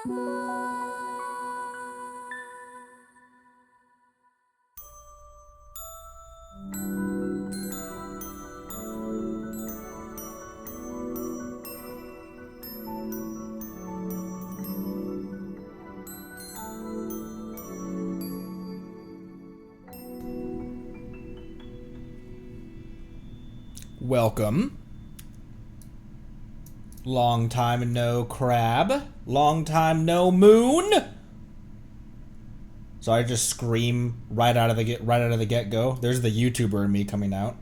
Welcome. Long time no crab. Long time no moon. So I just scream right out of the get-go. There's the YouTuber in me coming out.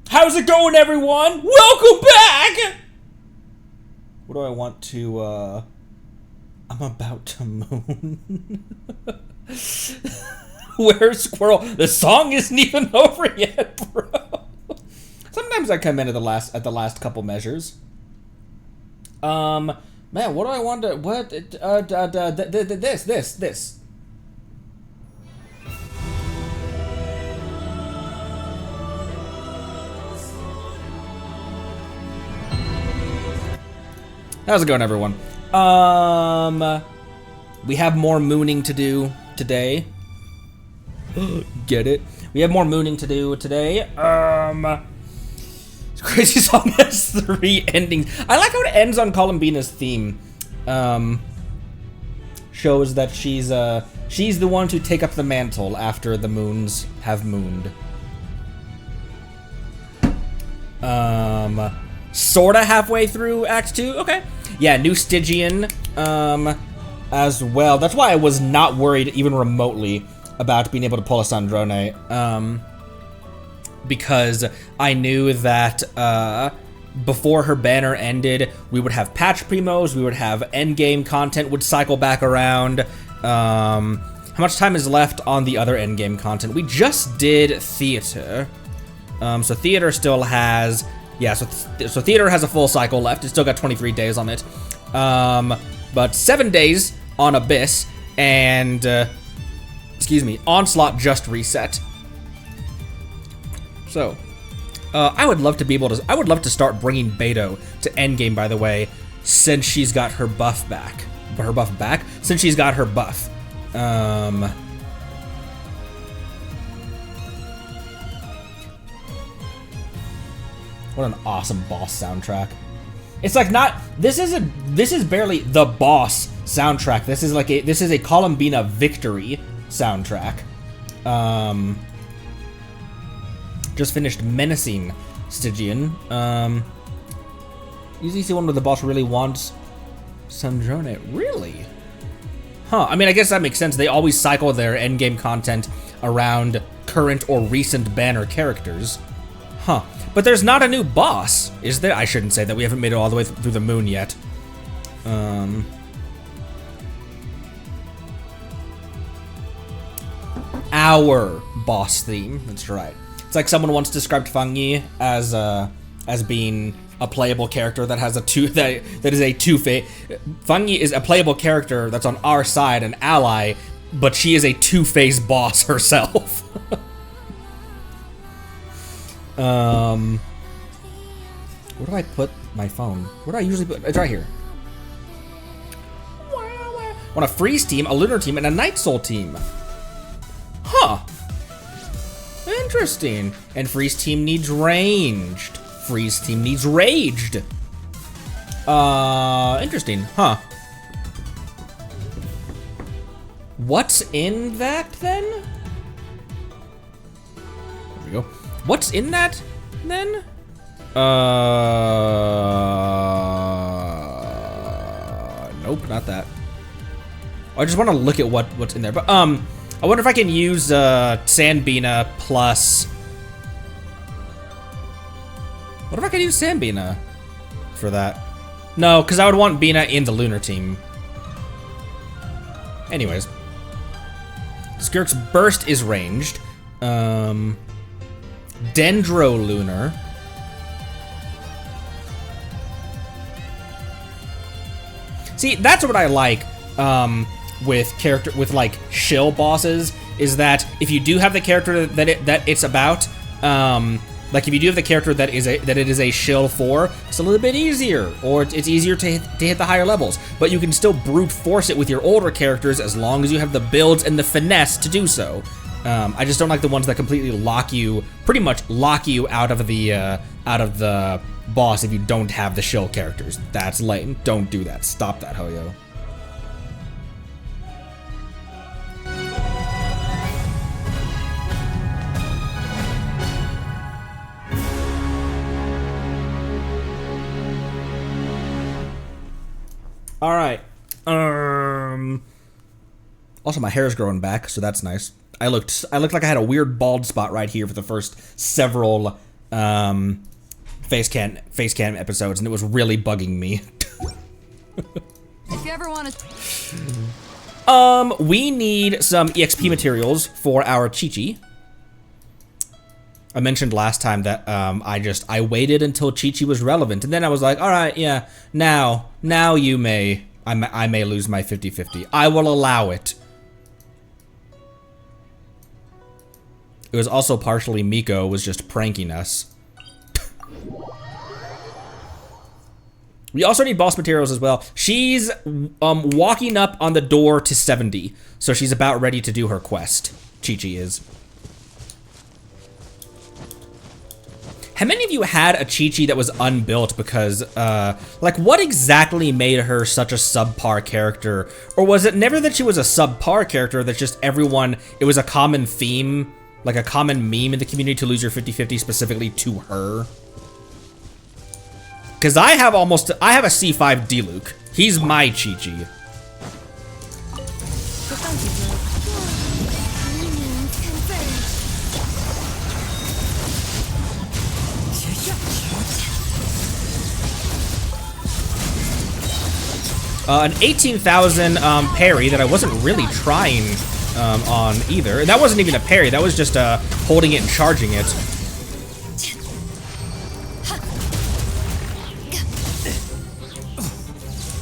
How's it going, everyone? Welcome back. What do I want to? I'm about to moon. Where's Squirrel? The song isn't even over yet, bro. Sometimes I come in at the last couple measures. Man, what do I want to, this. How's it going, everyone? We have more mooning to do today. Get it? We have more mooning to do today. Crazy Song has 3 endings. I like how it ends on Columbina's theme. Shows that she's the one to take up the mantle after the moons have mooned. Sorta halfway through Act 2. Okay. Yeah, new Stygian as well. That's why I was not worried even remotely about being able to pull a Sandrone. Because I knew that before her banner ended, we would have patch primos, we would have endgame content would cycle back around. How much time is left on the other endgame content? We just did theater. So theater still has, yeah, so theater has a full cycle left. It's still got 23 days on it. But 7 days on Abyss, and excuse me, Onslaught just reset. So, I would love to be able to, I would love to start bringing Beto to endgame, by the way, since she's got her buff back. Her buff back? Since she's got her buff. What an awesome boss soundtrack. It's like not, this is barely the boss soundtrack. This is like this is a Columbina victory soundtrack. Just finished menacing Stygian. Usually see one where the boss really wants Sandrone. Really? Huh, I mean, I guess that makes sense. They always cycle their endgame content around current or recent banner characters. Huh, but there's not a new boss, is there? I shouldn't say that. We haven't made it all the way through the moon yet. Our boss theme, that's right. It's like someone once described Fangi as being a playable character that has that is a two-face. Fangi is a playable character that's on our side, an ally, but she is a two-face boss herself. Where do I put my phone? Where do I usually put? It's right here. On a freeze team, a lunar team, and a night soul team. Huh. Interesting. And freeze team needs ranged. Freeze team needs raged. Interesting. Huh. What's in that then? There we go. What's in that then? Nope, not that. I just want to look at what's in there. But I wonder if I can use Sandbina plus. What if I could use Sandbina for that? No, because I would want Bina in the lunar team. Anyways, Skirk's burst is ranged. Dendro lunar. See, that's what I like with like shill bosses, is that if you do have the character that it's about, Like if you do have the character that it is a shill for, it's a little bit easier, or it's easier to hit the higher levels. But you can still brute force it with your older characters as long as you have the builds and the finesse to do so. I just don't like the ones that completely pretty much lock you out of the boss if you don't have the shill characters. That's lame. Don't do that. Stop that, Hoyo. All right. Also, my hair is growing back, so that's nice. I looked like I had a weird bald spot right here for the first several face cam episodes, and it was really bugging me. If you ever want to. We need some EXP materials for our Chi-Chi. I mentioned last time that I waited until Chi-Chi was relevant, and then I was like, all right, yeah, now you may, I may lose my 50-50. I will allow it. It was also partially Miko was just pranking us. We also need boss materials as well. She's walking up on the door to 70, so she's about ready to do her quest. Chi-Chi is. How many of you had a Chi-Chi that was unbuilt because, like, what exactly made her such a subpar character? Or was it never that she was a subpar character, that just everyone, it was a common theme, like a common meme in the community to lose your 50-50 specifically to her? Because I have a C5 D-Luke. He's my Chi-Chi. An 18,000 parry that I wasn't really trying on either. And that wasn't even a parry, that was just holding it and charging it.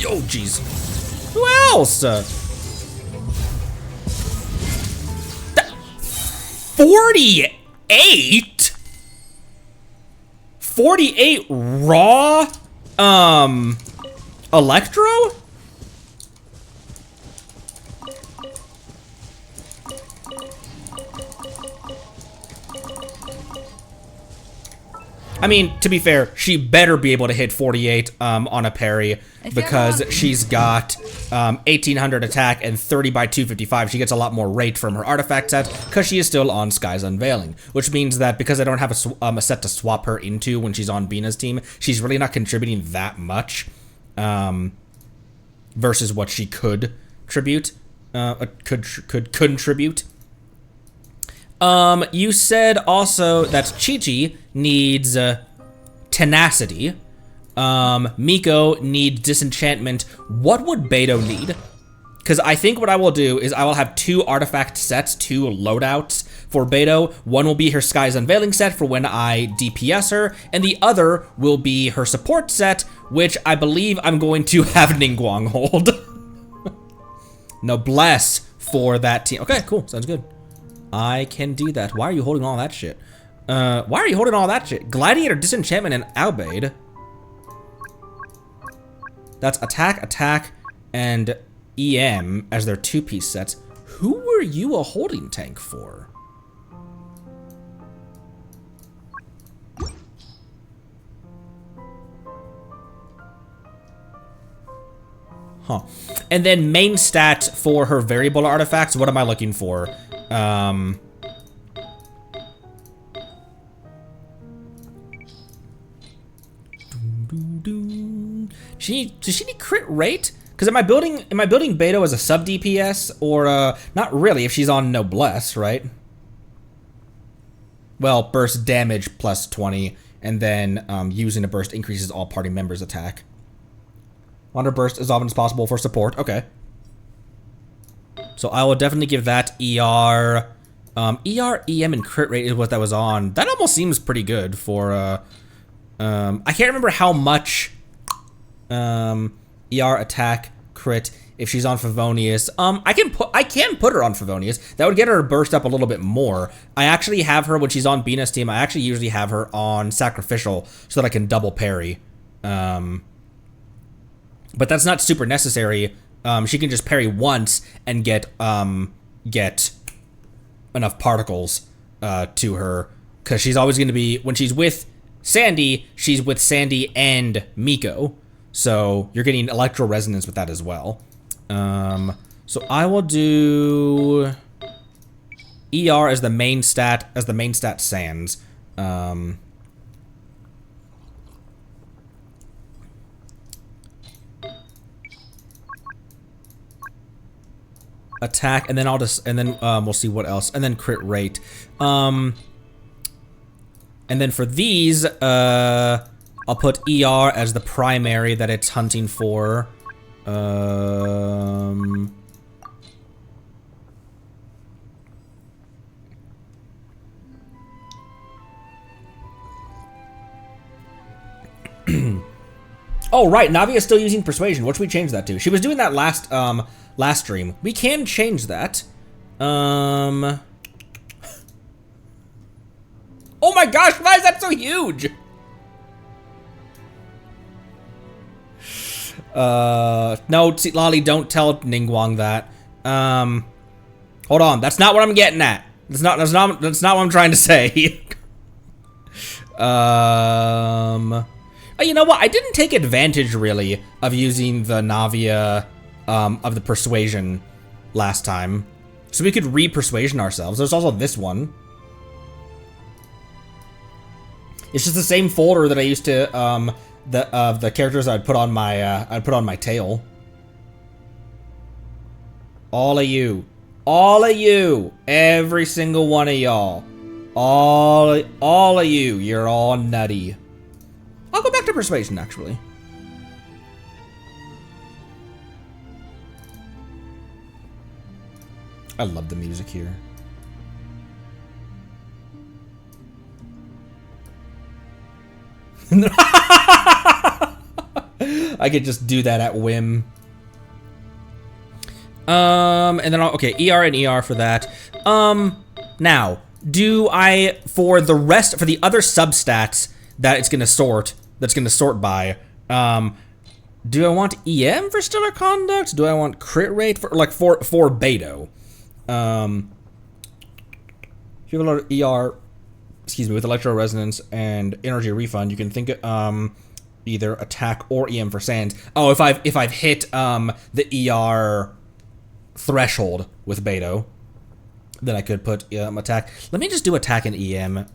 Yo, jeez. Who else? 48? 48 raw? Electro? I mean, to be fair, she better be able to hit 48 on a parry because she's got 1800 attack and 30 by 255. She gets a lot more rate from her artifact set because she is still on Sky's Unveiling, which means that because I don't have a set to swap her into when she's on Bina's team, she's really not contributing that much versus what she could contribute. You said also that Chi-Chi needs tenacity. Miko needs disenchantment. What would Beidou need? Because I think what I will do is I will have 2 artifact sets, 2 loadouts for Beidou. One will be her Sky's Unveiling set for when I DPS her, and the other will be her support set, which I believe I'm going to have Ningguang hold. Noblesse for that team. Okay, cool. Sounds good. I can do that. Why are you holding all that shit? Why are you holding all that shit? Gladiator, Disenchantment, and Albeid. That's attack, attack, and EM as their 2-piece sets. Who were you a holding tank for? Huh. And then main stat for her variable artifacts, what am I looking for? Does she need crit rate? Because am I building Beidou as a sub DPS or not really if she's on Noblesse, right? Well, burst damage plus 20, and then using a burst increases all party members' attack. Wander burst as often as possible for support. Okay. So I will definitely give that ER. ER, EM, and crit rate is what that was on. That almost seems pretty good for. I can't remember how much ER, attack, crit, if she's on Favonius. I can put her on Favonius. That would get her burst up a little bit more. I actually have her when she's on Bina's team. I actually usually have her on Sacrificial so that I can double parry. But that's not super necessary. She can just parry once and get enough particles to her, because she's always going to be, when she's with Sandy, she's with Sandy and Miko. So you're getting electro resonance with that as well. So I will do ER as the main stat, Sans. Attack, and then we'll see what else, and then crit rate. And then for these, I'll put ER as the primary that it's hunting for. Oh, right, Navia's still using Persuasion. What should we change that to? She was doing that last stream. We can change that. Oh my gosh, why is that so huge? No, Lolly, don't tell Ningguang that. Hold on, that's not what I'm getting at. That's not what I'm trying to say. Oh, you know what? I didn't take advantage, really, of using the Navia, of the Persuasion last time. So we could re-persuasion ourselves. There's also this one. It's just the same folder that I used to, the characters I'd put on my tail. All of you. Every single one of y'all. All of you. You're all nutty. I'll go back to Persuasion, actually. I love the music here. I could just do that at whim. And then okay, ER and ER for that. Now, do I, for the other substats that it's gonna sort, by, do I want EM for Stellar Conduct? Do I want crit rate for Beto? If you have a lot of ER, with Electro Resonance and Energy Refund, you can think either attack or EM for Sands. Oh, if I've hit the ER threshold with Beto, then I could put attack. Let me just do attack and EM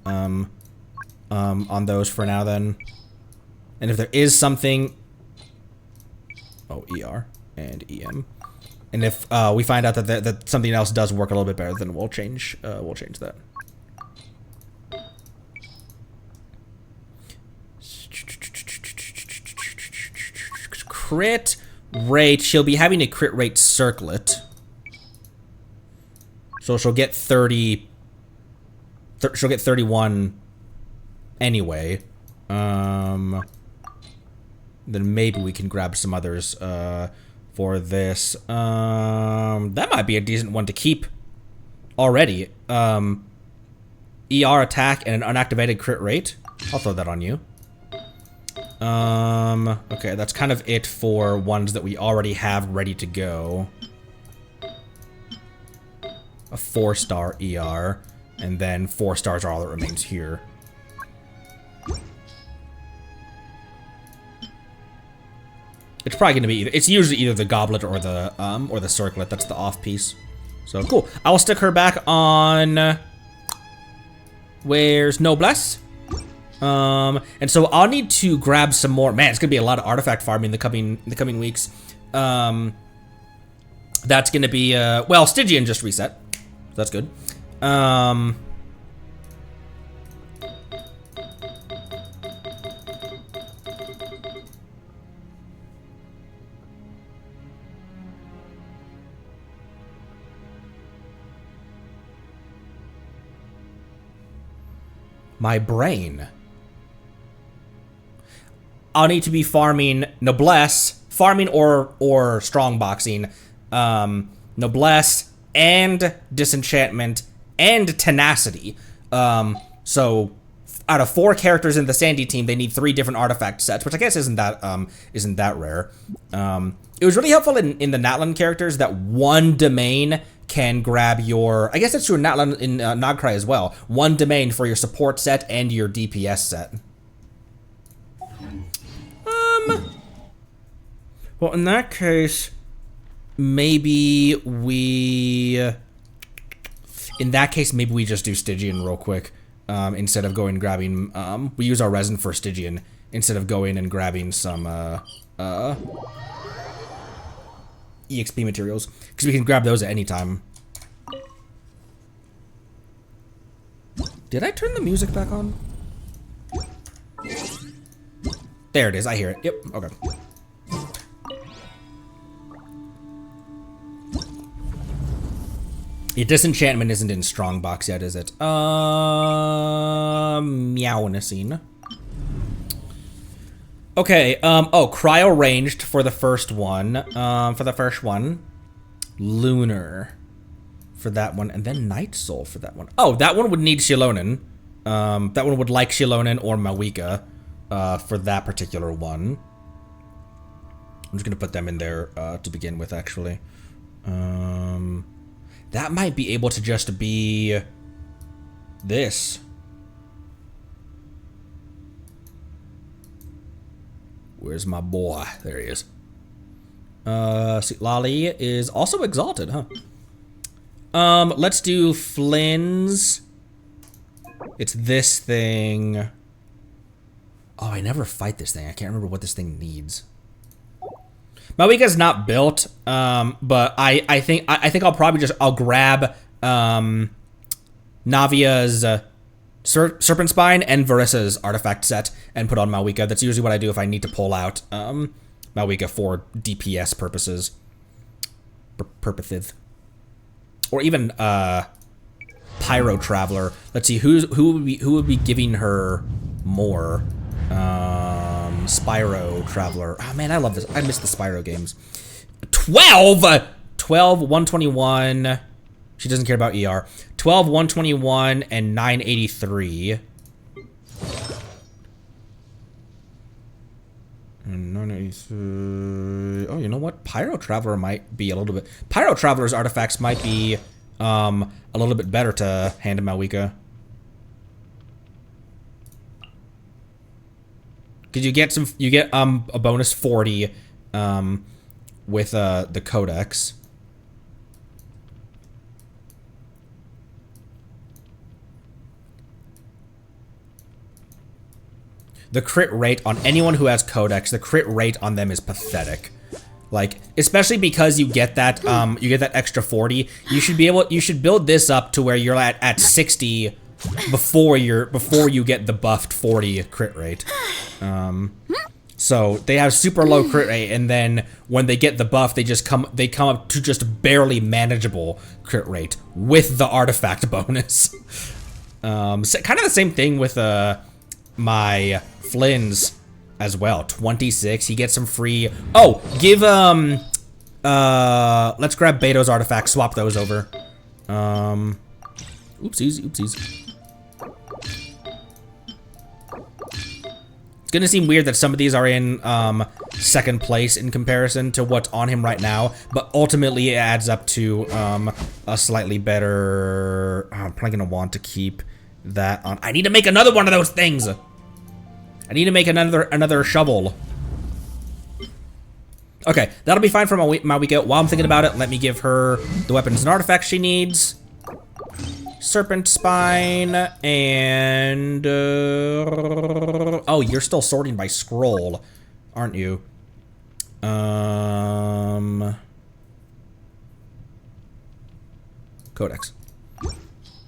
on those for now then. And if there is something, ER and EM. And if we find out that something else does work a little bit better, then we'll change that. Crit rate, she'll be having a crit rate circlet. So she'll get 30. She'll get 31 anyway. Then maybe we can grab some others for this. That might be a decent one to keep already. ER attack and an unactivated crit rate. I'll throw that on you. Okay, that's kind of it for ones that we already have ready to go. A 4-star ER, and then 4 stars are all that remains here. It's probably gonna be it's usually either the goblet or the circlet. That's the off piece. So cool. I will stick her back on. Where's Noblesse? And so I'll need to grab some more. Man, it's gonna be a lot of artifact farming in the coming weeks. That's gonna be well, Stygian just reset. So that's good. My brain. I'll need to be farming Noblesse farming or strong boxing, noblesse, and disenchantment, and tenacity. So out of 4 characters in the Sandy team, they need 3 different artifact sets, which I guess isn't that rare. It was really helpful in the Natlan characters that one domain can grab your, I guess that's true in Natlan, in Nagcry as well, one domain for your support set and your DPS set. Well, in that case, maybe we just do Stygian real quick. Instead of going and grabbing, we use our resin for Stygian instead of going and grabbing some, EXP materials, because we can grab those at any time. Did I turn the music back on? There it is, I hear it. Yep, okay. Yeah, disenchantment isn't in strongbox yet, is it? Meownacine. Okay, oh, cryo ranged for the first one. Lunar for that one, and then Night Soul for that one. Oh, that one would need Shilonen. That one would like Shilonen or Mawika, for that particular one. I'm just gonna put them in there, to begin with, actually. That might be able to just be this. Where's my boy? There he is. See, Lali is also exalted, huh? Let's do Flynn's. It's this thing. Oh, I never fight this thing. I can't remember what this thing needs. Mawika's not built, but I think I'll probably I'll grab Navia's Serpent Spine and Varissa's artifact set and put on Mawika. That's usually what I do if I need to pull out Mawika for DPS purposes. Purposes. Or even Pyro Traveler. Let's see who would be giving her more. Spyro Traveler. Oh man, I love this. I miss the Spyro games. 12, 121. She doesn't care about ER. 12, 121, and 983. And 983. Oh, you know what? Pyro Traveler might be a little bit. Pyro Traveler's artifacts might be a little bit better to hand to Mawika. Because you get a bonus 40 with the Codex. The crit rate on anyone who has Codex, the crit rate on them is pathetic. Like, especially because you get that extra 40, you should build this up to where you're at 60 before you get the buffed 40 crit rate. So they have super low crit rate, and then when they get the buff, they come up to just barely manageable crit rate with the artifact bonus. So kind of the same thing with my Flynn's as well. 26, he gets some free. Oh, give let's grab Beto's artifact, swap those over. Oopsies. It's gonna seem weird that some of these are in second place in comparison to what's on him right now, but ultimately it adds up to a slightly better. I'm probably gonna want to keep that on. I need to make another one of those things. I need to make another shovel. Okay, that'll be fine for Mawika. While I'm thinking about it, let me give her the weapons and artifacts she needs. Serpent Spine, and oh, you're still sorting by scroll, aren't you? Codex.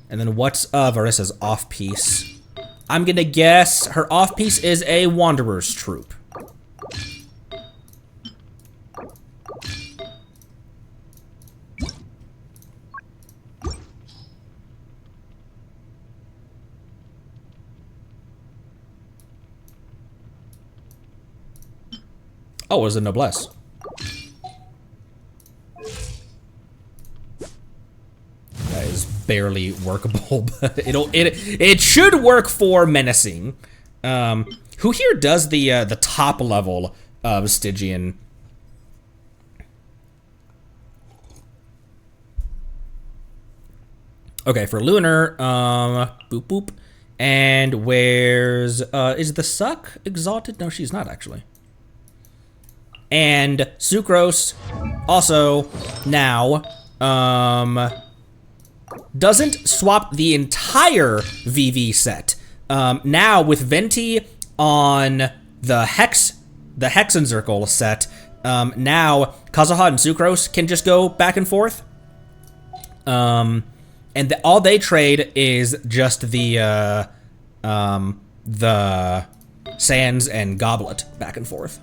And then what's Varissa's off-piece? I'm gonna guess her off-piece is a Wanderer's Troop. Oh, it was a noblesse. That is barely workable, but it should work for menacing. Who here does the top level of Stygian? Okay, for Lunar, boop boop. And where's is the Suck exalted? No, she's not actually. And Sucrose also now doesn't swap the entire VV set. Now with Venti on the Hexenzirkel set, now Kazuha and Sucrose can just go back and forth. And all they trade is just the Sands and Goblet back and forth.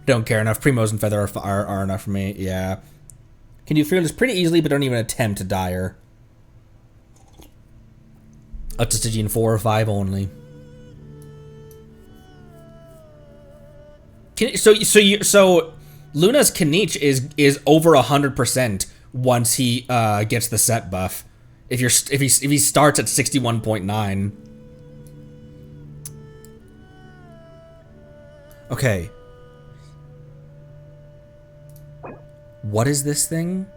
Don't care enough. Primos and Feather are enough for me. Yeah. Can do Fearless pretty easily, but don't even attempt to Dire. Up to Stygian 4 or 5 only. So Luna's Kanich is over 100% once he gets the set buff. If he starts at 61.9. Okay. What is this thing?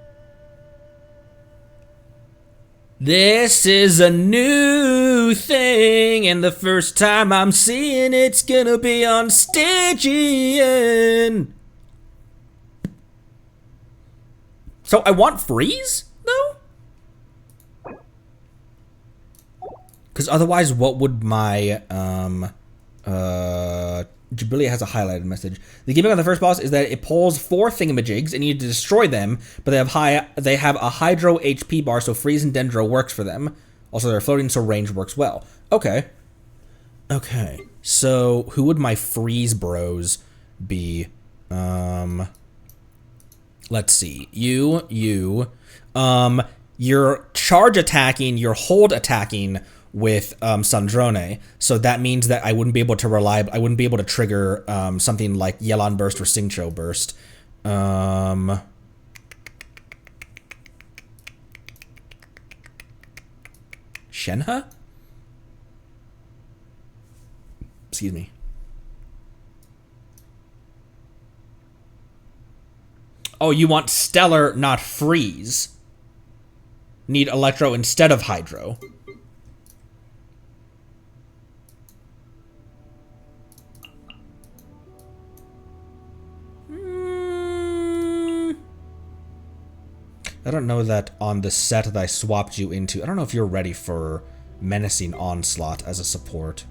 This is a new thing, and the first time I'm seeing it's gonna be on Stygian. So I want freeze, though? Because otherwise, what would my, Jubilee has a highlighted message. The gimmick on the first boss is that it pulls 4 thingamajigs and you need to destroy them, but they have a Hydro HP bar, so freeze and Dendro works for them. Also, they're floating, so range works well. Okay. Okay. So, who would my freeze bros be? Let's see. You're charge attacking, you're hold attacking with Sandrone, so that means that I wouldn't be able to trigger something like Yelan Burst or Singcho Burst. Shenhe? Excuse me. Oh, you want Stellar, not Freeze. Need Electro instead of Hydro. I don't know that on the set that I swapped you into. I don't know if you're ready for Menacing Onslaught as a support.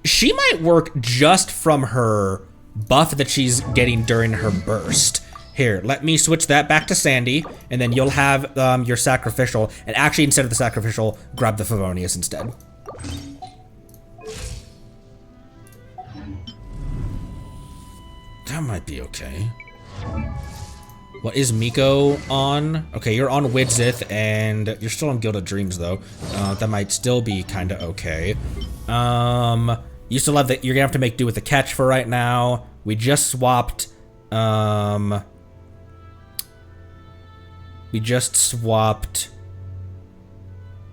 She might work just from her buff that she's getting during her burst. Here, let me switch that back to Sandy, and then you'll have your sacrificial, and actually instead of the sacrificial, grab the Favonius instead. That might be okay. What is Miko on? Okay, you're on Widzith, and you're still on Gilded Dreams, though. That might still be kind of okay. You still have you're gonna have to make do with the catch for right now. We just swapped,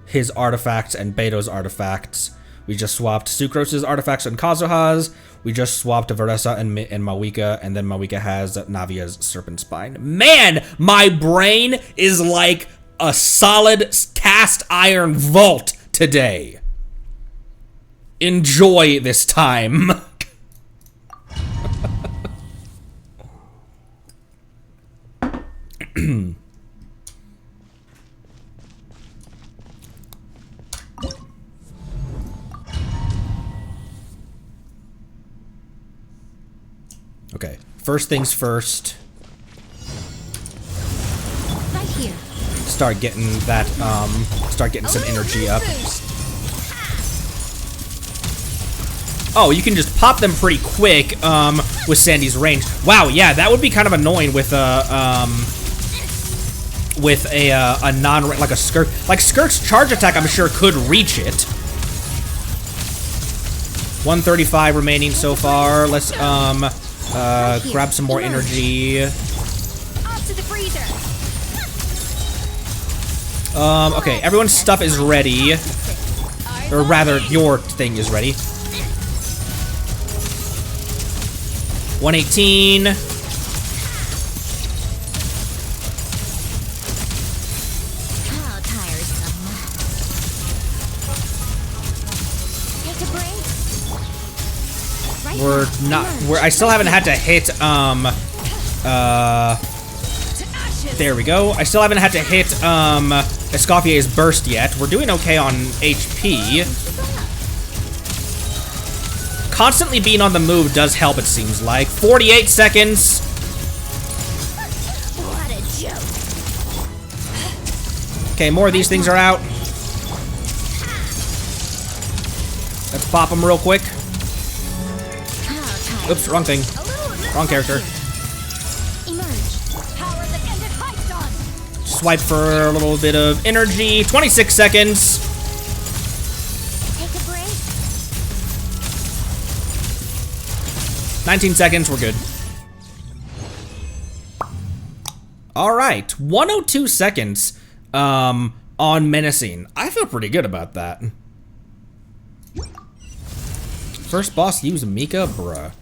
his artifacts and Beto's artifacts. We just swapped Sucrose's artifacts and Kazuha's. We just swapped Veresa and Mawika, and then Mawika has Navia's Serpent Spine. Man, my brain is like a solid cast iron vault today. Enjoy this time. Okay, first things first. Right here. Start getting that, some energy up. Oh, you can just pop them pretty quick with Sandy's range. Wow, yeah, that would be kind of annoying with a non, like a Skirt. Like Skirt's charge attack, I'm sure could reach it. 135 remaining so far. Let's grab some more energy. Off to the freezer. Okay, everyone's stuff is ready. Or rather, your thing is ready. 118. How tiresome. Take a break. We're not. I still haven't had to hit. There we go. I still haven't had to hit Escoffier's burst yet. We're doing okay on HP. Constantly being on the move does help, it seems like. 48 seconds. What a joke. Okay, more of these things are out. Let's pop them real quick. Oops, wrong thing. Wrong character. Swipe for a little bit of energy. 26 seconds. Take a break. 19 seconds, we're good. All right, 102 seconds on menacing. I feel pretty good about that. First boss use Mika, bruh.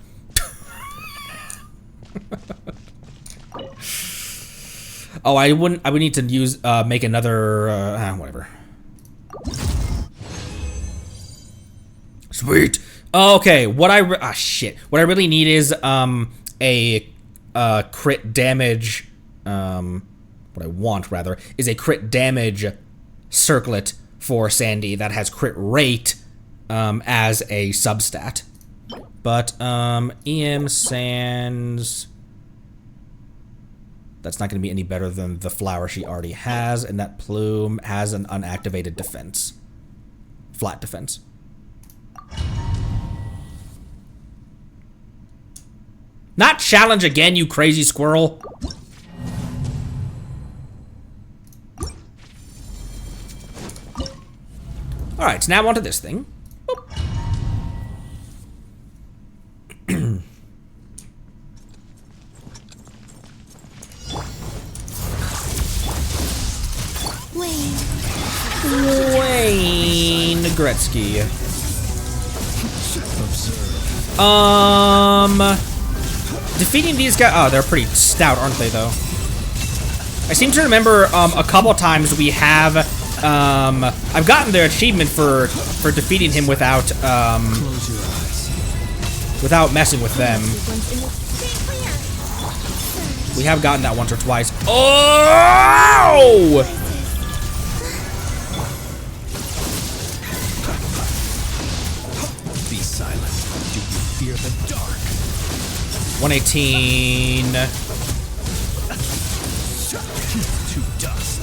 Oh, I would need to use, make another, whatever. Sweet. Okay, what shit. What I really need is, a crit damage, what I want, rather, is a crit damage circlet for Sandy that has crit rate, as a substat. But, EM Sans... That's not going to be any better than the flower she already has, and that plume has an unactivated defense. Flat defense. Not challenge again, you crazy squirrel! Alright, so now onto this thing. Wayne Gretzky. Defeating these guys. Oh, they're pretty stout, aren't they, though? I seem to remember a couple times we have. I've gotten the achievement for defeating him without without messing with them. We have gotten that once or twice. Oh! Be silent. Do you fear the dark? 118. To dust.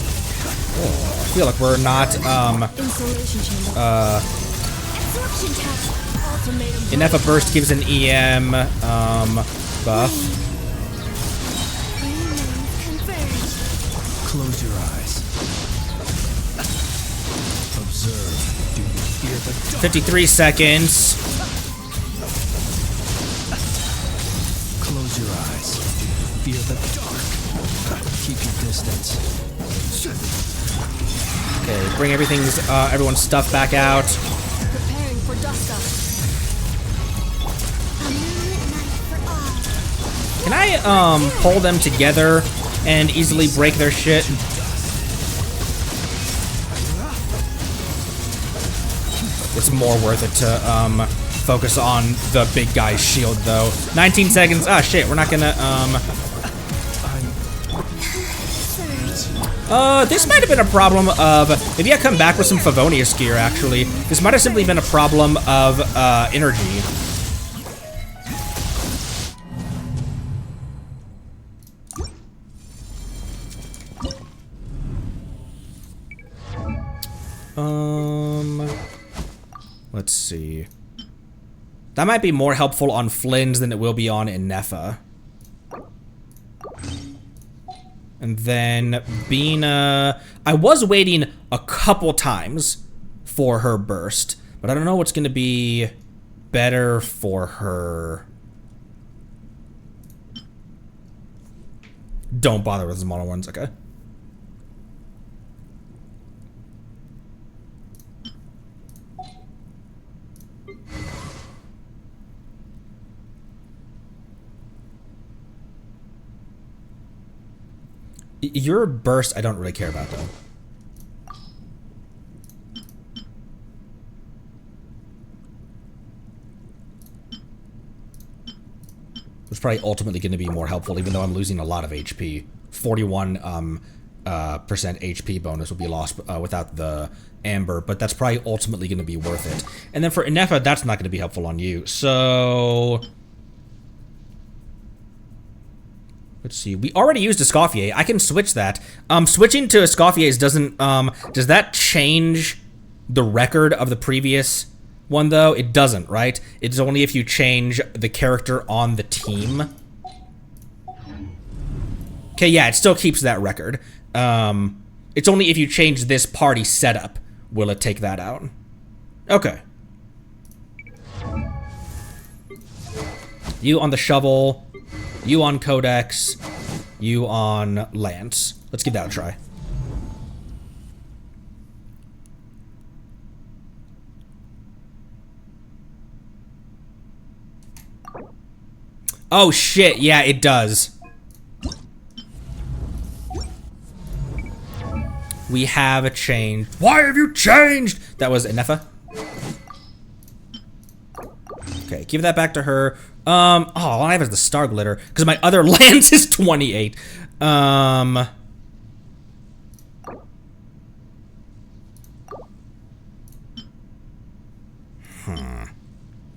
Oh, I feel like we're not enough. A burst gives an EM buff. Close your eyes. Observe. Do you fear the dark? 53 seconds. Close your eyes. Do you fear the dark? Keep your distance. Okay, bring everyone's stuff back out. Preparing for dust up. Can I pull them together and easily break their shit? It's more worth it to focus on the big guy's shield, though. 19 seconds. Ah, shit. We're not gonna this might have been a problem of... Maybe I come back with some Favonius gear, actually. This might have simply been a problem of, energy. Let's see. That might be more helpful on Flynn's than it will be on Inefa. And then Bina... I was waiting a couple times for her burst, but I don't know what's going to be better for her. Don't bother with the smaller ones, okay? Your burst, I don't really care about, though. It's probably ultimately going to be more helpful, even though I'm losing a lot of HP. 41% HP bonus will be lost without the Amber, but that's probably ultimately going to be worth it. And then for Inefa, that's not going to be helpful on you. So... let's see. We already used Escoffier. I can switch that. Switching to Escoffier's doesn't... does that change the record of the previous one, though? It doesn't, right? It's only if you change the character on the team. Okay, yeah, it still keeps that record. It's only if you change this party setup will it take that out. Okay. You on the shovel... you on Codex, you on Lance. Let's give that a try. Oh shit, yeah, it does. We have a change. Why have you changed? That was Inefa. Okay, give that back to her. All I have is the Star Glitter, because my other lance is 28.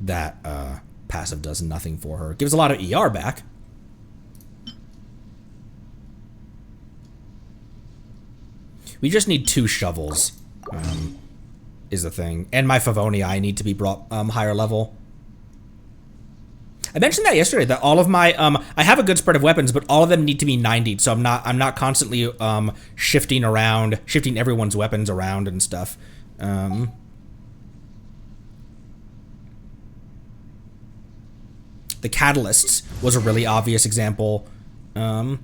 That, passive does nothing for her. Gives a lot of ER back. We just need 2 shovels, is the thing. And my Favonia, I need to be brought, higher level. I mentioned that yesterday, that all of my, I have a good spread of weapons, but all of them need to be 90'd, so I'm not constantly, shifting everyone's weapons around and stuff. The Catalysts was a really obvious example, of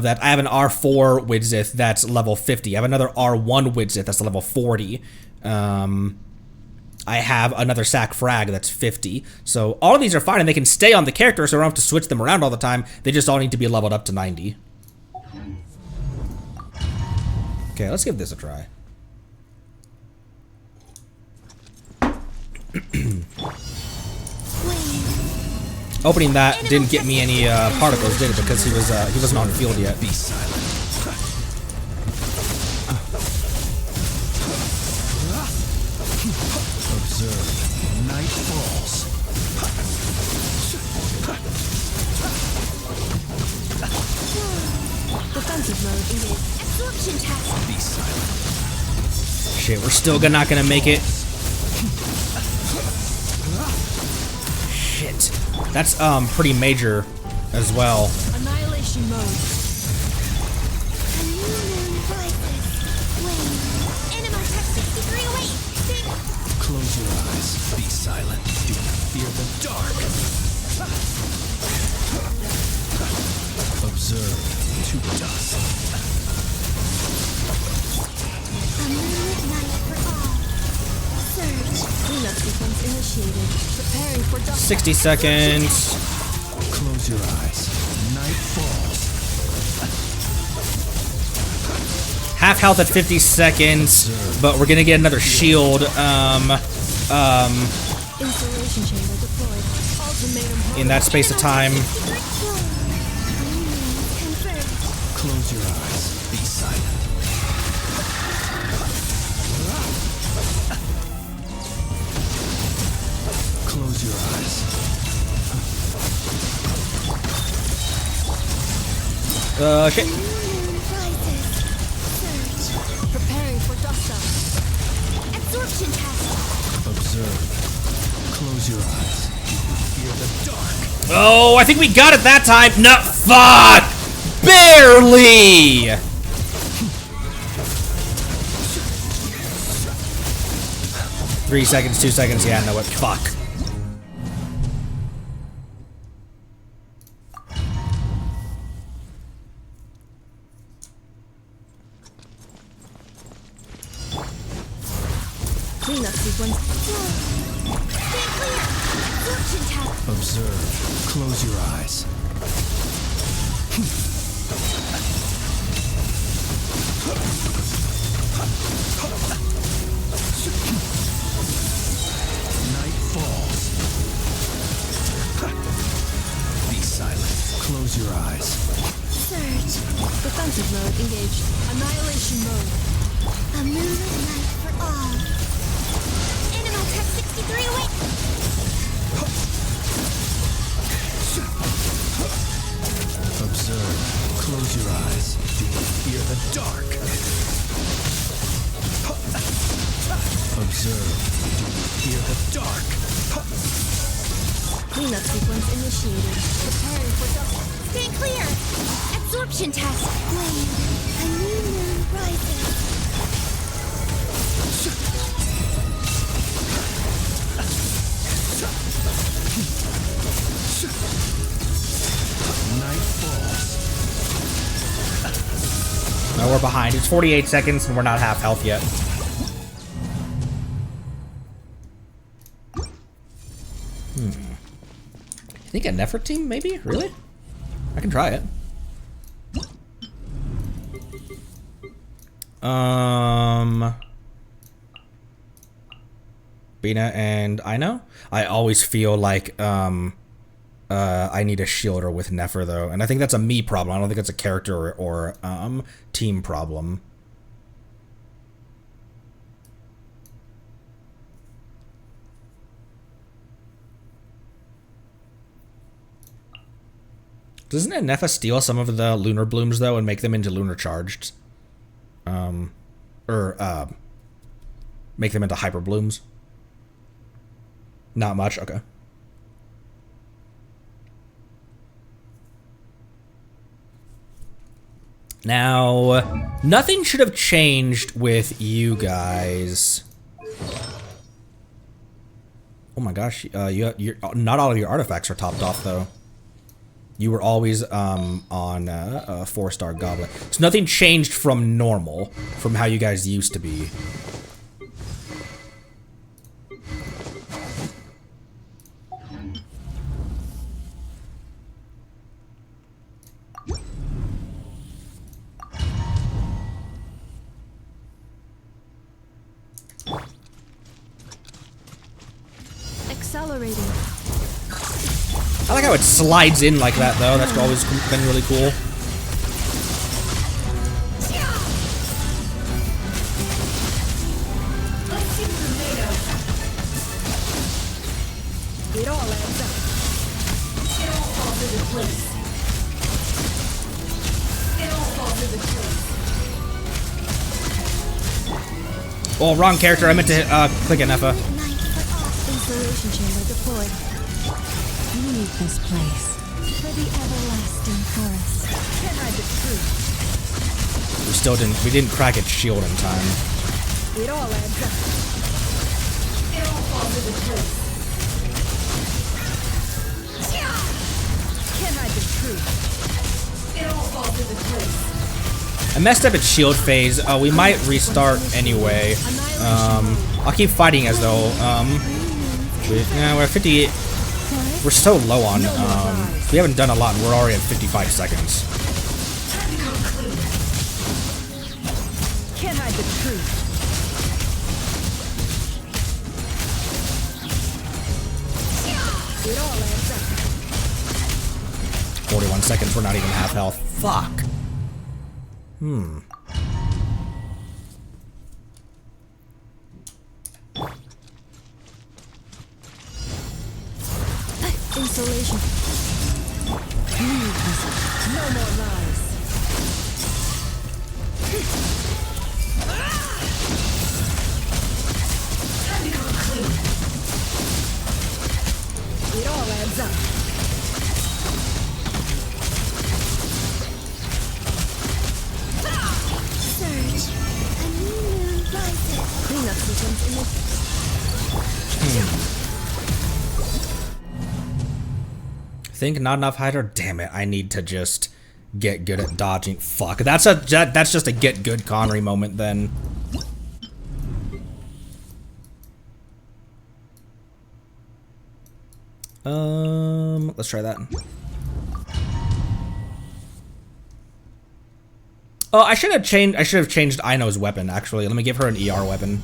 that. I have an R4 Widzith that's level 50. I have another R1 Widzith that's level 40. I have another Sack Frag that's 50. So all of these are fine, and they can stay on the character, so I don't have to switch them around all the time. They just all need to be leveled up to 90. Okay, let's give this a try. Opening that didn't get me any particles, did it? Because he wasn't on the field yet. Be silent. Observe. Night falls. Defensive mode engaged. Absorption test. Be silent. Shit, we're still not gonna make it. Shit. That's pretty major as well. Annihilation mode. A new moon rises. Flame. Anima tech 63 away. Close your eyes. Be silent. Do not fear the dark. Observe to dust. A moonlit night for all. Surge. Cleanup sequence initiated. Preparing for dust. 60 seconds. Close your eyes. Night falls. Half health at 50 seconds, but we're gonna get another shield. Installation chamber deployed. Ultimatum. In that space of time. Close your eyes. Be silent. Close your eyes. Shit. Preparing for dust up. Absorption test. Observe. Close your eyes. Fear the dark. Oh, I think we got it that time. No, fuck! Barely! Three seconds, 2 seconds, yeah, no, what? Fuck. Cleanup sequence. Stay clear! Absorption test. Observe. Close your eyes. Night falls. Be silent. Close your eyes. Surge. Defensive mode engaged. Annihilation mode. A moonlit night for all. Animal Tech 63 away. Observe. Close your eyes. Do you fear the dark? Observe. Do you fear the dark? Cleanup sequence initiated. Preparing for double. Stay clear! Absorption test. Wait. A new moon rises. Night falls. No, we're behind. It's 48 seconds and we're not half health yet. I think a Nefer team, maybe? Really? I can try it. Bina and Ino? I always feel like, I need a shielder with Nefer, though. And I think that's a me problem. I don't think it's a character or team problem. Doesn't Nefa steal some of the lunar blooms, though, and make them into lunar charged? Make them into hyper blooms? Not much? Okay. Now, nothing should have changed with you guys. Oh my gosh, you're not all of your artifacts are topped off, though. You were always on a 4-star goblet. So nothing changed from normal, from how you guys used to be. Accelerating. I like how it slides in like that, though. That's always been really cool. It all adds up. It all falls into place. It all falls into place. Oh, wrong character. I meant to click it, Nefa. Installation chamber deployed. Leave this place for the everlasting forest. Can't hide the truth. We didn't crack its shield in time. It all adds up. It all falls into place. Can't hide the truth. It all falls into place. I messed up its shield phase. We might restart anyway. I'll keep fighting as though, we're at 58. We're so low on, we haven't done a lot and we're already at 55 seconds. Can't hide the truth. It all adds up. 41 seconds, we're not even half health. Fuck. Installation. No more lies. cleanup sequence in the... Think not enough Hydra? Damn it, I need to just get good at dodging. Fuck, that's just a get good Connery moment then. Let's try that. Oh, I should have changed Aino's weapon, actually. Let me give her an ER weapon.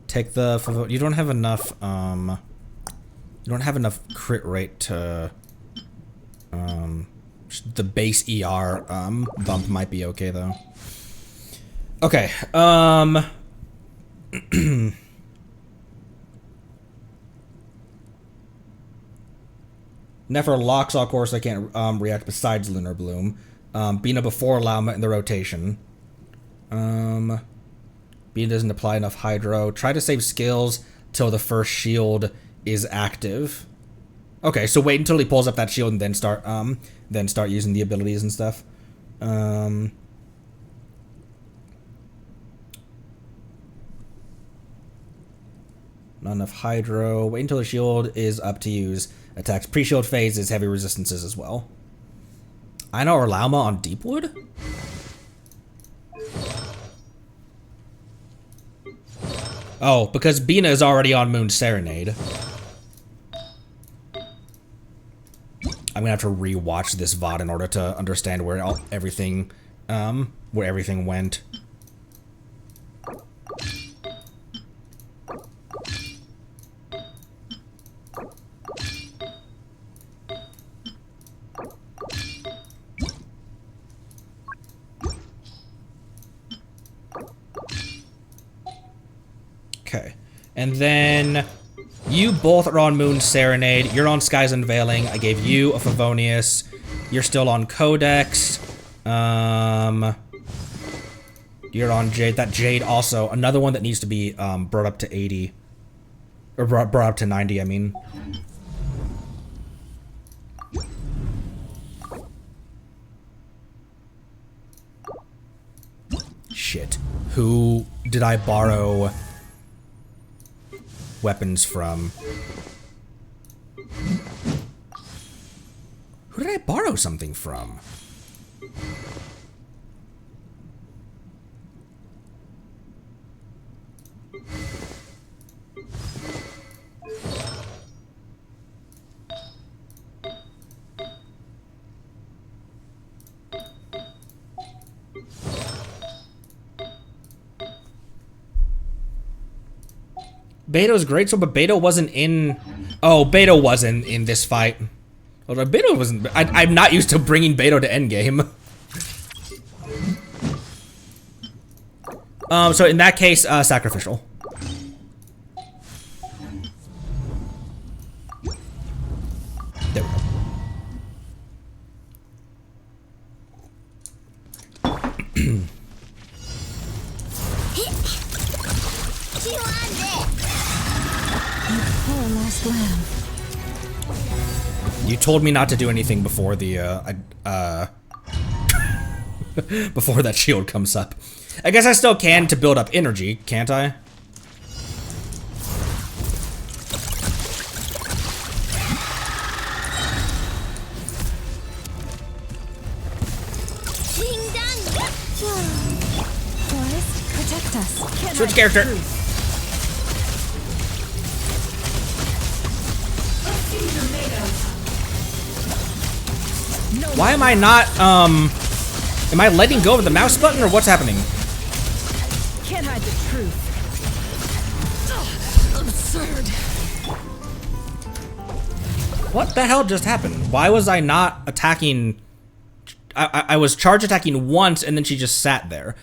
Take the, you don't have enough, you don't have enough crit rate to, the base ER, bump might be okay, though. Okay, Nefer locks all course I can't, react besides Lunar Bloom. Bina before Lauma in the rotation. Bina doesn't apply enough Hydro. Try to save skills till the first shield is active. Okay, so wait until he pulls up that shield and then start using the abilities and stuff. Not enough Hydro. Wait until the shield is up to use attacks. Pre-shield phase is heavy resistances as well. Aino or Lauma on Deepwood? Oh, because Bina is already on Moon Serenade. I'm gonna have to re-watch this VOD in order to understand where everything went. Okay, and then you both are on Moon Serenade. You're on Sky's Unveiling. I gave you a Favonius. You're still on Codex. You're on Jade. That Jade also, another one that needs to be brought up to 80. Or brought up to 90, I mean. Shit. Who did I borrow weapons from? Who did I borrow something from? Beto's great, so but Beto wasn't in. Oh, Beto wasn't in this fight. Although Beto wasn't. I'm not used to bringing Beto to endgame. So in that case, sacrificial. There we go. Poor last lamb. You told me not to do anything before the before that shield comes up. I guess I still can to build up energy, can't I? Forest, protect us. Switch character. Why am I not, am I letting go of the mouse button or what's happening? Can't hide the truth. Absurd. What the hell just happened? Why was I not attacking? I was charge attacking once and then she just sat there.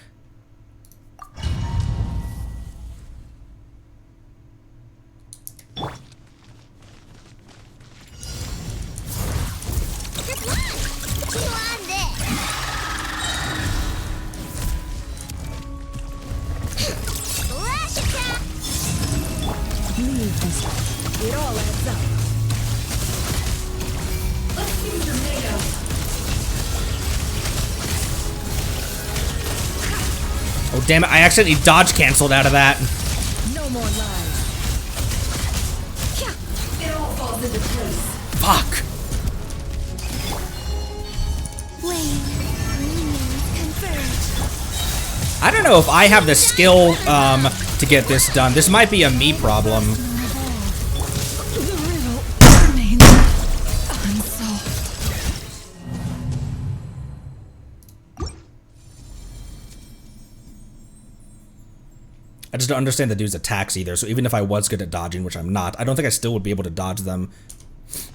Oh, damn it. I accidentally dodge canceled out of that. No more lies. It all falls into place. Fuck. Wayne, confirmed. I don't know if I have the skill to get this done. This might be a me problem. The riddle remains unsolved. I just don't understand the dude's attacks either, so even if I was good at dodging, which I'm not, I don't think I still would be able to dodge them.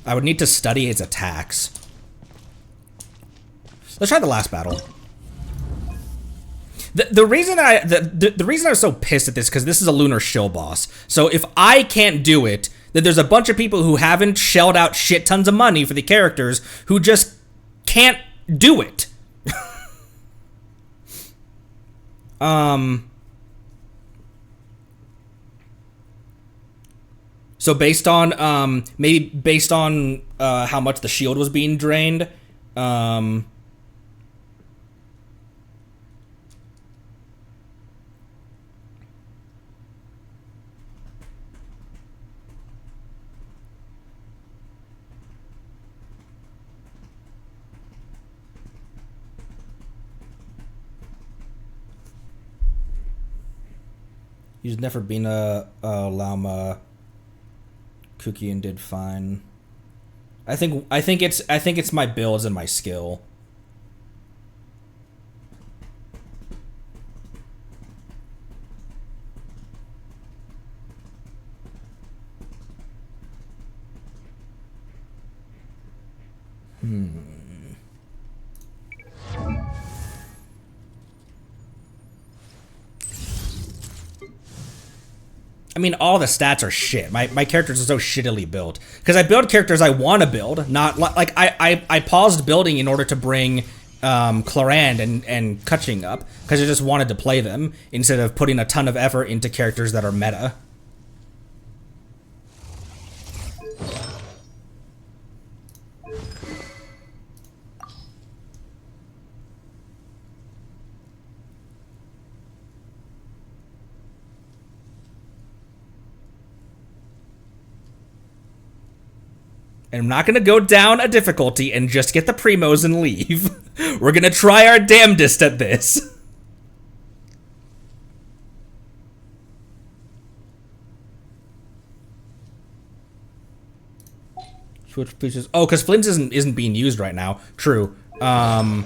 I would need to study his attacks. Let's try the last battle. The reason the reason I was so pissed at this, because this is a lunar shill boss. So if I can't do it, then there's a bunch of people who haven't shelled out shit tons of money for the characters who just can't do it. So based on maybe based on how much the shield was being drained, he's never been a llama cookie and did fine. I think it's my builds and my skill. I mean, all the stats are shit. My characters are so shittily built. Because I build characters I want to build, not like I paused building in order to bring Clarand and Kutching up, because I just wanted to play them instead of putting a ton of effort into characters that are meta. And I'm not going to go down a difficulty and just get the primos and leave. We're going to try our damnedest at this. Switch pieces. Oh, because Flynn's isn't being used right now. True. So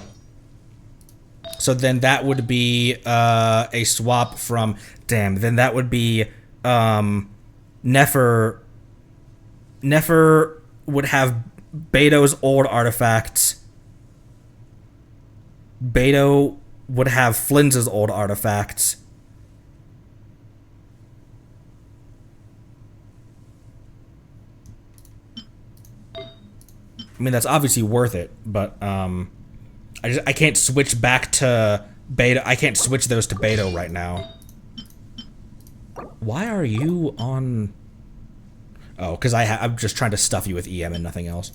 then that would be a swap from... Damn, then that would be Nefer would have Beto's old artifacts. Beto would have Flynn's old artifacts. I mean, that's obviously worth it, but I can't switch back to Beto. I can't switch those to Beto right now. Why are you on... Oh, because I'm just trying to stuff you with EM and nothing else.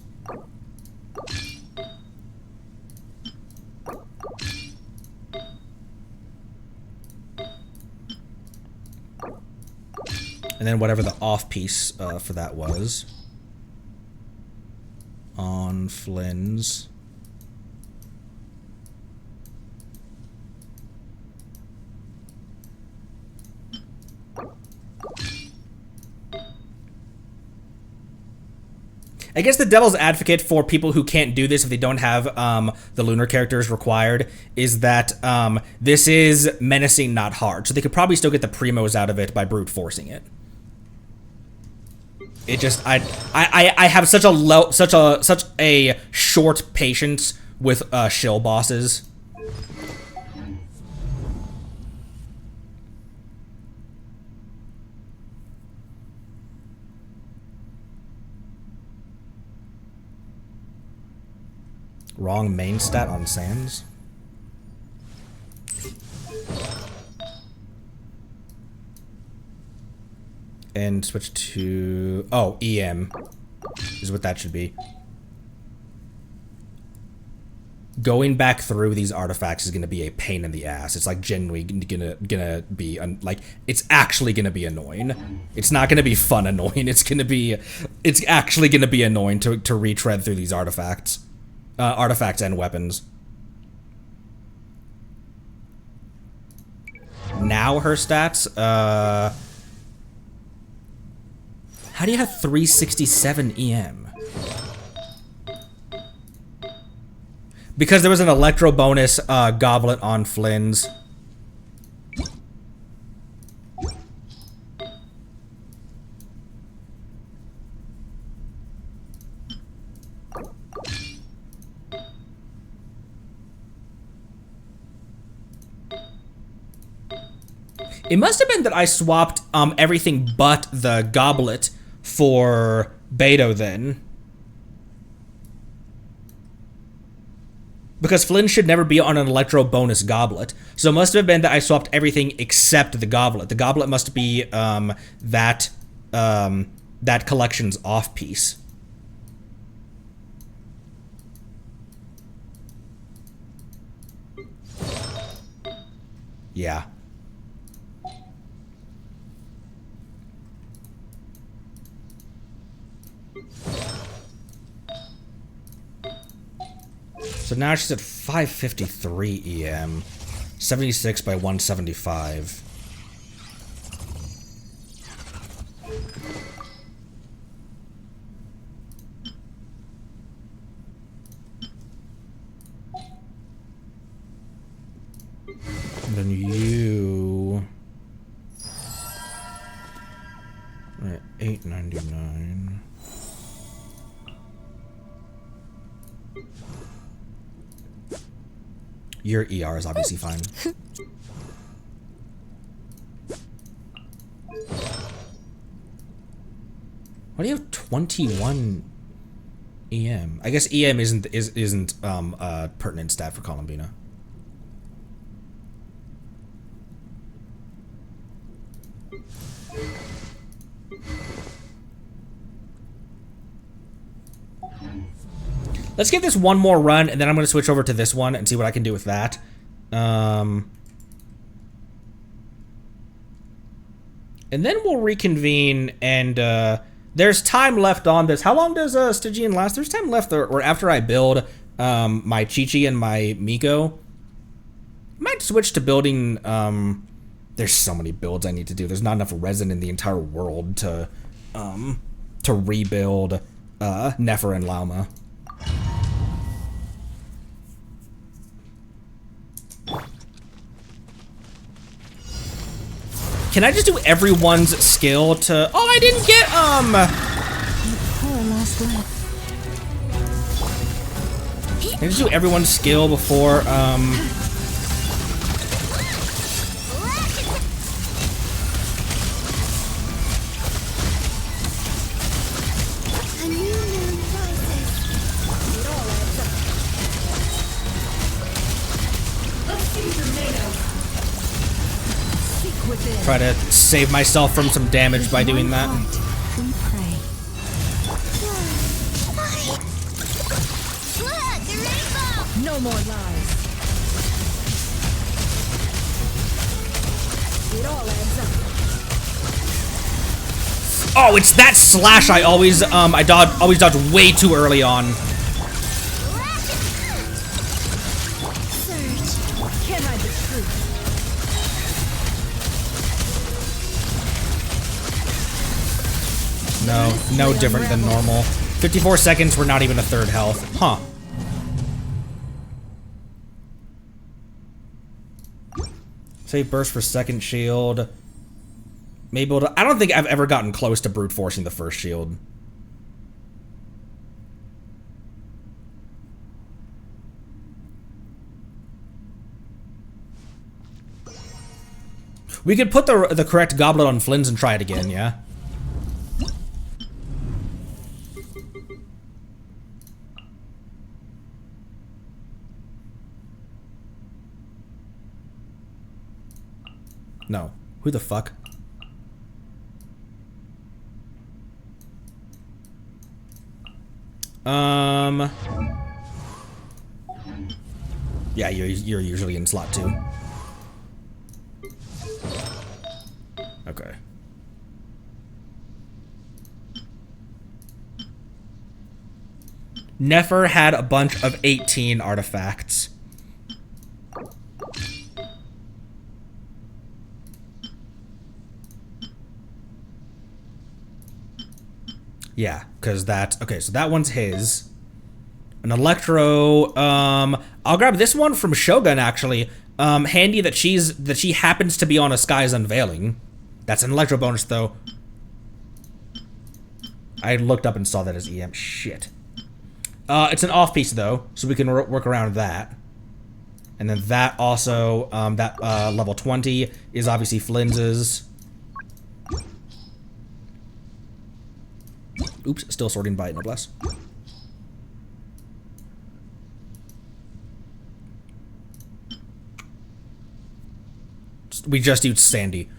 And then whatever the off piece for that was. On Flynn's. I guess the devil's advocate for people who can't do this if they don't have the lunar characters required is that this is menacing, not hard. So they could probably still get the primos out of it by brute forcing it. It just I have such a short patience with shill bosses. Wrong main stat on Sans. And switch to... Oh, EM is what that should be. going back through these artifacts is gonna be a pain in the ass. It's like genuinely gonna be like it's actually gonna be annoying. It's not gonna be fun annoying. It's actually gonna be annoying to retread through these artifacts, and weapons. Now her stats. How do you have 367 EM? Because there was an electro bonus goblet on Flynn's. It must have been that I swapped everything but the goblet for Beto then. Because Flynn should never be on an electro bonus goblet. So it must have been that I swapped everything except the goblet. The goblet must be that collection's off piece. Yeah. So now she's at 553 EM, 76 by 175. And then you... Right, 899. Your ER is obviously fine. Why do you have 21 EM? I guess EM isn't a pertinent stat for Columbina. Let's give this one more run, and then I'm going to switch over to this one and see what I can do with that. And then we'll reconvene, and there's time left on this. How long does Stygian last? There's time left, or after I build my Chi-Chi and my Miko. I might switch to building... there's so many builds I need to do. There's not enough resin in the entire world to rebuild Nefer and Lauma. Can I just do everyone's skill to... Oh, I didn't get, Poor last life. Can I just do everyone's skill before, A new moon rises. It all adds up. Let's see tornado. Seek within. try to save myself from some damage by doing that? We pray. Look, the rainbow! No more lies. It all adds up. Oh, it's that slash I always always dodge way too early on. Surge. Can't hide the truth. No different than normal. 54 seconds, we're not even a third health. Huh. Save burst for second shield. Maybe I don't think I've ever gotten close to brute forcing the first shield. We could put the correct goblet on Flynn's and try it again, yeah? No. Who the fuck? Yeah, you're usually in slot 2. Okay. Nefer had a bunch of 18 artifacts. Yeah, because that's... Okay, so that one's his. An Electro... I'll grab this one from Shogun, actually. Handy that she happens to be on a Sky's Unveiling. That's an Electro bonus, though. I looked up and saw that as EM. Shit. It's an off piece, though, so we can work around that. And then that also, level 20 is obviously Flynn's. Oops, still sorting by Noblesse. We just used Sandy.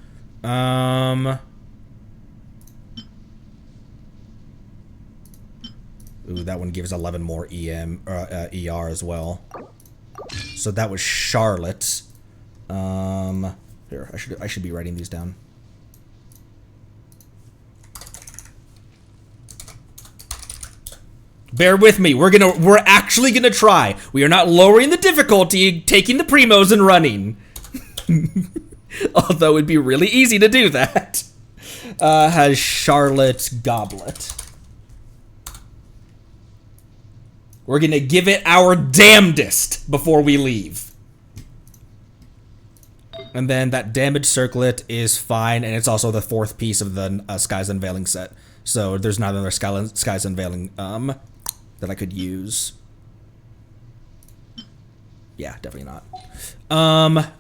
Ooh, that one gives 11 more ER as well. So that was Charlotte. Here, I should be writing these down. Bear with me. We're actually gonna try. We are not lowering the difficulty, taking the primos and running. Although it'd be really easy to do that. Has Charlotte's Goblet. We're gonna give it our damnedest before we leave. And then that damage circlet is fine, and it's also the 4th piece of the Sky's Unveiling set. So there's not another Sky's Unveiling that I could use. Yeah, definitely not.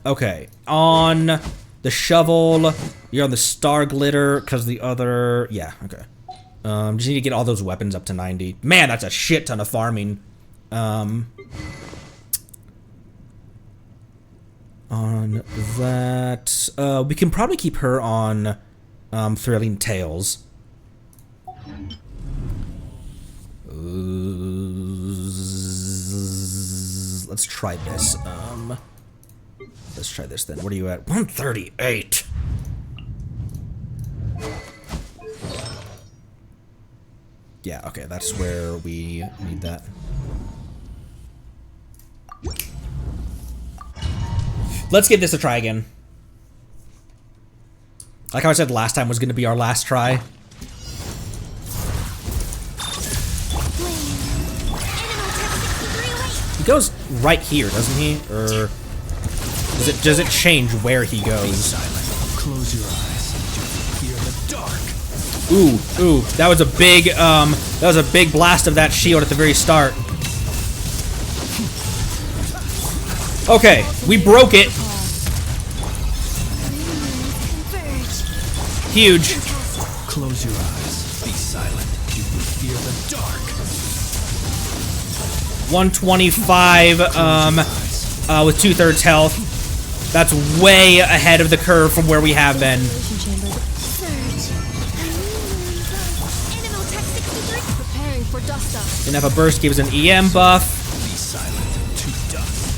Okay. On the shovel, you're on the star glitter, because the other... Yeah, okay. Just need to get all those weapons up to 90. Man, that's a shit ton of farming. On that... we can probably keep her on Thrilling Tales. Let's try this. Let's try this then. What are you at? 138. Yeah, okay, that's where we need that. Let's give this a try again. Like how I said last time was going to be our last try. He goes right here, doesn't he? Or does it change where he goes? Close your eyes. Fear the dark. Ooh, that was a big blast of that shield at the very start. Okay, we broke it. Huge. Close your eyes. Be silent. You will fear the dark. 125 with 2/3 health. That's way ahead of the curve from where we have been. Didn't have a burst, gives an EM buff. Be silent. To dust.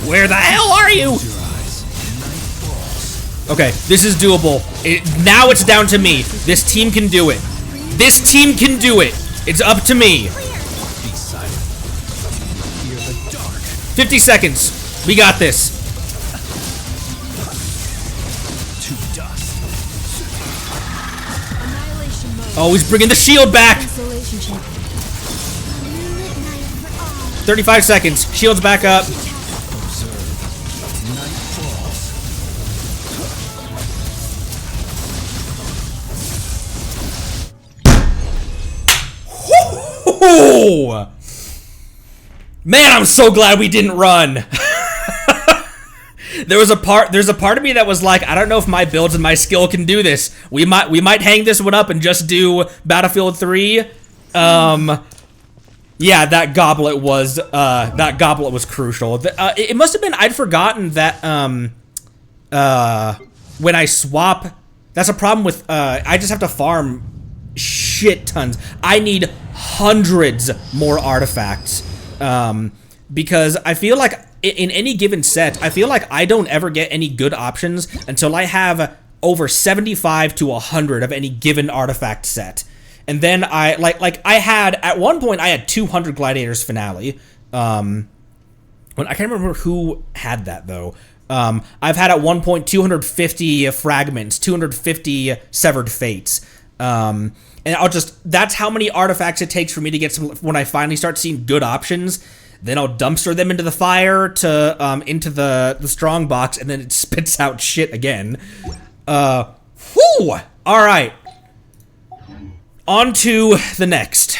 Where the hell are you? Okay, this is doable. Now it's down to me. This team can do it. This team can do it. It's up to me. Be silent. Fear the dark. 50 seconds. We got this. To dust. Annihilation mode. Oh, he's bringing the shield back. Isolation chamber. 35 seconds. Shield's back up. Oh! Man, I'm so glad we didn't run. There's a part of me that was like, I don't know if my builds and my skill can do this. We might hang this one up and just do Battlefield 3. Yeah, that goblet was crucial. It must have been I'd forgotten that when I swap, that's a problem with I just have to farm shit tons. I need hundreds more artifacts. Because I feel like in any given set, I feel like I don't ever get any good options until I have over 75 to 100 of any given artifact set. And then I, I had, at one point, I had 200 Gladiators Finale. When I can't remember who had that, though. I've had at one point 250 Fragments, 250 Severed Fates. And that's how many artifacts it takes for me to get some, when I finally start seeing good options. Then I'll dumpster them into the fire to, into the strong box, and then it spits out shit again. Whew! Alright. On to the next.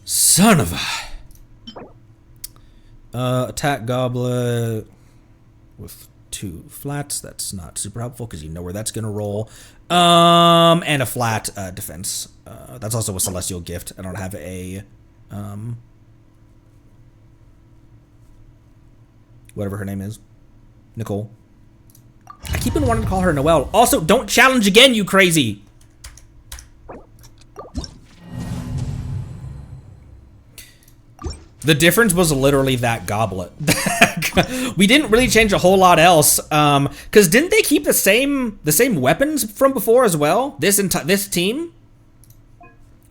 Son of a... attack goblet with 2 flats. That's not super helpful because you know where that's gonna roll. And a flat defense. That's also a celestial gift. I don't have a whatever her name is. Nicole. I keep on wanting to call her Noelle. Also, don't challenge again, you crazy! The difference was literally that goblet. We didn't really change a whole lot else. Cause didn't they keep the same weapons from before as well? This team?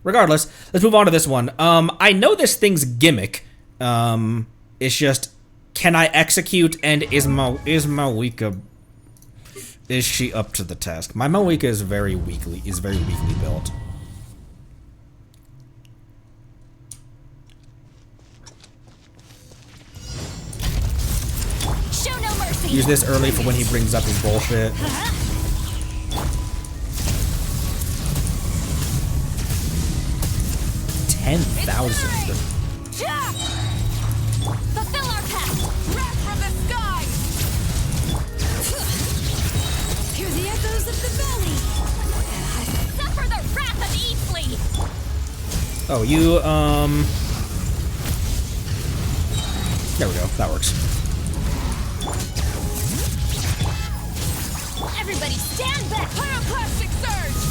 Regardless, let's move on to this one. I know this thing's gimmick. It's just, can I execute, and is Malika, is she up to the task? My Malika is very weakly built. Show no mercy. Use this early for when he brings up his bullshit. 10,000. Fulfill our pact. Wrath from the sky! Hear the echoes of the valley. Suffer the wrath of Eastleigh. Oh, you, there we go. That works. Everybody stand back. Pyroclastic surge!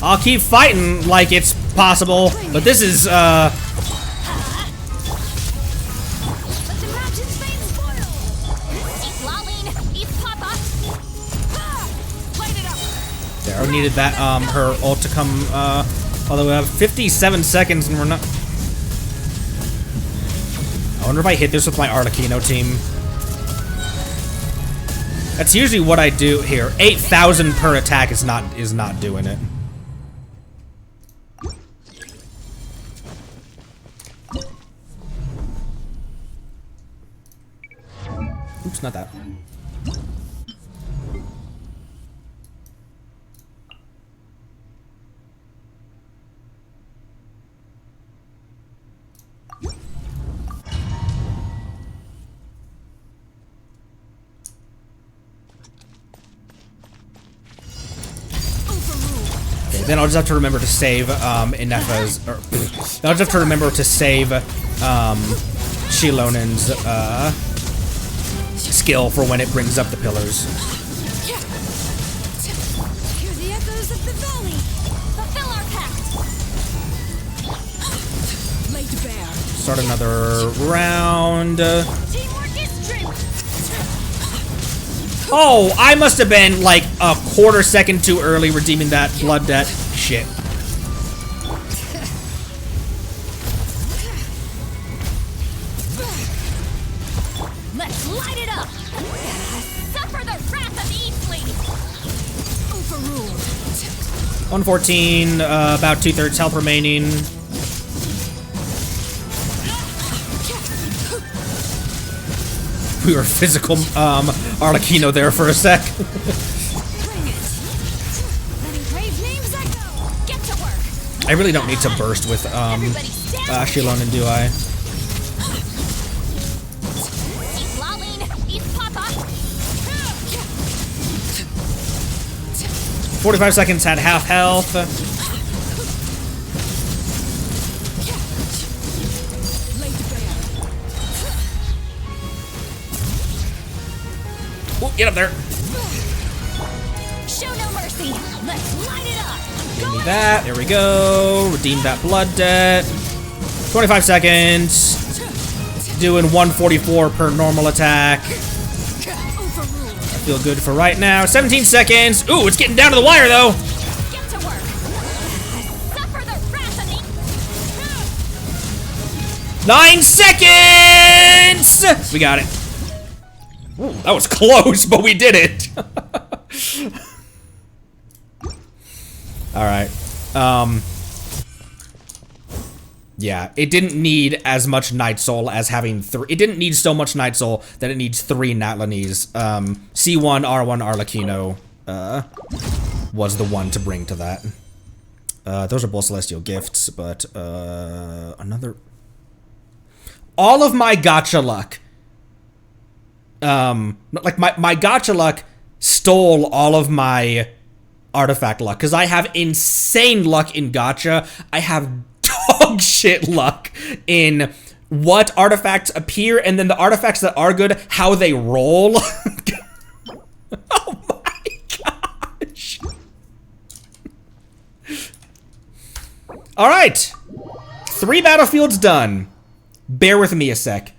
I'll keep fighting like it's possible, but this is, Let the mountains veins boil. Eat Laline. Eat Papa. Light it up! there, I needed that, her ult to come, although we have 57 seconds and we're not... I wonder if I hit this with my Arlecchino team. That's usually what I do here. 8,000 per attack is not doing it. Oops, not that. Then I'll just have to remember to save Ineffa's, or I'll just have to remember to save Shilonen's skill for when it brings up the pillars. Hear the echoes of the valley. Fulfill our pact. Laid bare. Start another round. Teamwork is strength. Oh, I must have been like a quarter second too early redeeming that blood debt. Shit. Let's light it up. Suffer the wrath of Eastleigh. Overruled. 114, about 2/3 health remaining. We were physical Arlecchino there for a sec. Bring it. Letting brave names echo. Get to work. I really don't need to burst with Everybody stand. Shilonen, do I? Eat Laline. Eat Papa. 45 seconds, had half health. Ooh, get up there. Show no mercy. Let's light it up. Give me that. There we go. Redeem that blood debt. 25 seconds. Doing 144 per normal attack. Overruled. I feel good for right now. 17 seconds. Ooh, it's getting down to the wire though. Get to work. Suffer the wrath of the... 9 seconds. We got it. Ooh, that was close, but we did it. All right. Yeah, it didn't need as much Night Soul as having three. It didn't need so much Night Soul that it needs 3 Natlanese. C1, R1, Arlecchino was the one to bring to that. Those are both Celestial Gifts, but another. All of my gacha luck. Like my gacha luck stole all of my artifact luck because I have insane luck in gacha. I have dog shit luck in what artifacts appear and then the artifacts that are good, how they roll. Oh my gosh. All right. 3 battlefields done. Bear with me a sec.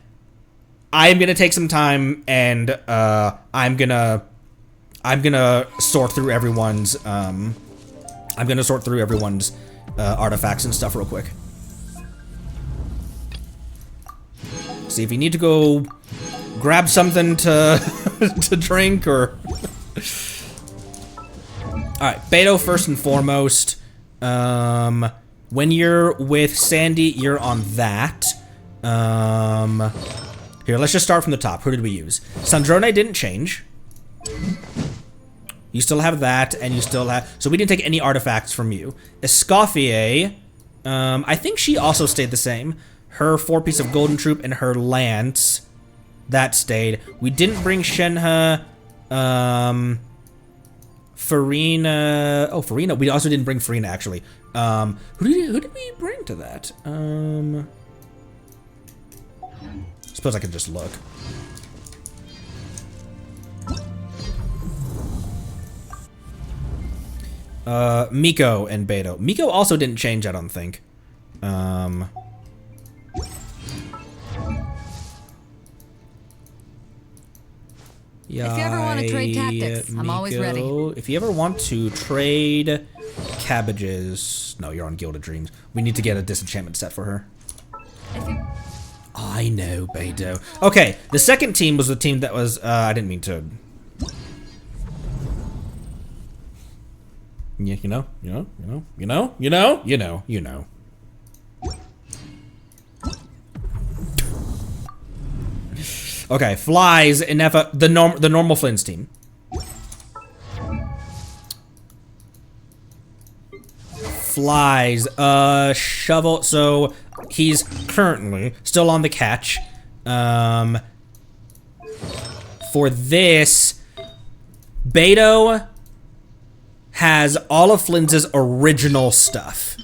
I am gonna take some time and I'm gonna sort through everyone's artifacts and stuff real quick. See if you need to go grab something to to drink or. All right, Beto first and foremost. When you're with Sandy, you're on that. Here, let's just start from the top. Who did we use? Sandrone didn't change. You still have that, and you still have... So we didn't take any artifacts from you. Escoffier, I think she also stayed the same. Her 4-piece of Golden Troop and her lance, that stayed. We didn't bring Shenhe, Farina... Oh, Farina. We also didn't bring Farina, actually. Who did we bring to that? Suppose I could just look. Miko and Beto. Miko also didn't change, I don't think. If you ever want to trade tactics, I'm always ready. If you ever want to trade cabbages... No, you're on Gilded Dreams. We need to get a disenchantment set for her. If you... I know, Beto. Okay, the second team was the team that was... I didn't mean to... Yeah, you know. Okay, flies, Inefa, the normal Flynn's team. Flies, shovel, so he's currently still on the catch. For this, Beto has all of Flynn's original stuff.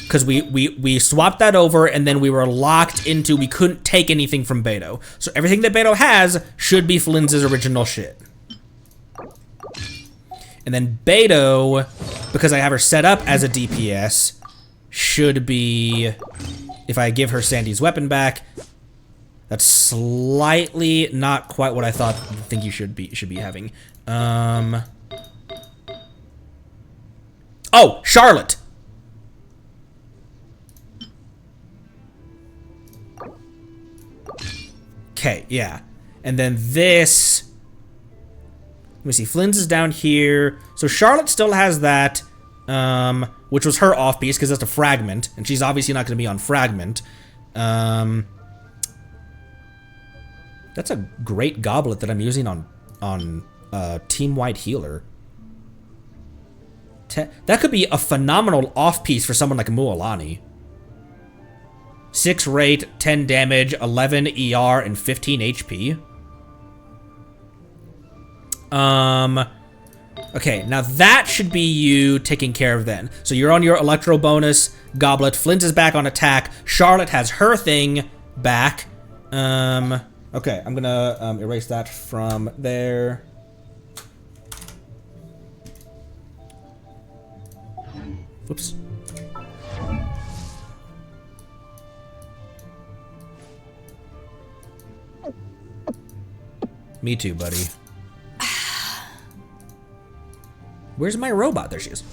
Because we swapped that over and then we were locked into, we couldn't take anything from Beto. So everything that Beto has should be Flynn's original shit. And then Beto, because I have her set up as a DPS, should be, if I give her Sandy's weapon back, that's slightly not quite what I think you should be having. Oh, Charlotte. Okay, yeah. And then this... Let me see. Flynn's is down here. So Charlotte still has that, which was her off-piece, because that's a fragment. And she's obviously not going to be on fragment. That's a great goblet that I'm using on Team White Healer. That could be a phenomenal off-piece for someone like Mualani. 6 rate, 10 damage, 11 ER, and 15 HP. Okay, now that should be you taking care of then. So you're on your Electro bonus goblet. Flynn's is back on attack. Charlotte has her thing back. Okay, I'm gonna erase that from there. Whoops. Me too, buddy. Where's my robot? There she is.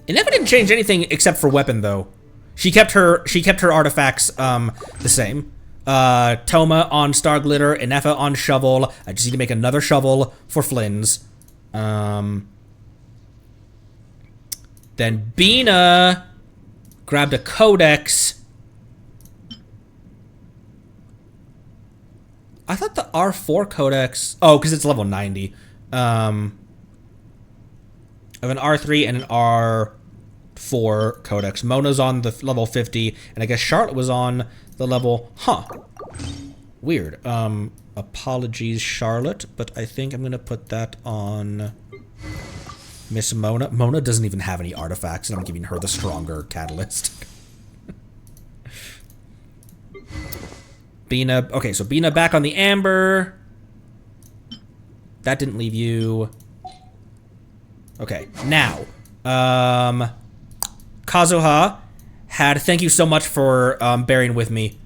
And Nefa didn't change anything except for weapon, though. She kept her artifacts the same. Toma on Star Glitter, Nefa on Shovel. I just need to make another shovel for Flynn's. Then Bina grabbed a Codex. I thought the R4 Codex... Oh, because it's level 90. Of an R3 and an R4 Codex. Mona's on the level 50, and I guess Charlotte was on the level... Huh. Weird. Apologies, Charlotte, but I think I'm going to put that on Miss Mona. Mona doesn't even have any artifacts, and I'm giving her the stronger catalyst. Bina, okay, so Bina back on the Amber. That didn't leave you. Okay, now, Kazuha had, thank you so much for bearing with me.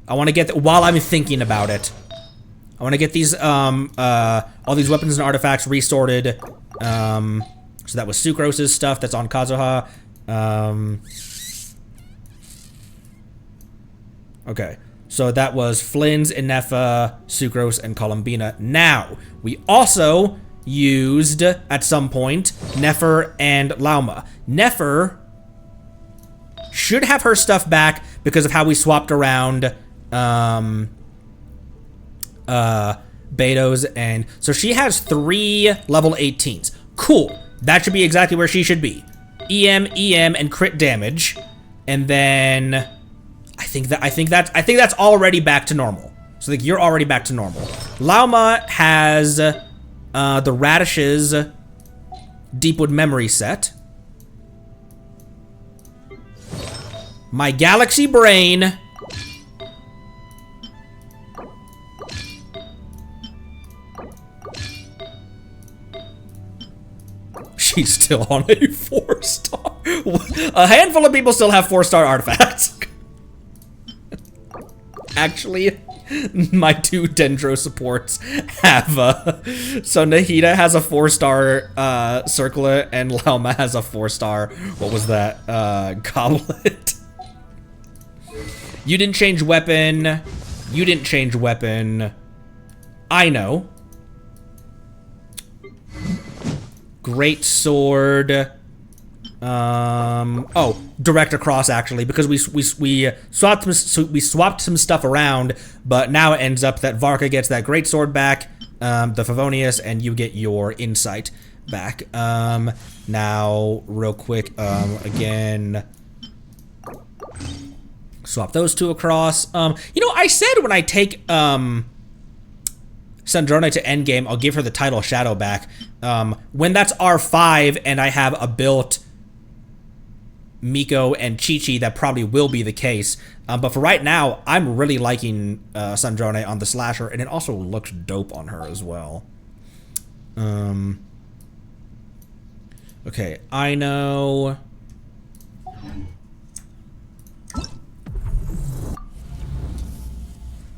I want to get, while I'm thinking about it, I want to get these, all these weapons and artifacts resorted. So that was Sucrose's stuff that's on Kazuha. Okay. So that was Flynn's, Inefa, Sucrose, and Columbina. Now, we also used, at some point, Nefer and Lauma. Nefer should have her stuff back because of how we swapped around Beto's, and so she has 3 level 18s. Cool. That should be exactly where she should be. EM, and crit damage. And then... I think that's already back to normal. So like you're already back to normal. Lauma has the Radish's Deepwood memory set. My Galaxy Brain. She's still on a 4-star. A handful of people still have 4-star artifacts. Actually, my 2 Dendro supports have, so Nahida has a 4-star, Circlet, and Lauma has a 4-star, what was that, Goblet. You didn't change weapon. You didn't change weapon. I know. Great sword. Oh, direct across actually, because we swapped some stuff around, but now it ends up that Varka gets that great sword back, the Favonius, and you get your insight back. Now real quick, again, swap those 2 across. You know, I said when I take Sandrone to endgame, I'll give her the title Shadow back. When that's R5 and I have a built Miko and Chi-Chi, that probably will be the case. But for right now, I'm really liking Sandrone on the slasher, and it also looks dope on her as well. Okay, I know.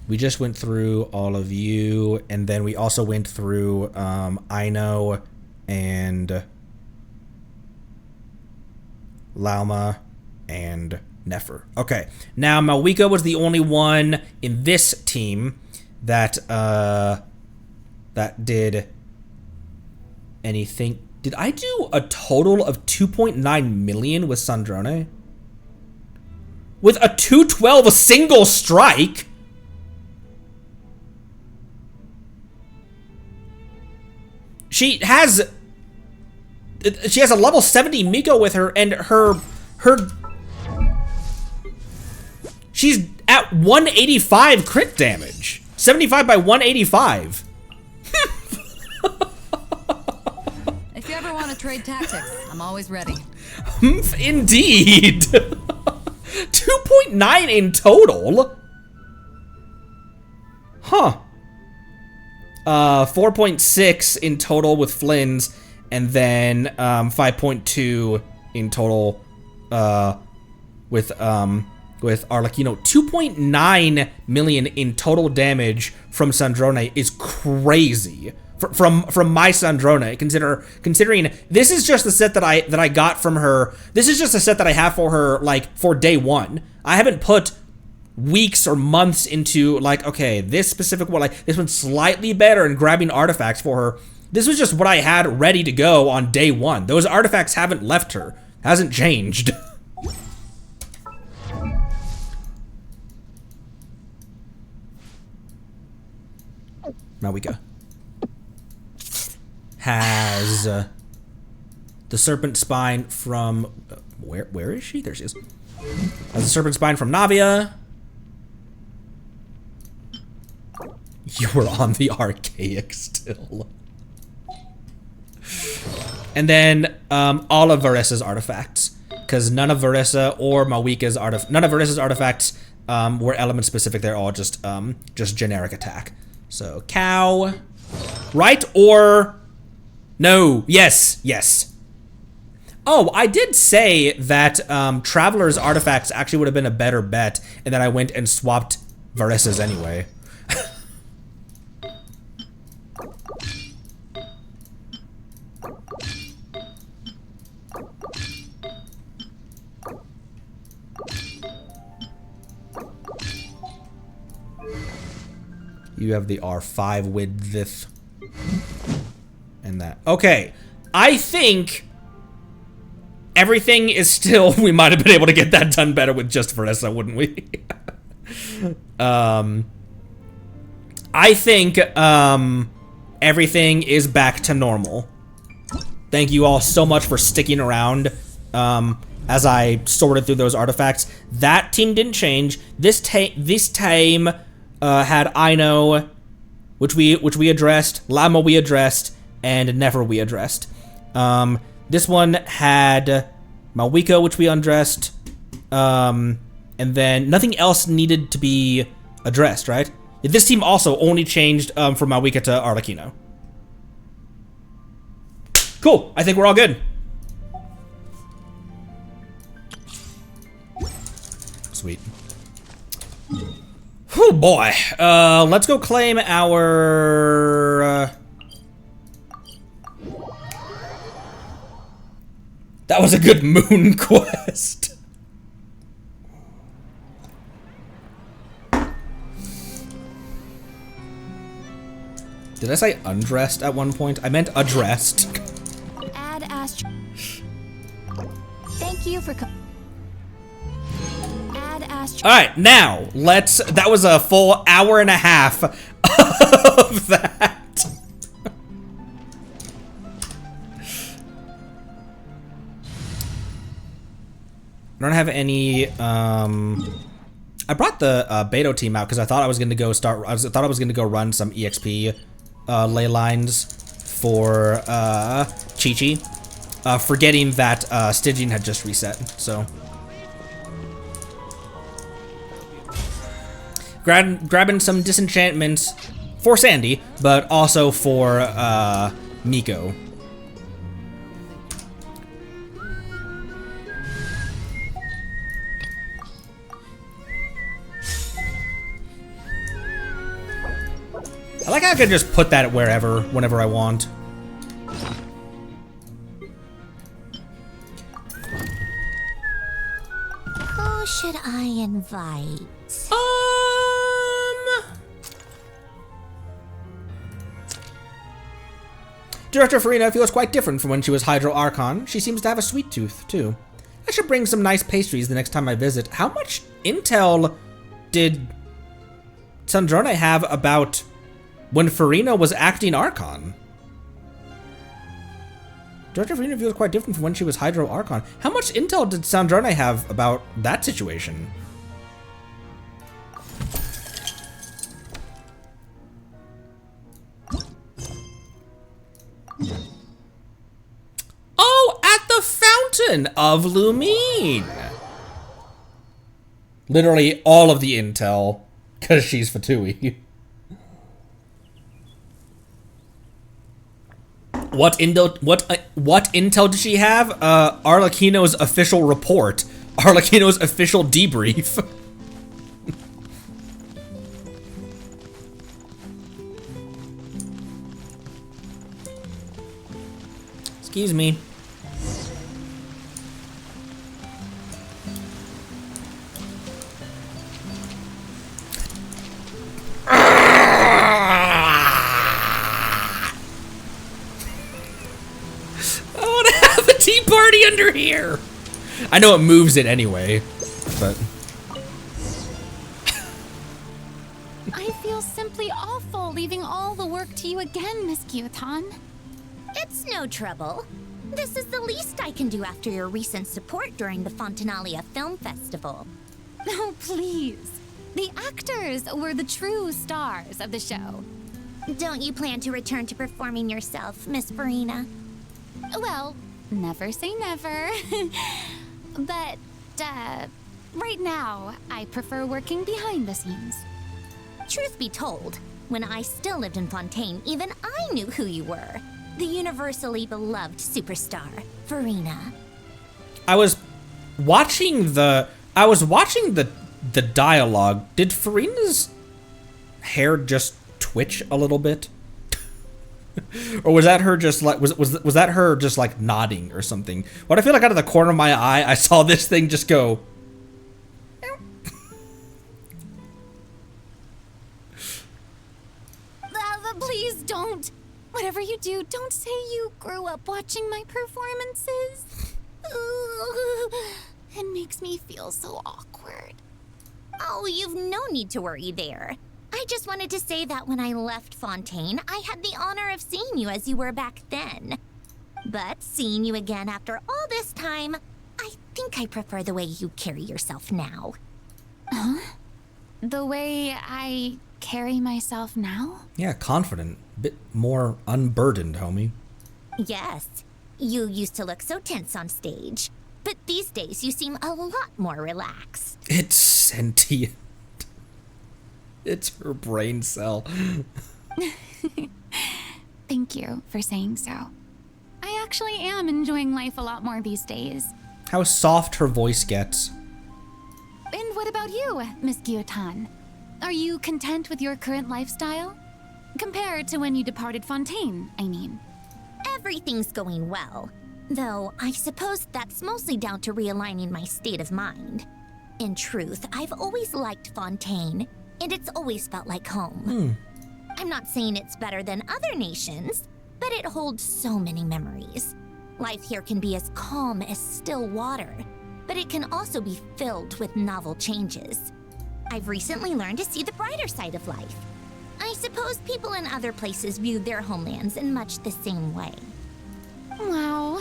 We just went through all of you, and then we also went through Aino and Lauma and Nefer. Okay, now Malwiko was the only one in this team that that did anything. Did I do a total of 2.9 million with Sandrone? With a 212, a single strike? She has a level 70 Miko with her, and she's at 185 crit damage. 75 by 185. If you ever want to trade tactics, I'm always ready. Indeed. 2.9 2.9 in total? Huh. 4.6 in total with Flynn's, and then 5.2 in total with Arlecchino. 2.9 million in total damage from Sandrone is crazy. From my Sandrone, considering this is just the set that I got from her. This is just a set that I have for her, like, for day one. I haven't put weeks or months into, like, okay, this specific one, like, this one's slightly better and grabbing artifacts for her. This was just what I had ready to go on day one. Those artifacts haven't left her. Hasn't changed. Malwika has the Serpent Spine from where is she? There she is. Has the Serpent Spine from Navia. You were on the archaic still. And then all of Varissa's artifacts, because none of Varissa or Malwika's artifacts were element specific. They're all just generic attack. So cow, right? Or no? Yes, yes. Oh, I did say that Traveler's artifacts actually would have been a better bet, and then I went and swapped Varissa's anyway. You have the R5 width and that. Okay, I think everything is still, we might have been able to get that done better with just Varissa, wouldn't we? I think everything is back to normal. Thank you all so much for sticking around as I sorted through those artifacts. That team didn't change. This team had Ino, which we addressed, Llama we addressed, and Never we addressed. This one had Malwika, which we undressed, and then nothing else needed to be addressed, right? This team also only changed from Malwika to Arlecchino. Cool, I think we're all good. Sweet. Oh boy, let's go claim our, that was a good moon quest. Did I say undressed at one point? I meant addressed. Add Astro. Thank you for Add Astro. Alright, now, that was a full hour and a half of that. I don't have any, I brought the Beto team out because I thought I was gonna go run some EXP ley lines for Chi-Chi, forgetting that Stygian had just reset, so. Grabbing some disenchantments for Sandy, but also for Miko. I like how I can just put that wherever, whenever I want. Who should I invite? Director Farina feels quite different from when she was Hydro Archon. She seems to have a sweet tooth, too. I should bring some nice pastries the next time I visit. How much intel did Sandrone have about when Farina was acting Archon? Director Farina feels quite different from when she was Hydro Archon. How much intel did Sandrone have about that situation? Oh, at the Fountain of Lumine. Literally all of the intel, because she's Fatui. What intel did she have? Arlecchino's official report. Arlecchino's official debrief. Excuse me. I want to have a tea party under here. I know it moves it anyway, but I feel simply awful leaving all the work to you again, Miss Gyutan. It's no trouble. This is the least I can do after your recent support during the Fontanalia Film Festival. Oh, please. The actors were the true stars of the show. Don't you plan to return to performing yourself, Miss Farina? Well, never say never. But, right now, I prefer working behind the scenes. Truth be told, when I still lived in Fontaine, even I knew who you were. The universally beloved superstar, Farina. I was watching the dialogue. Did Farina's hair just twitch a little bit? Or was that her just like was that her just like nodding or something? What I feel like out of the corner of my eye, I saw this thing just go. Please don't. Whatever you do, don't say you grew up watching my performances. It makes me feel so awkward. Oh, you've no need to worry there. I just wanted to say that when I left Fontaine, I had the honor of seeing you as you were back then. But seeing you again after all this time, I think I prefer the way you carry yourself now. Huh? The way I carry myself now? Yeah, confident. Bit more unburdened, homie. Yes. You used to look so tense on stage. But these days you seem a lot more relaxed. It's sentient. It's her brain cell. Thank you for saying so. I actually am enjoying life a lot more these days. How soft her voice gets. And what about you, Miss Gyutan? Are you content with your current lifestyle? Compared to when you departed Fontaine, I mean. Everything's going well. Though, I suppose that's mostly down to realigning my state of mind. In truth, I've always liked Fontaine, and it's always felt like home. I'm not saying it's better than other nations, but it holds so many memories. Life here can be as calm as still water, but it can also be filled with novel changes. I've recently learned to see the brighter side of life. I suppose people in other places view their homelands in much the same way. Wow.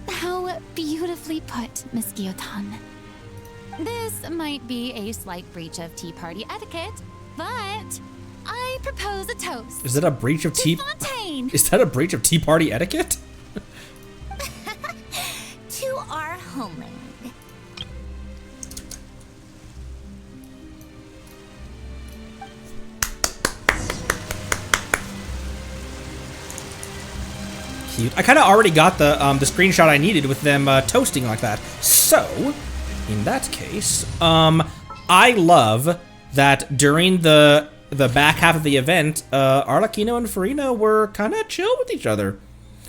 How beautifully put, Miss Gyutan. This might be a slight breach of tea party etiquette, but I propose a toast. Is that a breach of tea? Fontaine. Is that a breach of tea party etiquette? To our homeland. Cute. I kind of already got the screenshot I needed with them toasting like that. So, in that case, I love that during the back half of the event, Arlecchino and Farina were kind of chill with each other.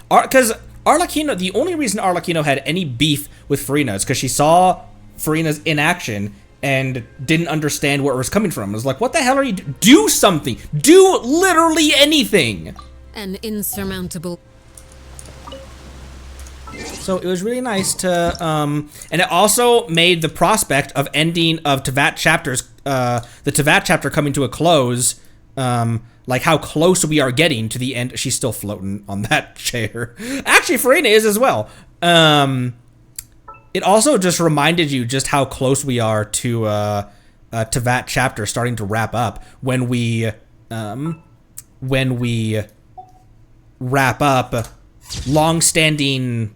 Because Arlecchino, the only reason Arlecchino had any beef with Farina is because she saw Farina's inaction and didn't understand where it was coming from. It was like, what the hell are you do something. Do literally anything. An insurmountable. So it was really nice to, and it also made the prospect of ending of Teyvat chapters, the Teyvat chapter coming to a close, like how close we are getting to the end. She's still floating on that chair. Actually, Farina is as well. It also just reminded you just how close we are to Teyvat chapter starting to wrap up when we wrap up long-standing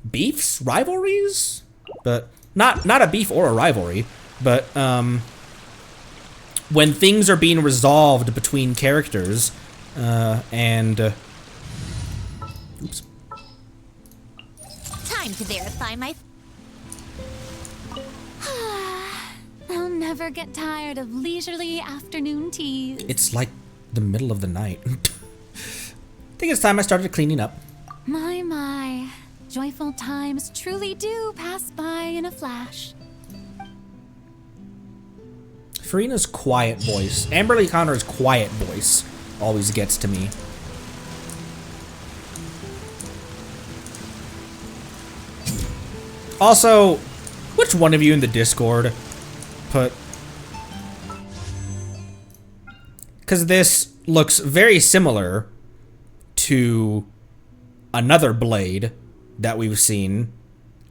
beefs, rivalries, but not a beef or a rivalry, but when things are being resolved between characters, and oops. Time to verify my. I'll never get tired of leisurely afternoon teas. It's like the middle of the night. I think it's time I started cleaning up. My. Joyful times truly do pass by in a flash. Farina's quiet voice, Amberly Connor's quiet voice, always gets to me. Also, which one of you in the Discord put... Because this looks very similar to another blade that we've seen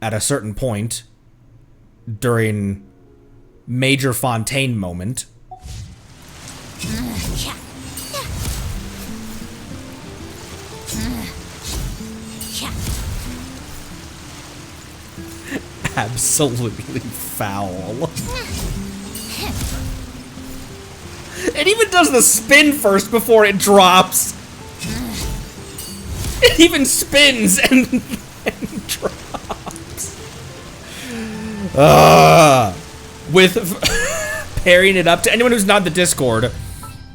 at a certain point during major Fontaine moment. Absolutely foul. It even does the spin first before it drops. It even spins and drops. With pairing it up to anyone who's not in the Discord,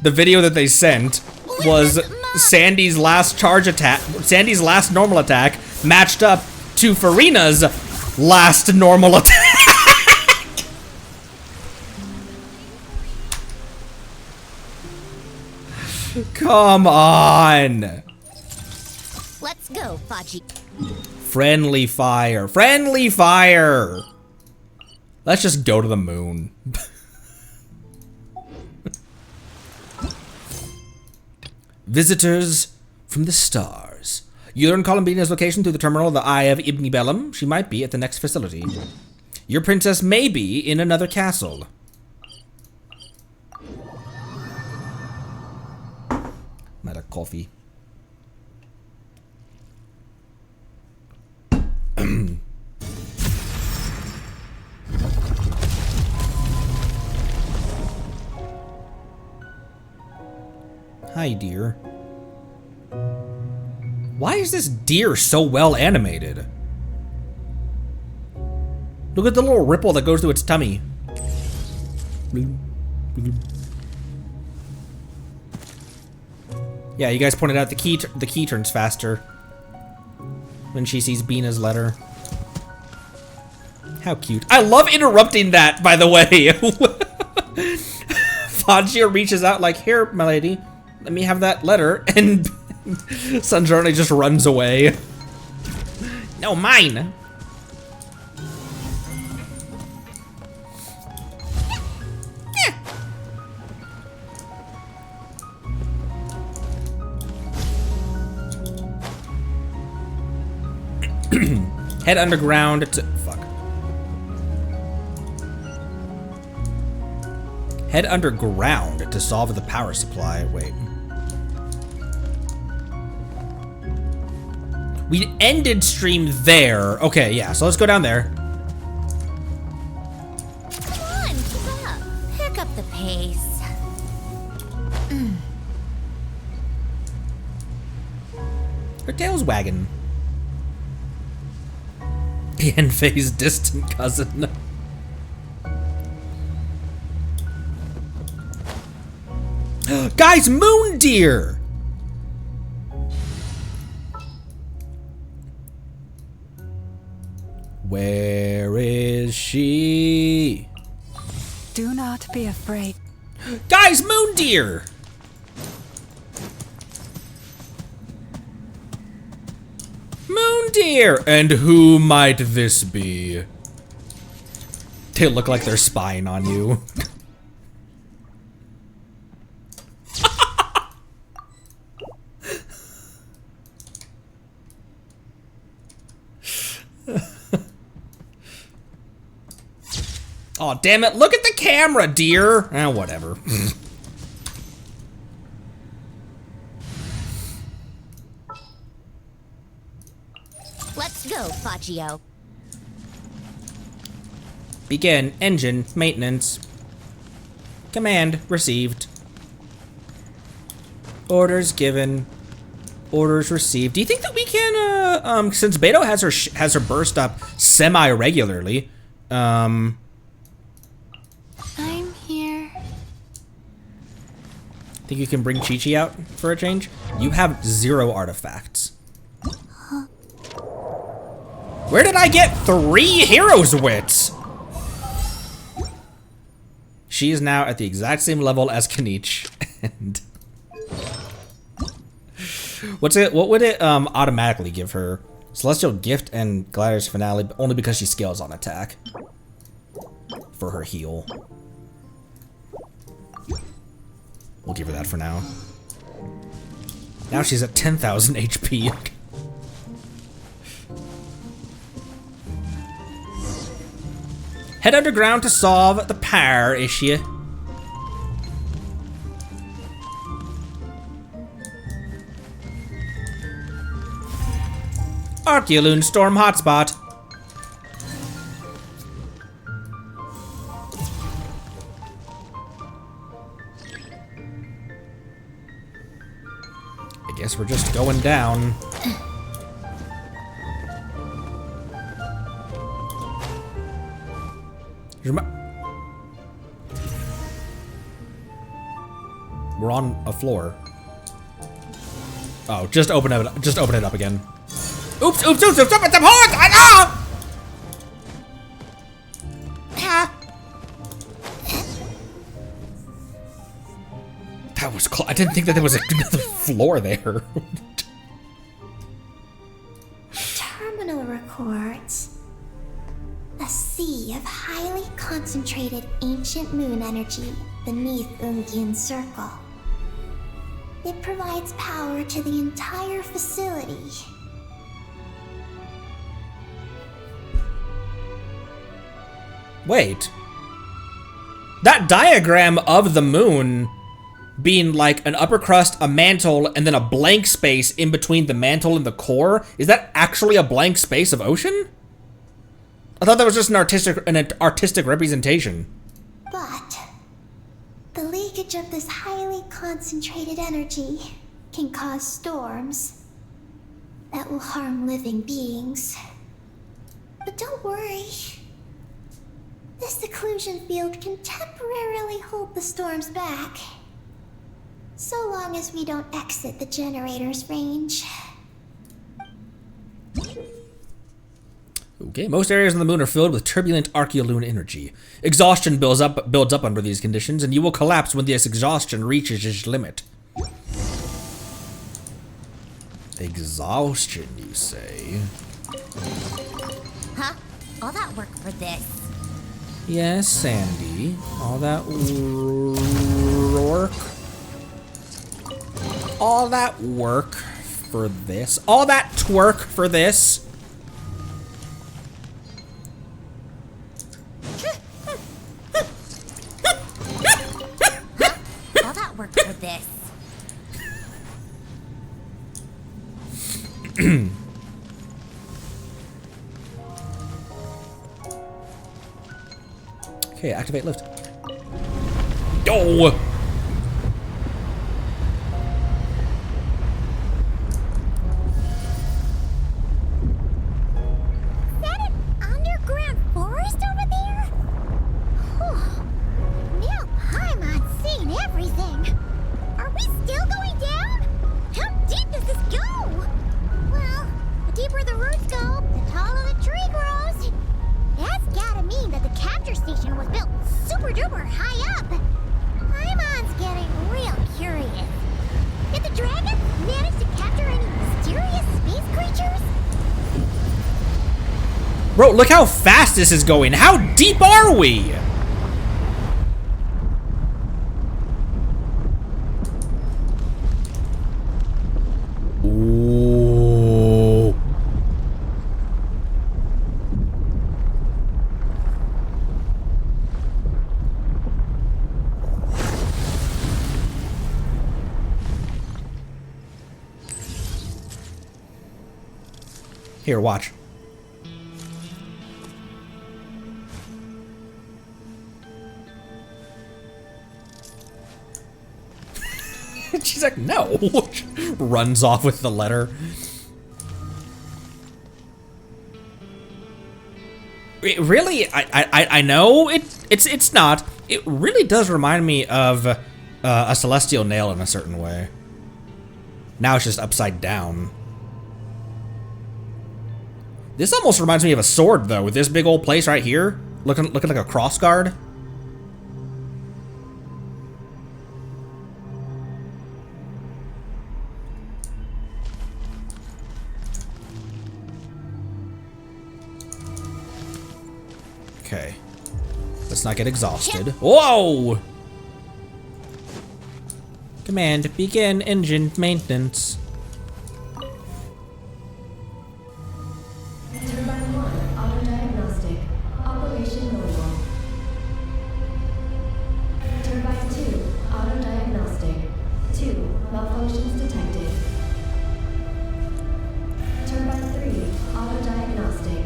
the video that they sent was Sandy's last charge attack, Sandy's last normal attack matched up to Farina's last normal attack. Come on. Let's go, Faji. Friendly fire. Friendly fire. Let's just go to the moon. Visitors from the stars. You learn Columbina's location through the terminal of the Eye of Ibn Bellum. She might be at the next facility. Your princess may be in another castle. I'm out of coffee. Hi, dear. Why is this deer so well animated? Look at the little ripple that goes through its tummy. Yeah, you guys pointed out the key turns faster when she sees Bina's letter. How cute. I love interrupting that, by the way. Fagio reaches out like, here, my lady, let me have that letter, and Sanjorni just runs away. No, mine. Head underground to... Fuck. Head underground to solve the power supply. Wait. We ended stream there. Okay, yeah, so let's go down there. Come on, keep up. Pick up the pace. Her tail's wagging. Yanfei's distant cousin. Guys, moon deer! Where is she? Do not be afraid. Guys, moon deer! Moon deer! And who might this be? They look like they're spying on you. Oh, damn it. Look at the camera, dear. Eh, whatever. Let's go, Fagio. Begin engine maintenance. Command received. Orders given. Orders received. Do you think that we can, since Beto has her burst up semi-regularly, I'm here. think you can bring Chi-Chi out for a change? You have 0 artifacts. Where did I get 3 heroes wits? She is now at the exact same level as Kanich. And what would it automatically give her? Celestial Gift and Gladiator's Finale, but only because she scales on attack. For her heal. We'll give her that for now. Now she's at 10,000 HP. Head underground to solve the power issue. Archeoloon Storm Hotspot. I guess we're just going down. We're on a floor. Oh, just open it. Just open it up again. Oops! Oops! Oops! Oops! Stop it! Stop! Hold! Ah! That was close. I didn't think that there was another floor there. Terminal records a sea of highly concentrated ancient moon energy beneath Ungyan Circle. It provides power to the entire facility. Wait. That diagram of the moon being like an upper crust, a mantle, and then a blank space in between the mantle and the core, is that actually a blank space of ocean? I thought that was just an artistic representation. But the leakage of this highly concentrated energy can cause storms that will harm living beings. But don't worry. This seclusion field can temporarily hold the storms back. So long as we don't exit the generator's range. Okay, most areas on the moon are filled with turbulent archeoloon energy. Exhaustion builds up under these conditions, and you will collapse when this exhaustion reaches its limit. Exhaustion, you say? Huh? All that work for this? Yes, Sandy. All that work. All that work for this. All that twerk for this. All that work for this? Okay, activate lift. Yo! Bro, look how fast this is going. How deep are we? Ooh. Here, watch. She's like, no. Runs off with the letter. It really, I know it's not. It really does remind me of a celestial nail in a certain way. Now it's just upside down. This almost reminds me of a sword, though, with this big old place right here, looking like a cross guard. Okay. Let's not get exhausted. Whoa! Command, begin engine maintenance. Turbine 1, auto-diagnostic. Operation normal. Turbine 2, auto-diagnostic. 2, malfunctions detected. Turbine 3, auto-diagnostic.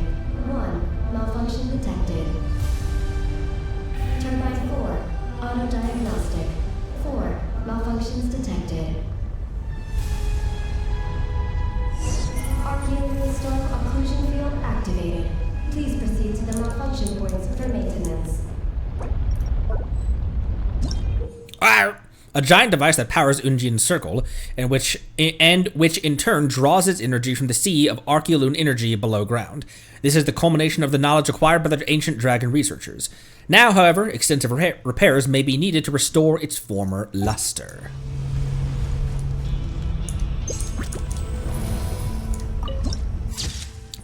1, malfunction detected. Turbine 4, auto-diagnostic. 4, malfunctions detected. Archaean storm occlusion field activated. Please proceed to the malfunction points for maintenance. A giant device that powers Unjian's circle, and which in turn draws its energy from the sea of Archaeoloon energy below ground. This is the culmination of the knowledge acquired by the ancient dragon researchers. Now, however, extensive repairs may be needed to restore its former luster.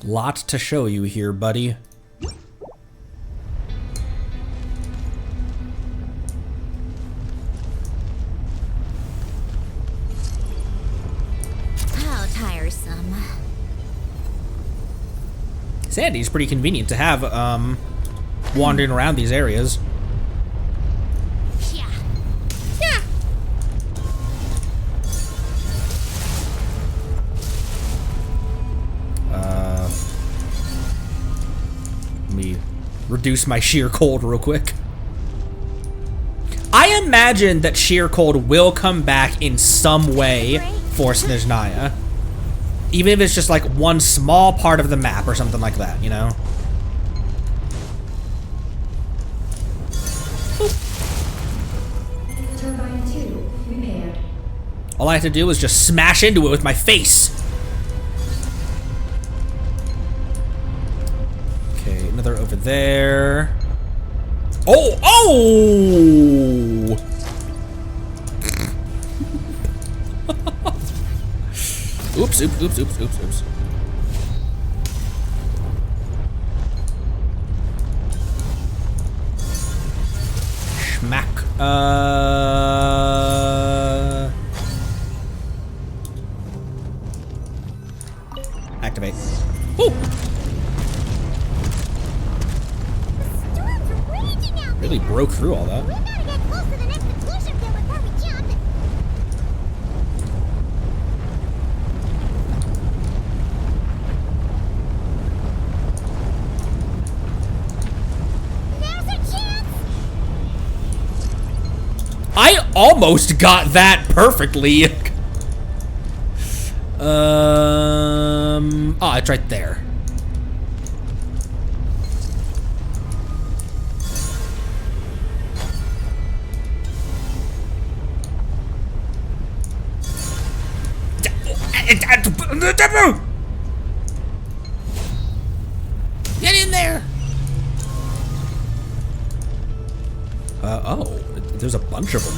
Lot to show you here, buddy. How tiresome. Sandy's pretty convenient to have, wandering around these areas. Yeah. Yeah. Let me reduce my sheer cold real quick. I imagine that sheer cold will come back in some way for Snezhnaya. Even if it's just like one small part of the map or something like that, you know? Turbine 2, repaired. All I have to do is just smash into it with my face. Okay, another over there. Oh! Oh! Oops, oops, oops, oops, oops, oops. Schmack. Activate. Woo! Storms are raging out Really broke through all that. there. We better get close to the next exclusion field before we jump. Now's our chance. I almost got that perfectly. Oh, it's right there. Get in there. Oh, there's a bunch of them.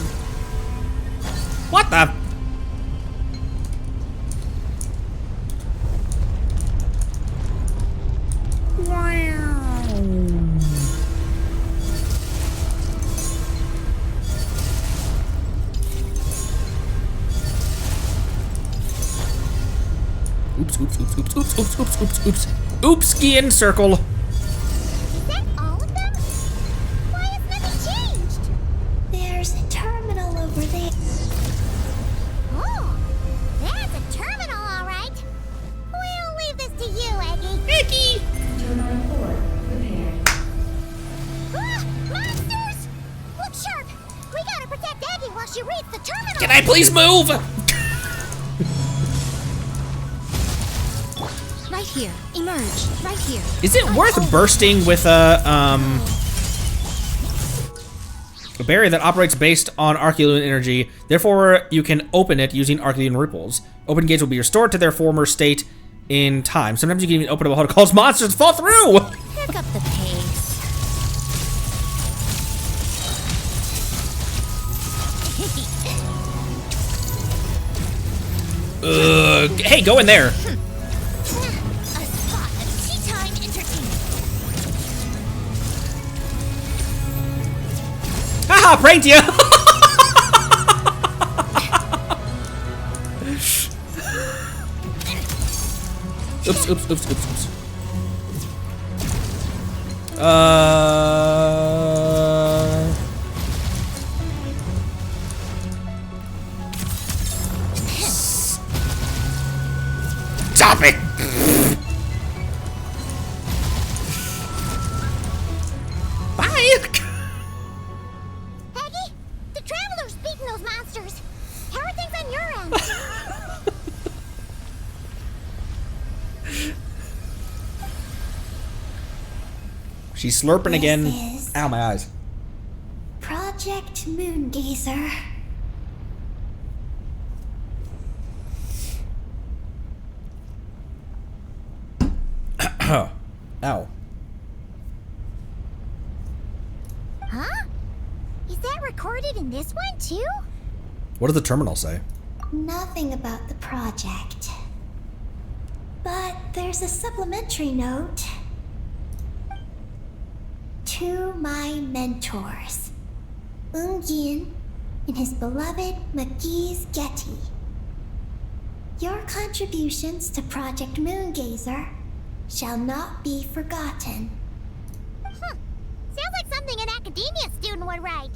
What the? Oops, oops, oops, oops, oops, oops, oops, oops, oops. Oopski in circle. Is that all of them? Why has nothing changed? There's a terminal over there. Oh, there's a terminal, all right. We'll leave this to you, Eggy. Eggy! Turbine 4, repaired. Ah, monsters! Look sharp! We gotta protect Eggy while once you reach the terminal. Can I please move? Right here. Emerge. Right here. Is it worth bursting with a barrier that operates based on Archeolune energy? Therefore, you can open it using Archeolune ripples. Open gates will be restored to their former state in time. Sometimes you can even open up a hole to cause monsters to fall through. Pick up the pace. Hey, go in there. A spot of tea time entertainment. Haha, pranked you. Oops, oops, oops, oops, oops. Stop it! Bye! Peggy, the Traveler's beating those monsters. Everything's on your end. She's slurping again. This is Ow, my eyes. Project Moongazer. Ow. Huh? Is that recorded in this one too? What does the terminal say? Nothing about the project. But there's a supplementary note. To my mentors, Yin and his beloved McGee's Getty. Your contributions to Project Moongazer shall not be forgotten. Sounds like something an academia student would write.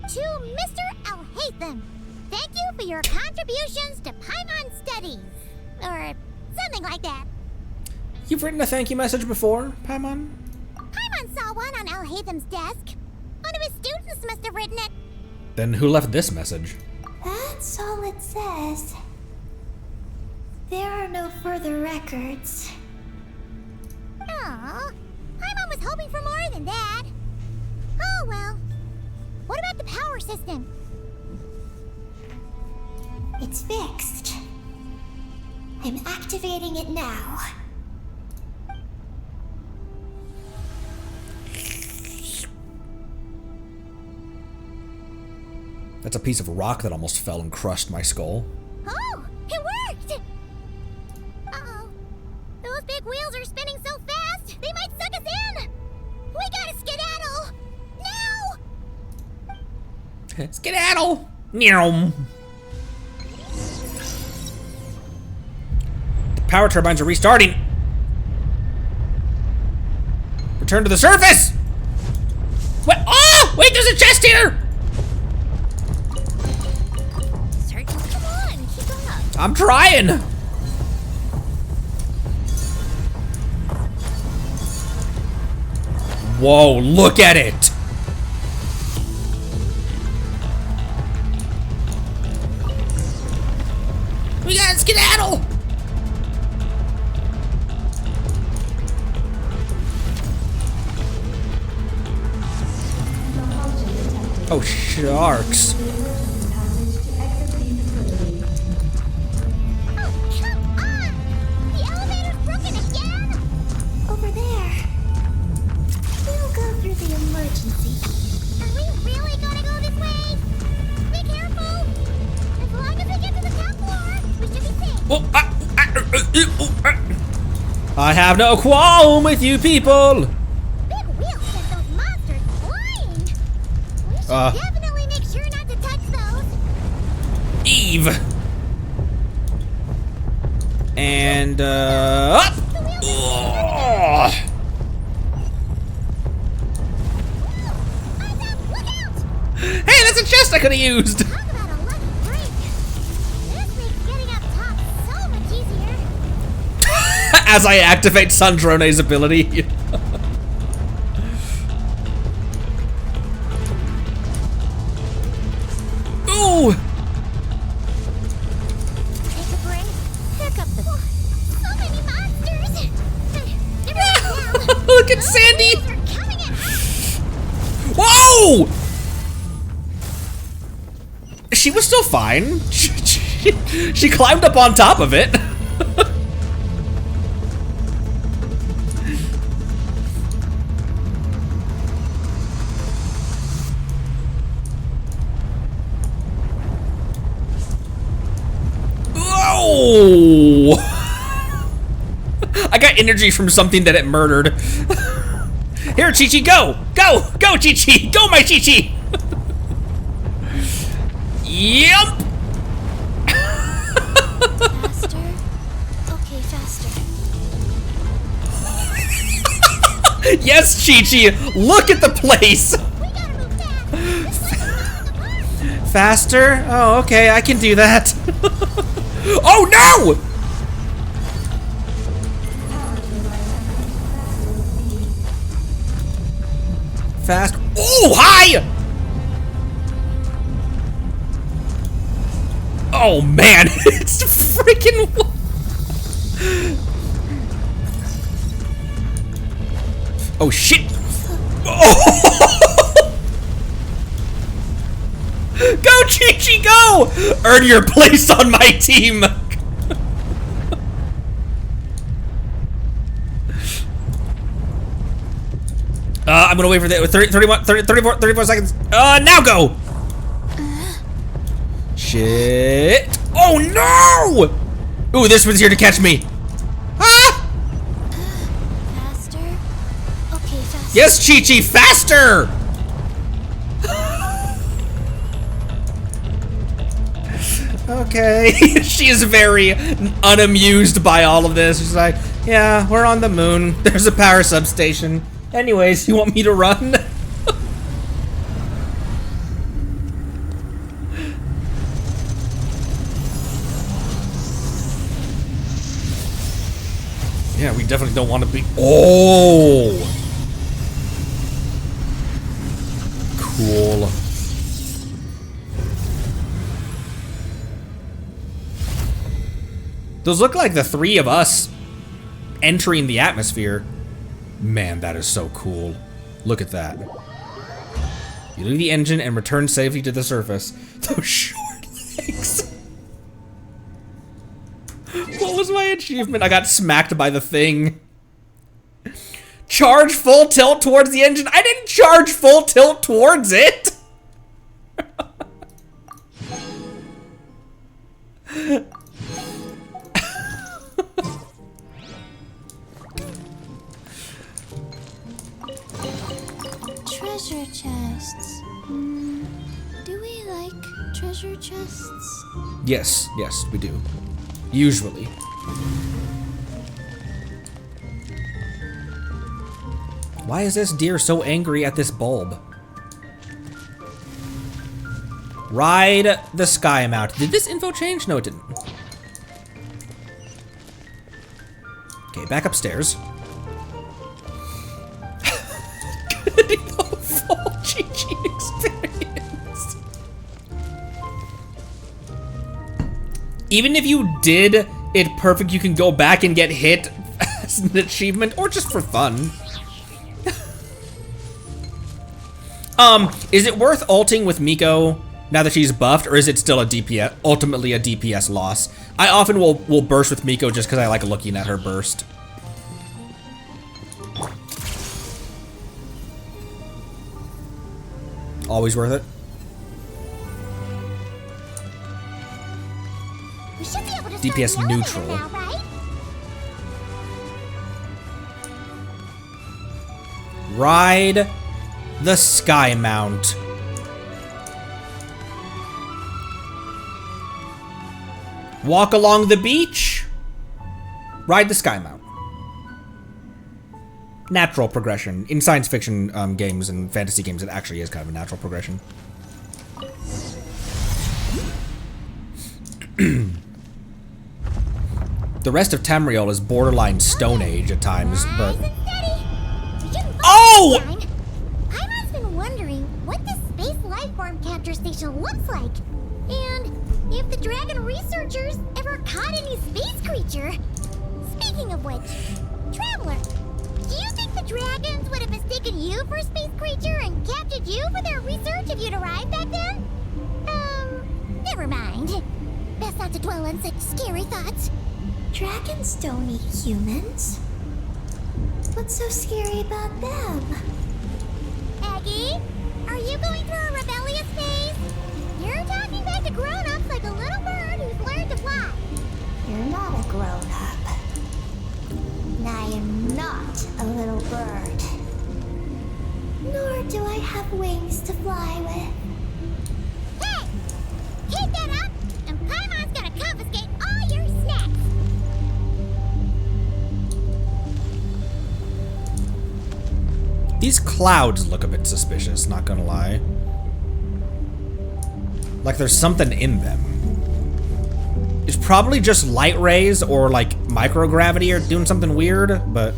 To Mr. Alhaitham, thank you for your contributions to Paimon studies. Or something like that. You've written a thank you message before, Paimon? Paimon saw one on Alhaitham's desk. One of his students must have written it. Then who left this message? That's all it says. There are no further records. Aw, Paimon was hoping for more than that. Oh well. What about the power system? It's fixed. I'm activating it now. That's a piece of rock that almost fell and crushed my skull. Oh, it worked! Uh-oh. Those big wheels are spinning so fast, they might suck us in! We gotta skedaddle! Now! Skedaddle! Meow. The power turbines are restarting. Return to the surface! What? Oh! Wait, there's a chest here! Come on, keep up. I'm trying! Whoa, look at it! We gotta skedaddle! Oh, sharks. Passage to exit the facility. Oh, come on! The elevator's broken again! Over there. We'll go through the emergency. Are we really gonna go this way? Be careful! As long as we get to the top floor, we should be safe. I have no qualm with you people! Big wheels sent those monsters flying! We should definitely make sure not to touch those. Eve! And, up! Ugh. Look out! Hey, that's a chest I could've used! Talk about a lucky break. This makes getting up top so much easier. As I activate Sandrone's ability. Oh! She was still fine. She climbed up on top of it. Oh! I got energy from something that it murdered. Here, Chi-Chi, go! Go! Go, Chi-Chi! Go, my Chi-Chi! Yep! Faster. Okay, faster. Yes, Chi-Chi! Look at the place! We gotta move fast. Faster? Oh, okay, I can do that. Oh, no! Fast. Oh, hi! Oh, man. It's freaking... Oh, shit. Oh! Go, Chi-Chi, go! Earn your place on my team. I'm gonna wait for the 34 seconds. Now go! Shit. Oh, no! Ooh, this one's here to catch me. Ah! Faster. Okay, faster. Yes, Chi-Chi, faster! Okay. She is very unamused by all of this. She's like, yeah, we're on the moon. There's a power substation. Anyways, you want me to run? Yeah, we definitely don't want to be... Oh! Cool. Those look like the three of us entering the atmosphere. Man, that is so cool. Look at that. You leave the engine and return safely to the surface. Those short legs. What was my achievement? I got smacked by the thing. Charge full tilt towards the engine. I didn't charge full tilt towards it. Treasure chests. Do we like treasure chests? Yes, yes, we do. Usually. Why is this deer so angry at this bulb? Ride the sky mount. Did this info change? No, it didn't. Okay, back upstairs. Full GG experience. Even if you did it perfect, you can go back and get hit as an achievement, or just for fun. Is it worth ulting with Miko now that she's buffed, or is it still a DPS, ultimately a DPS loss? I often will burst with Miko just because I like looking at her burst. Always worth it. We should be able to DPS start the neutral. elevator now, right? Ride the sky mount. Walk along the beach. Ride the sky mount. Natural progression. In science fiction games and fantasy games, it actually is kind of a natural progression. The rest of Tamriel is borderline Stone Age at times, but... Nice and steady. We shouldn't Oh! fall this time. I've been wondering what this space lifeform capture station looks like. And if the dragon researchers ever caught any space creature. Speaking of which, Traveler, do you think the the dragons would have mistaken you for a space creature and captured you for their research if you'd arrived back then? Never mind. Best not to dwell on such scary thoughts. Dragons don't eat humans. What's so scary about them? Aggie, are you going through a rebellious phase? You're talking back to grown-ups like a little bird who's learned to fly. You're not a grown-up. And I am not a little bird. Nor do I have wings to fly with. Hey! Keep that up, and Paimon's gonna confiscate all your snacks! These clouds look a bit suspicious, not gonna lie. Like there's something in them. It's probably just light rays or like microgravity or doing something weird, but...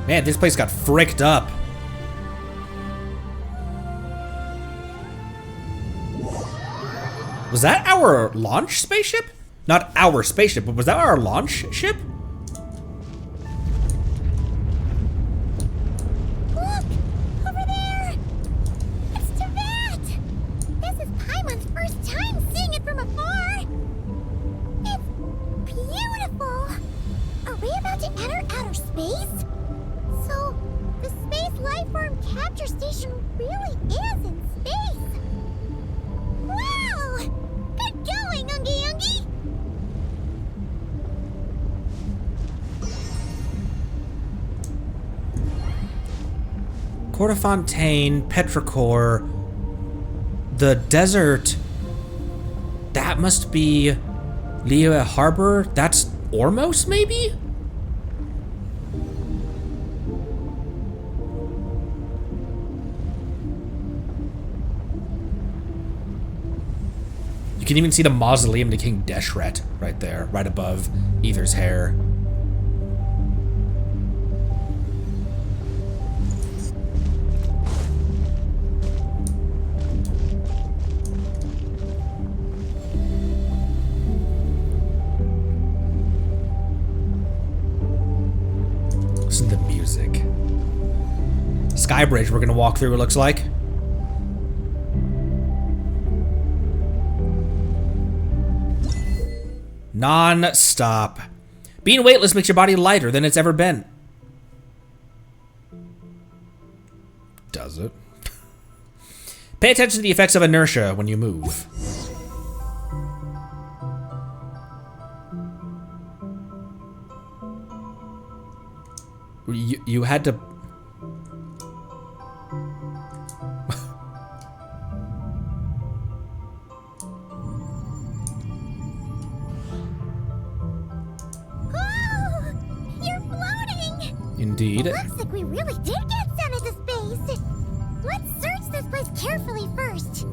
Man, this place got fricked up. Was that our launch spaceship? Not our spaceship, but was that our launch ship? Look! Over there! It's Teyvat! This is Paimon's first time seeing it from afar! It's beautiful! Are we about to enter outer space? So, the space lifeform capture station really is in space! Wow! Good going, Ungy Ungy! Cordofontaine, Petrichor, the desert. That must be Liyue Harbor. That's Ormos, maybe? You can even see the mausoleum to King Deshret right there, right above Ether's hair. Listen to the music. Skybridge we're gonna walk through, it looks like. Non-stop. Being weightless makes your body lighter than it's ever been. Does it? Pay attention to the effects of inertia when you move. You had to... Indeed. Looks like we really did get sent into space. Let's search this place carefully first.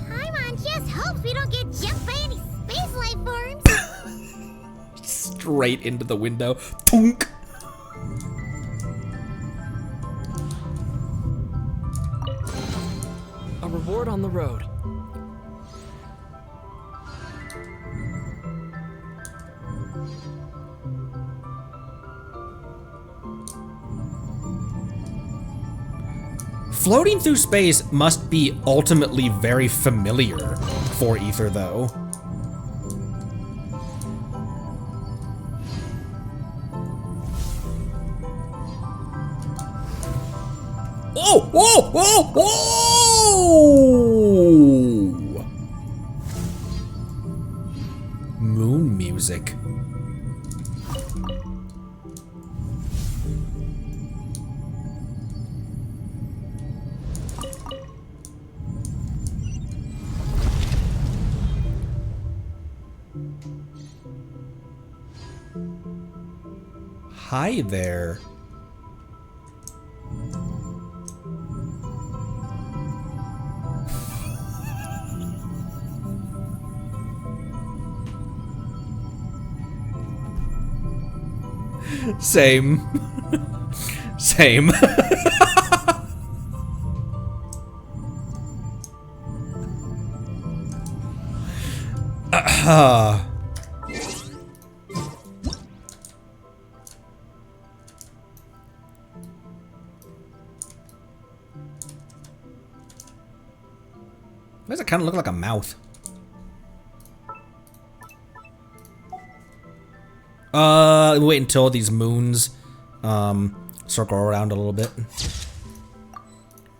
Paimon just hopes we don't get jumped by any space life forms. Straight into the window. Tunk. A reward on the road. Floating through space must be ultimately very familiar for Ether, though. Oh! Oh! Oh! Oh! Moon music. Hi there. Same. Same. Why does it kind of look like a mouth? Wait until these moons, circle around a little bit.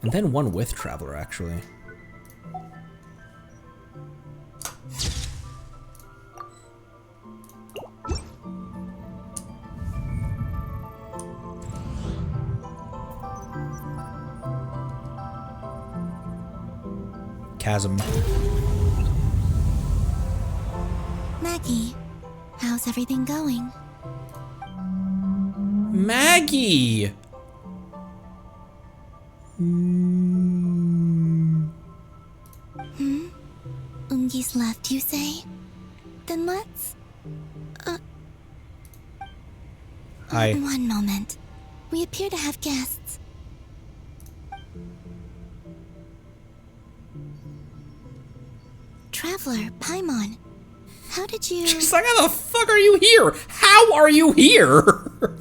And then one with Traveler, actually. Chasm. Maggie, how's everything going? Maggie! Ungi's left, you say? Then let's... Hi. One moment. We appear to have guests. Traveler, Paimon, how did you... She's like, how the fuck are you here? How are you here? It's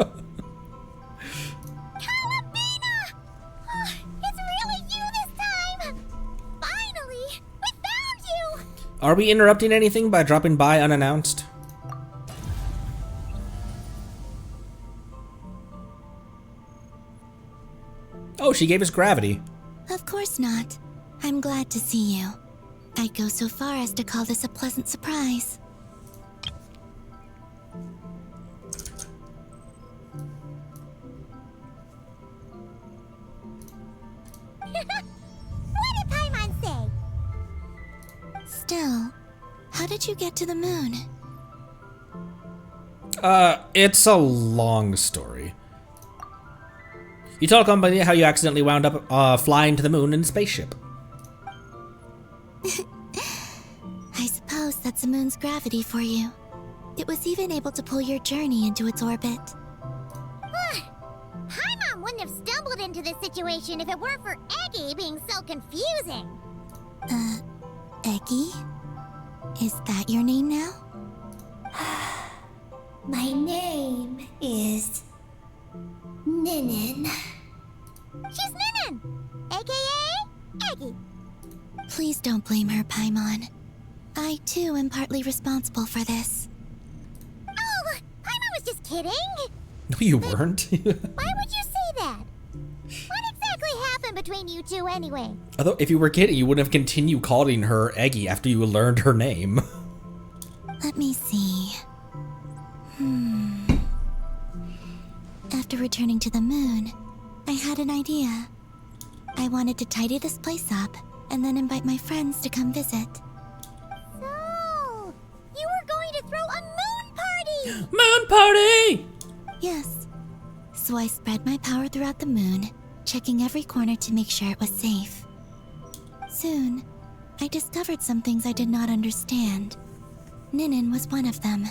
really you this time! Finally! We found you! Are we interrupting anything by dropping by unannounced? Oh, she gave us gravity. Of course not. I'm glad to see you. I'd go so far as to call this a pleasant surprise. What did Paimon say? Still, how did you get to the moon? It's a long story. You told company how you accidentally wound up flying to the moon in a spaceship. I suppose that's the moon's gravity for you. It was even able to pull your journey into its orbit. Paimon wouldn't have stumbled into this situation if it weren't for Eggy being so confusing. Eggy? Is that your name now? My name is... Ninin. She's Ninin, aka Eggy. Please don't blame her, Paimon. I, too, am partly responsible for this. Oh, Paimon was just kidding. No, you weren't. Why would you say that? What exactly happened between you two anyway? Although, if you were kidding, you wouldn't have continued calling her Eggy after you learned her name. Let me see. After returning to the moon, I had an idea. I wanted to tidy this place up and then invite my friends to come visit. So, you were going to throw a moon party! Moon party! Yes. So I spread my power throughout the moon, checking every corner to make sure it was safe. Soon, I discovered some things I did not understand. Ninin was one of them.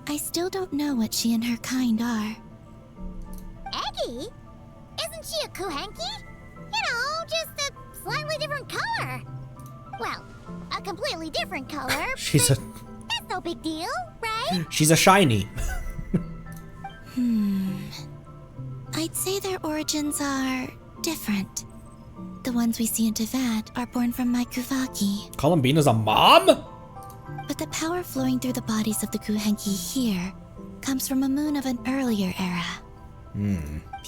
I still don't know what she and her kind are. Eggy? Isn't she a Kuhenki? You know, just a slightly different color. Well, a completely different color. She's a... That's no big deal, right? She's a shiny. I'd say their origins are different. The ones we see in Teyvat are born from my Kuvaki, Columbina's a mom? but the power flowing through the bodies of the Kuhenki here comes from a moon of an earlier era.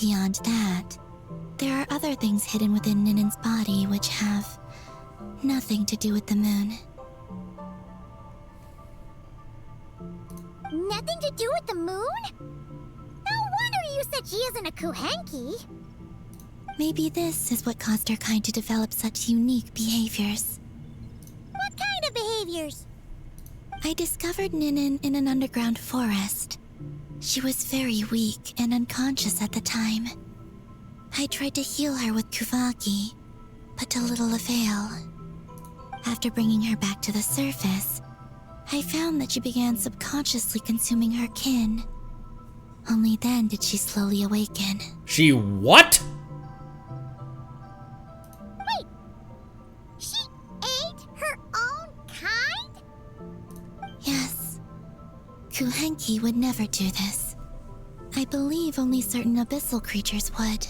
Beyond that, there are other things hidden within Ninin's body which have nothing to do with the moon. Nothing to do with the moon? No wonder you said she isn't a Kuhenki. Maybe this is what caused her kind to develop such unique behaviors. What kind of behaviors? I discovered Ninin in an underground forest. She was very weak and unconscious at the time. I tried to heal her with Kuvaki, but to little avail. After bringing her back to the surface, I found that she began subconsciously consuming her kin. Only then did she slowly awaken. She what? Wait, she ate her own kind? Yes. Kuhenki would never do this. I believe only certain abyssal creatures would.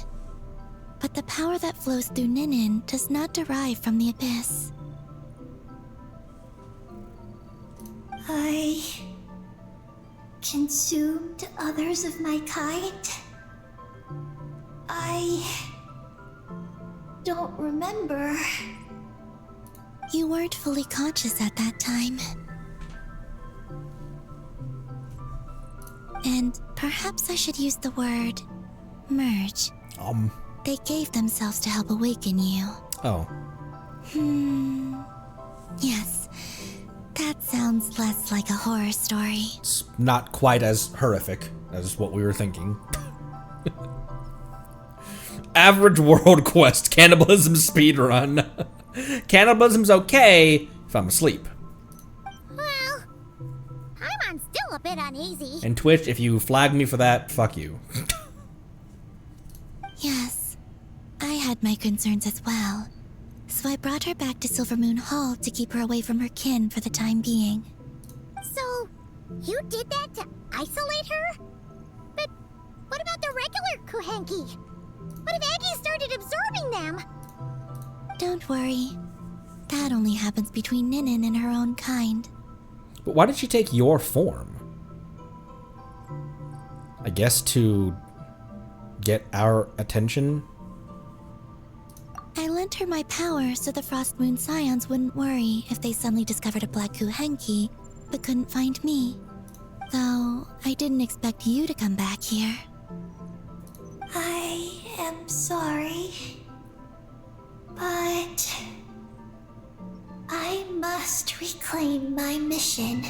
But the power that flows through Ninin does not derive from the abyss. I consumed others of my kind. I don't remember. You weren't fully conscious at that time. And perhaps I should use the word merge. They gave themselves to help awaken you. Oh. Yes. That sounds less like a horror story. It's not quite as horrific as what we were thinking. Average world quest, cannibalism speedrun. Cannibalism's okay if I'm asleep. Well, I'm still a bit uneasy. And Twitch, if you flag me for that, fuck you. Yes. I had my concerns as well. So I brought her back to Silvermoon Hall to keep her away from her kin for the time being. So, you did that to isolate her? But what about the regular Kuhenki? What if Aggie started absorbing them? Don't worry. That only happens between Ninin and her own kind. But why did she take your form? I guess to get our attention? I lent her my power so the Frost Moon Scions wouldn't worry if they suddenly discovered a Black Kuhenki, but couldn't find me. Though, I didn't expect you to come back here. I am sorry, but I must reclaim my mission.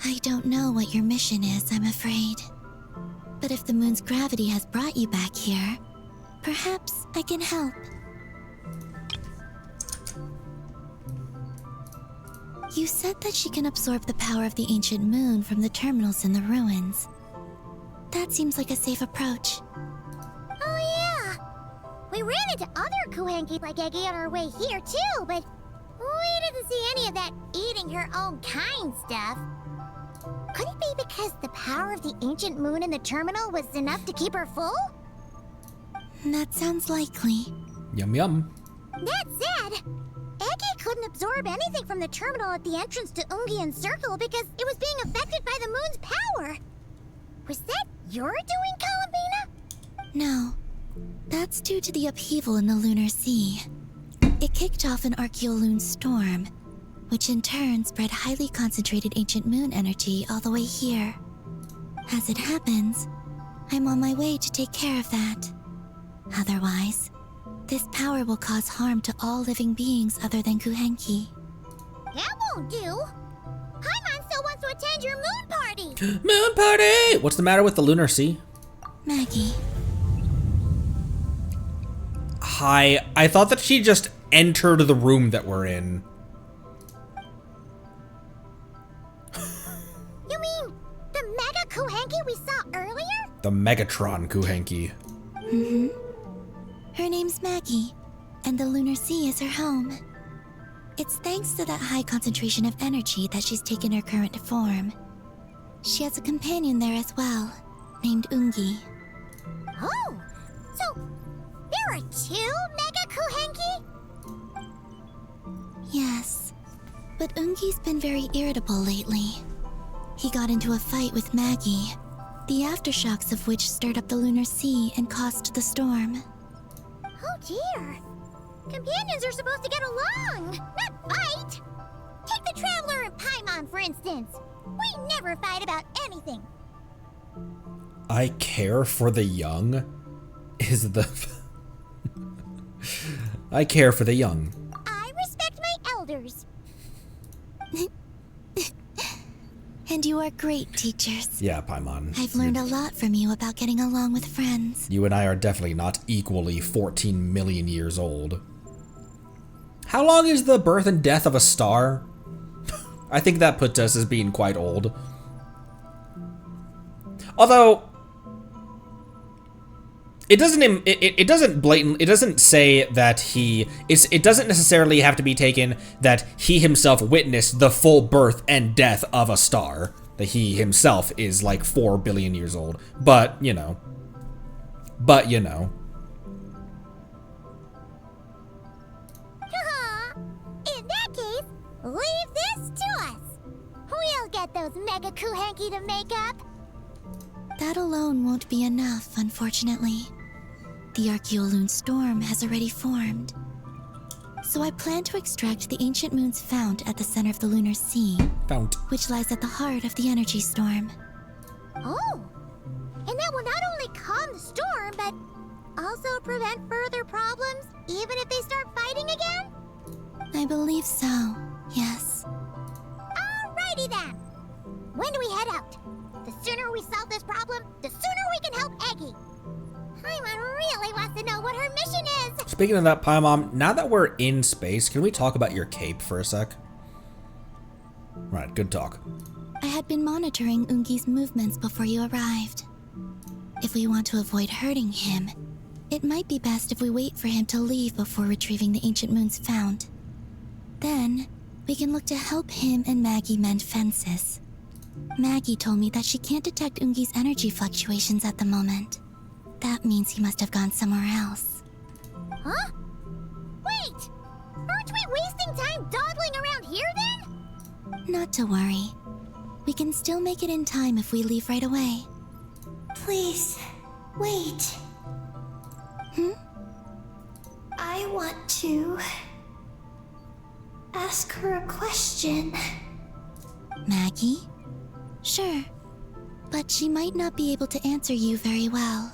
I don't know what your mission is, I'm afraid. But if the moon's gravity has brought you back here, perhaps I can help. You said that she can absorb the power of the ancient moon from the terminals in the ruins. That seems like a safe approach. Oh yeah! We ran into other Kuhenki like Aggie on our way here too, but we didn't see any of that eating her own kind stuff. Could it be because the power of the ancient moon in the terminal was enough to keep her full? That sounds likely. Yum yum. That said, Aggie couldn't absorb anything from the terminal at the entrance to Ungian Circle because it was being affected by the moon's power. Was that your doing, Columbina? No. That's due to the upheaval in the lunar sea. It kicked off an Archeoloon storm, which in turn spread highly concentrated ancient moon energy all the way here. As it happens, I'm on my way to take care of that. Otherwise, this power will cause harm to all living beings other than Kuhenki. That won't do. Paimon still wants to attend your moon party. Moon party! What's the matter with the lunar sea? Maggie. Hi, I thought that she just entered the room that we're in. You mean the Mega Kuhenki we saw earlier? The Megatron Kuhenki. Mm-hmm. Her name's Maggie, and the lunar sea is her home. It's thanks to that high concentration of energy that she's taken her current form. She has a companion there as well, named Ungi. Oh, so there are two Mega Kuhenki? Yes, but Ungi's been very irritable lately. He got into a fight with Maggie, the aftershocks of which stirred up the lunar sea and caused the storm. Oh dear. Companions are supposed to get along, not fight. Take the Traveler and Paimon, for instance. We never fight about anything. I care for the young is the... I care for the young. I respect my elders. And you are great teachers. Yeah, Paimon. I've learned a lot from you about getting along with friends. You and I are definitely not equally 14 million years old. How long is the birth and death of a star? I think that puts us as being quite old. Although it doesn't say that it doesn't necessarily have to be taken that he himself witnessed the full birth and death of a star. That he himself is like 4 billion years old. But, you know. In that case, leave this to us. We'll get those mega kuhanki to make up. That alone won't be enough, unfortunately. The Archeoloon storm has already formed. So I plan to extract the ancient moon's fount at the center of the lunar sea. Fount. Which lies at the heart of the energy storm. Oh! And that will not only calm the storm, but also prevent further problems, even if they start fighting again? I believe so, yes. Alrighty then! When do we head out? The sooner we solve this problem, the sooner we can help Eggie. Paimon really wants to know what her mission is! Speaking of that, Paimon, now that we're in space, can we talk about your cape for a sec? Right, good talk. I had been monitoring Ungi's movements before you arrived. If we want to avoid hurting him, it might be best if we wait for him to leave before retrieving the ancient moon's fount. Then, we can look to help him and Maggie mend fences. Maggie told me that she can't detect Ungi's energy fluctuations at the moment. That means he must have gone somewhere else. Huh? Wait! Aren't we wasting time dawdling around here then? Not to worry. We can still make it in time if we leave right away. Please, wait. I want to ask her a question. Maggie? Sure. But she might not be able to answer you very well.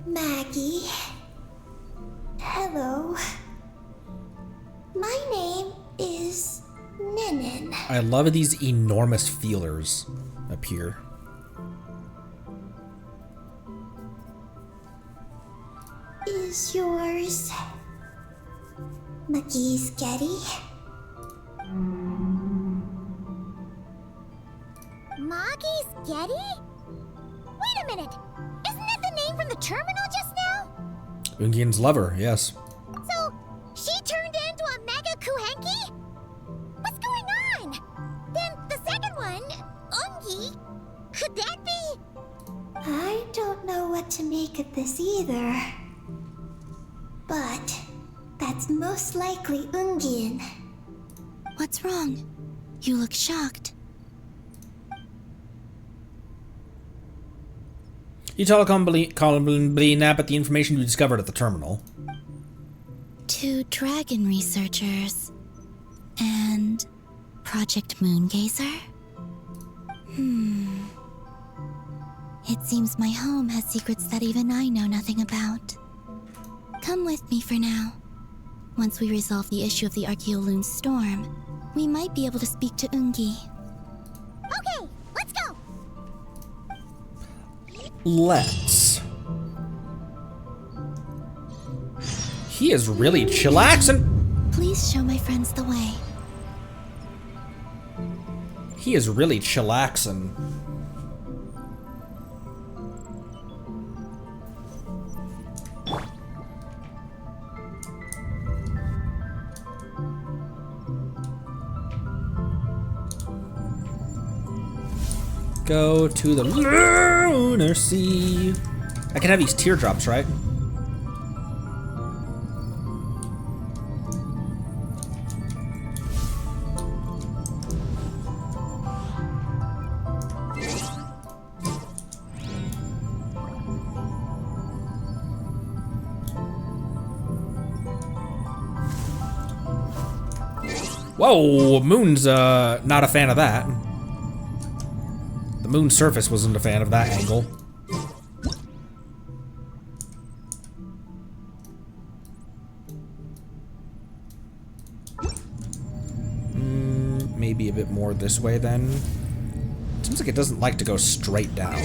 Maggie. Hello. My name is Ninin. I love these enormous feelers up here. Is yours McGee's Getty? Maggie's Getty? Wait a minute! Isn't that the name from the terminal just now? Ungian's lover, yes. So, she turned into a mega kuhanki? What's going on? Then the second one, Ungi, could that be? I don't know what to make of this either. But that's most likely Ungian. What's wrong? You look shocked. You tell Nap at the information you discovered at the terminal. 2 dragon researchers. And Project Moongazer? It seems my home has secrets that even I know nothing about. Come with me for now. Once we resolve the issue of the Archeoloon storm, we might be able to speak to Ungi. Okay, let's go! Let's. He is really chillaxing. Please show my friends the way. He is really chillaxing. Go to the lunar sea. I can have these teardrops, right? Whoa, Moon's not a fan of that. The moon's surface wasn't a fan of that angle. Maybe a bit more this way then. Seems like it doesn't like to go straight down.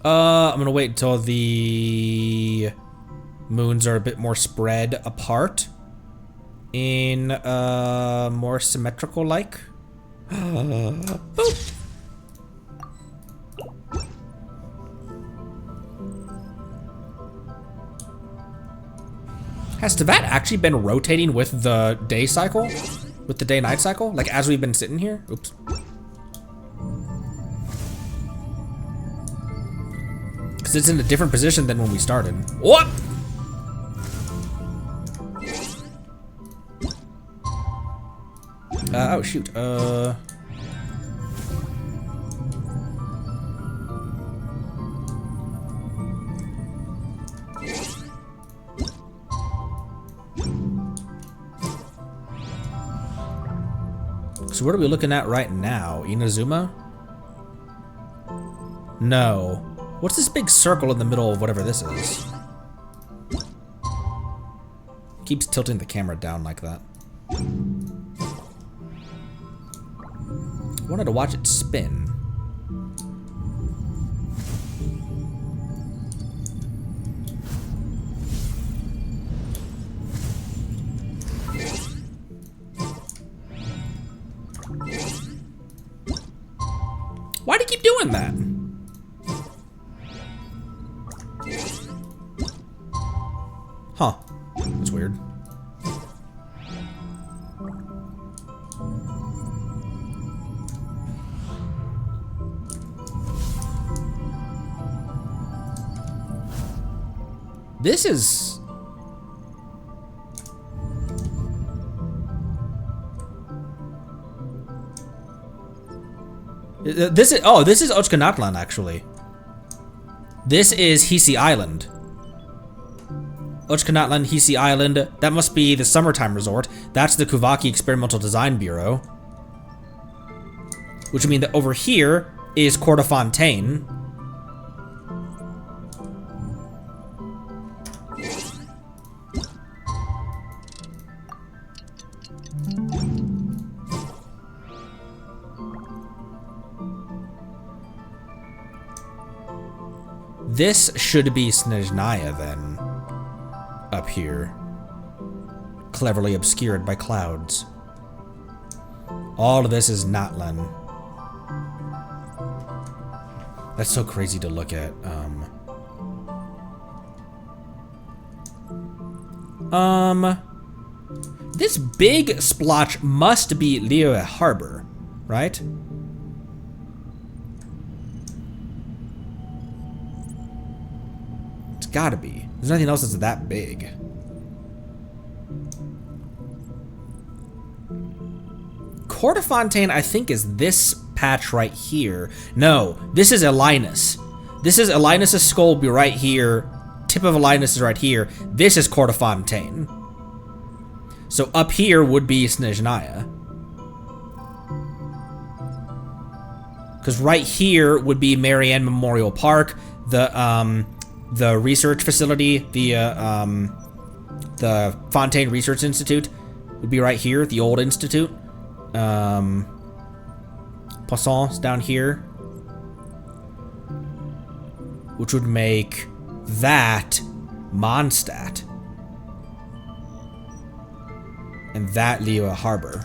I'm gonna wait until the moons are a bit more spread apart in more symmetrical like. Boop. Has Teyvat actually been rotating with the day cycle? With the day-night cycle? Like as we've been sitting here? Oops. Because it's in a different position than when we started. What? Oh shoot, so what are we looking at right now? Inazuma? No. What's this big circle in the middle of whatever this is? Keeps tilting the camera down like that. I wanted to watch it spin. Why do you keep doing that? Huh. That's weird. This is... This is Ochkanatlan, actually. This is Hisi Island. Ochkanatlan, Hisi Island. That must be the summertime resort. That's the Kuvaki Experimental Design Bureau. Which would mean that over here is Court of Fontaine. This should be Snezhnaya then, up here, cleverly obscured by clouds. All of this is Natlan. That's so crazy to look at. This big splotch must be Liyue Harbor, right? Gotta be. There's nothing else that's that big. Court of Fontaine, I think, is this patch right here. No, this is Elinus. This is Elinus' skull be right here. Tip of Elinus is right here. This is Court of Fontaine. So up here would be Snezhnaya. Because right here would be Marianne Memorial Park, the research facility, the Fontaine Research Institute would be right here, the old institute. Poisson's down here, which would make that Mondstadt, and that Liyue Harbor.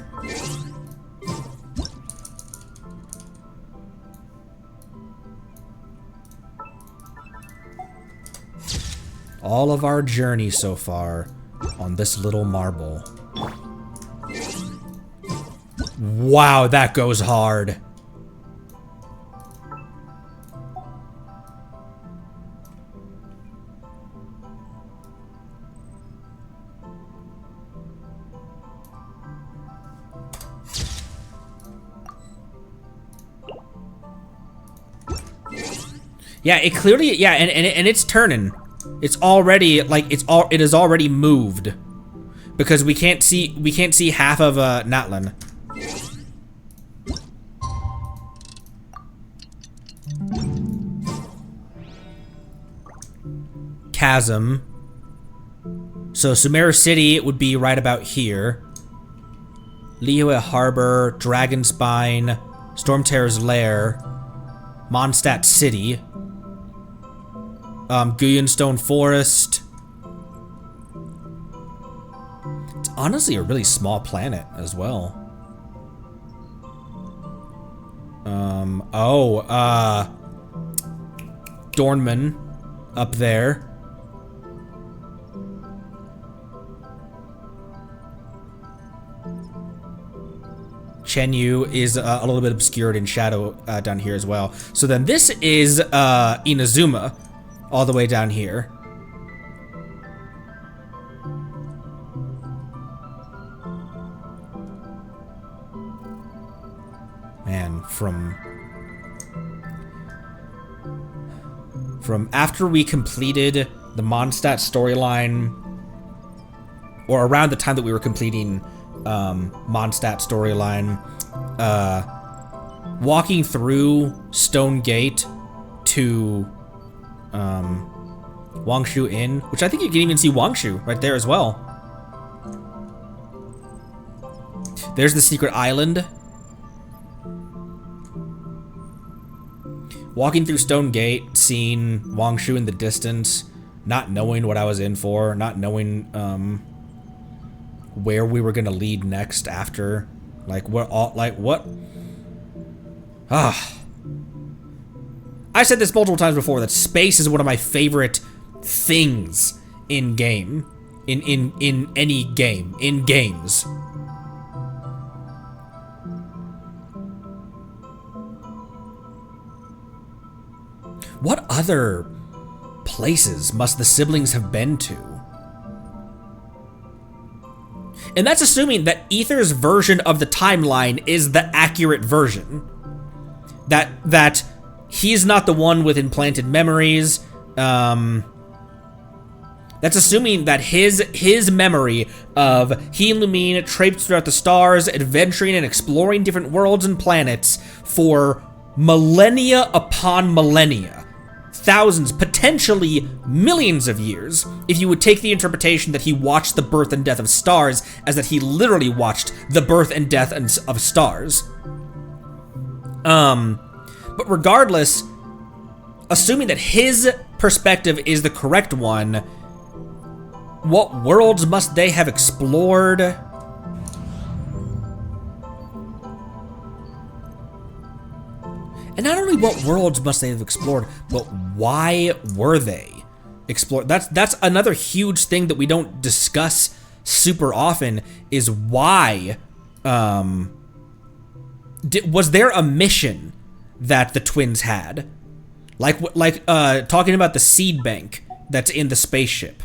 All of our journey so far on this little marble. Wow, that goes hard. Yeah, it clearly, yeah, and it's turning. It's already like it is already moved because we can't see half of Natlan. Chasm. So Sumeru City would be right about here. Liyue Harbor, Dragonspine, Stormterror's Lair, Mondstadt City. Guyonstone Forest. It's honestly a really small planet as well. Dornman up there. Chenyu is a little bit obscured in shadow down here as well. So then this is Inazuma, all the way down here. Man, from after we completed the Mondstadt storyline, or around the time that we were completing Mondstadt storyline, walking through Stone Gate to Wangshu Inn, which I think you can even see Wangshu right there as well. There's the secret island. Walking through Stone Gate, seeing Wangshu in the distance, not knowing what I was in for, not knowing where we were gonna lead next after, like what. I said this multiple times before that space is one of my favorite things in game, in any game, in games. What other places must the siblings have been to? And that's assuming that Aether's version of the timeline is the accurate version. That he's not the one with implanted memories. That's assuming that his memory of he and Lumine traipsed throughout the stars, adventuring and exploring different worlds and planets for millennia upon millennia. Thousands, potentially millions of years, if you would take the interpretation that he watched the birth and death of stars as that he literally watched the birth and death of stars. But regardless, assuming that his perspective is the correct one, what worlds must they have explored? And not only what worlds must they have explored, but why were they explored? That's another huge thing that we don't discuss super often, is why, was there a mission that the twins had? Like talking about the seed bank that's in the spaceship.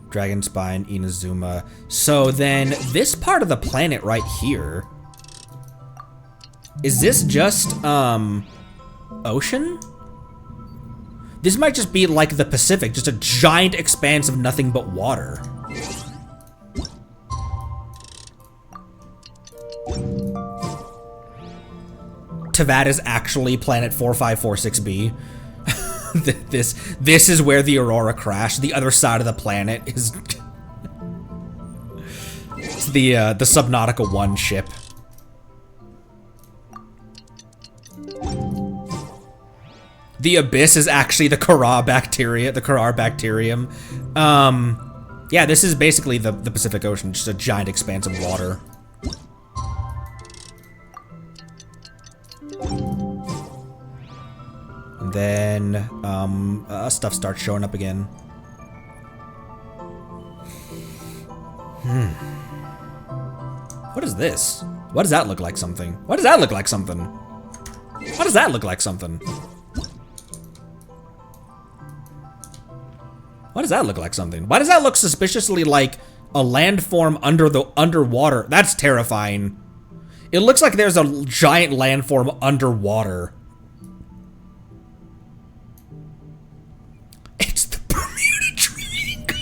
Dragon Spine, Inazuma. So then this part of the planet right here, is this just ocean? This might just be like the Pacific, just a giant expanse of nothing but water. Teyvat is actually planet 4546b. This is where the Aurora crashed. The other side of the planet is it's the Subnautica 1 ship. The Abyss is actually the Kara bacteria, the Karar bacterium. Yeah, this is basically the Pacific Ocean, just a giant expanse of water. And then stuff starts showing up again. What is this? Why does that look like something? Why does that look like something? Why does that look like something? Why does that look like something? Why does that look suspiciously like a landform underwater? That's terrifying. It looks like there's a giant landform underwater. It's the Bermuda Triangle.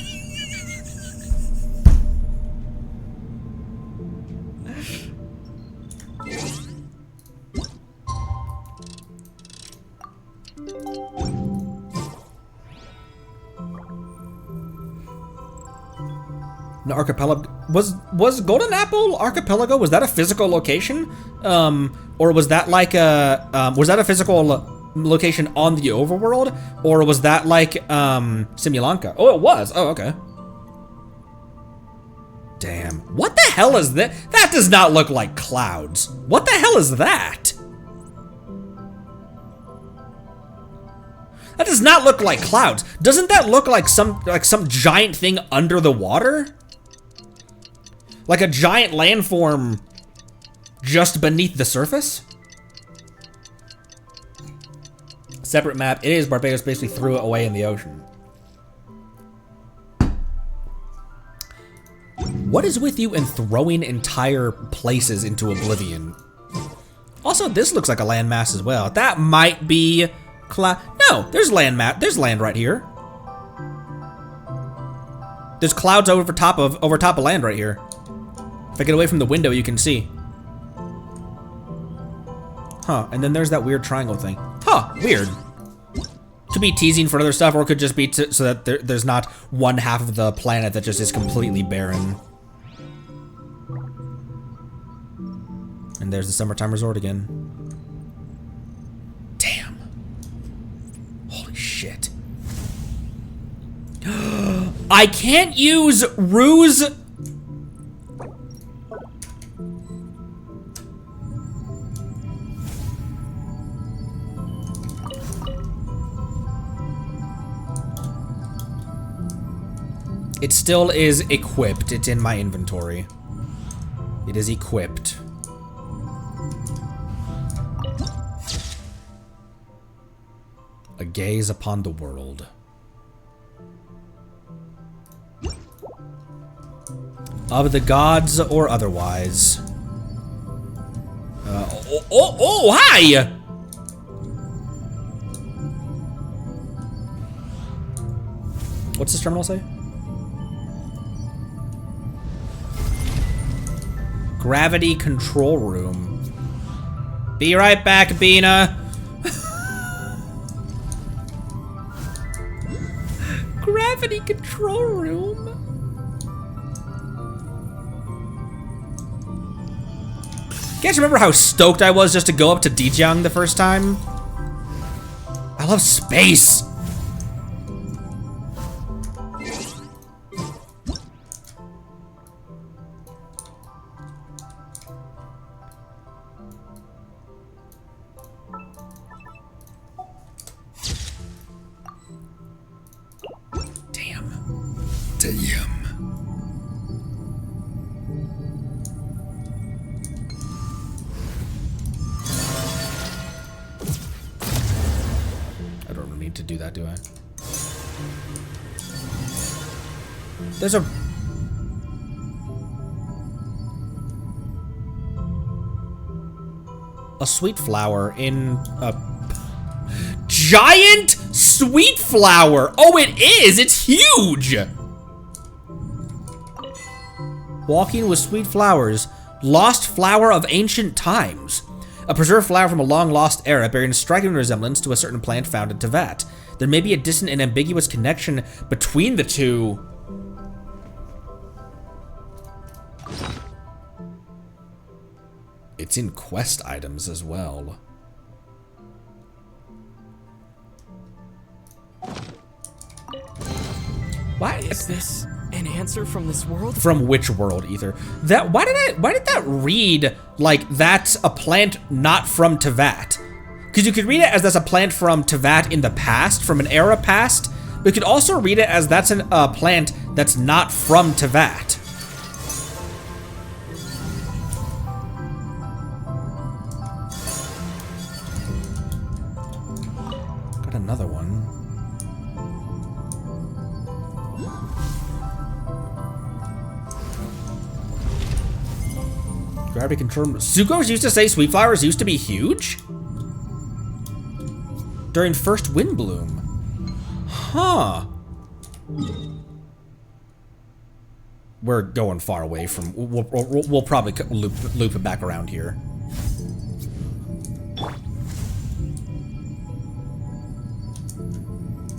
An archipelago was Golden Apple Archipelago? Was that a physical location, or was that like a physical location on the overworld, or was that like Simulanka? Oh, it was. Oh, okay. Damn. What the hell is that? That does not look like clouds. What the hell is that? That does not look like clouds. Doesn't that look like some giant thing under the water? Like a giant landform just beneath the surface? Separate map. It is. Barbados basically threw it away in the ocean. What is with you in throwing entire places into oblivion? Also, this looks like a landmass as well. That might be no, there's land right here. There's clouds over top of land right here. If I get away from the window, you can see. Huh, and then there's that weird triangle thing. Huh, weird. Could be teasing for other stuff, or it could just be so that there's not one half of the planet that just is completely barren. And there's the summertime resort again. Damn. Holy shit. I can't use ruse. It still is equipped. It's in my inventory. It is equipped. A gaze upon the world. Of the gods or otherwise. Hi! What's this terminal say? Gravity control room. Be right back, Bina. Gravity control room. You guys remember how stoked I was just to go up to Dijiang the first time? I love space. There's a sweet flower in a giant sweet flower. Oh, it is. It's huge. Walking with sweet flowers. Lost flower of ancient times. A preserved flower from a long lost era bearing striking resemblance to a certain plant found in Teyvat. There may be a distant and ambiguous connection between the two. It's in quest items as well. Why is this an answer from this world? From which world, Ether? That why did that read like that's a plant not from Teyvat? Because you could read it as that's a plant from Teyvat in the past, from an era past. But you could also read it as that's a plant that's not from Teyvat. Another one. Gravity control. Sukos used to say sweet flowers used to be huge? During first wind bloom. Huh. We're going far away from... We'll probably loop it back around here.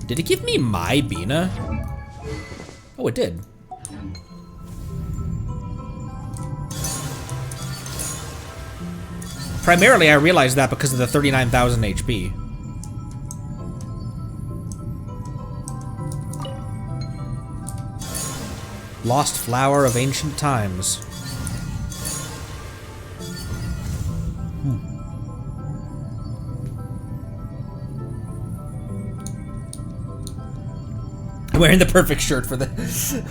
Did it give me my Bina? Oh, it did. Primarily, I realized that because of the 39,000 HP. Lost flower of ancient times. Wearing the perfect shirt for this.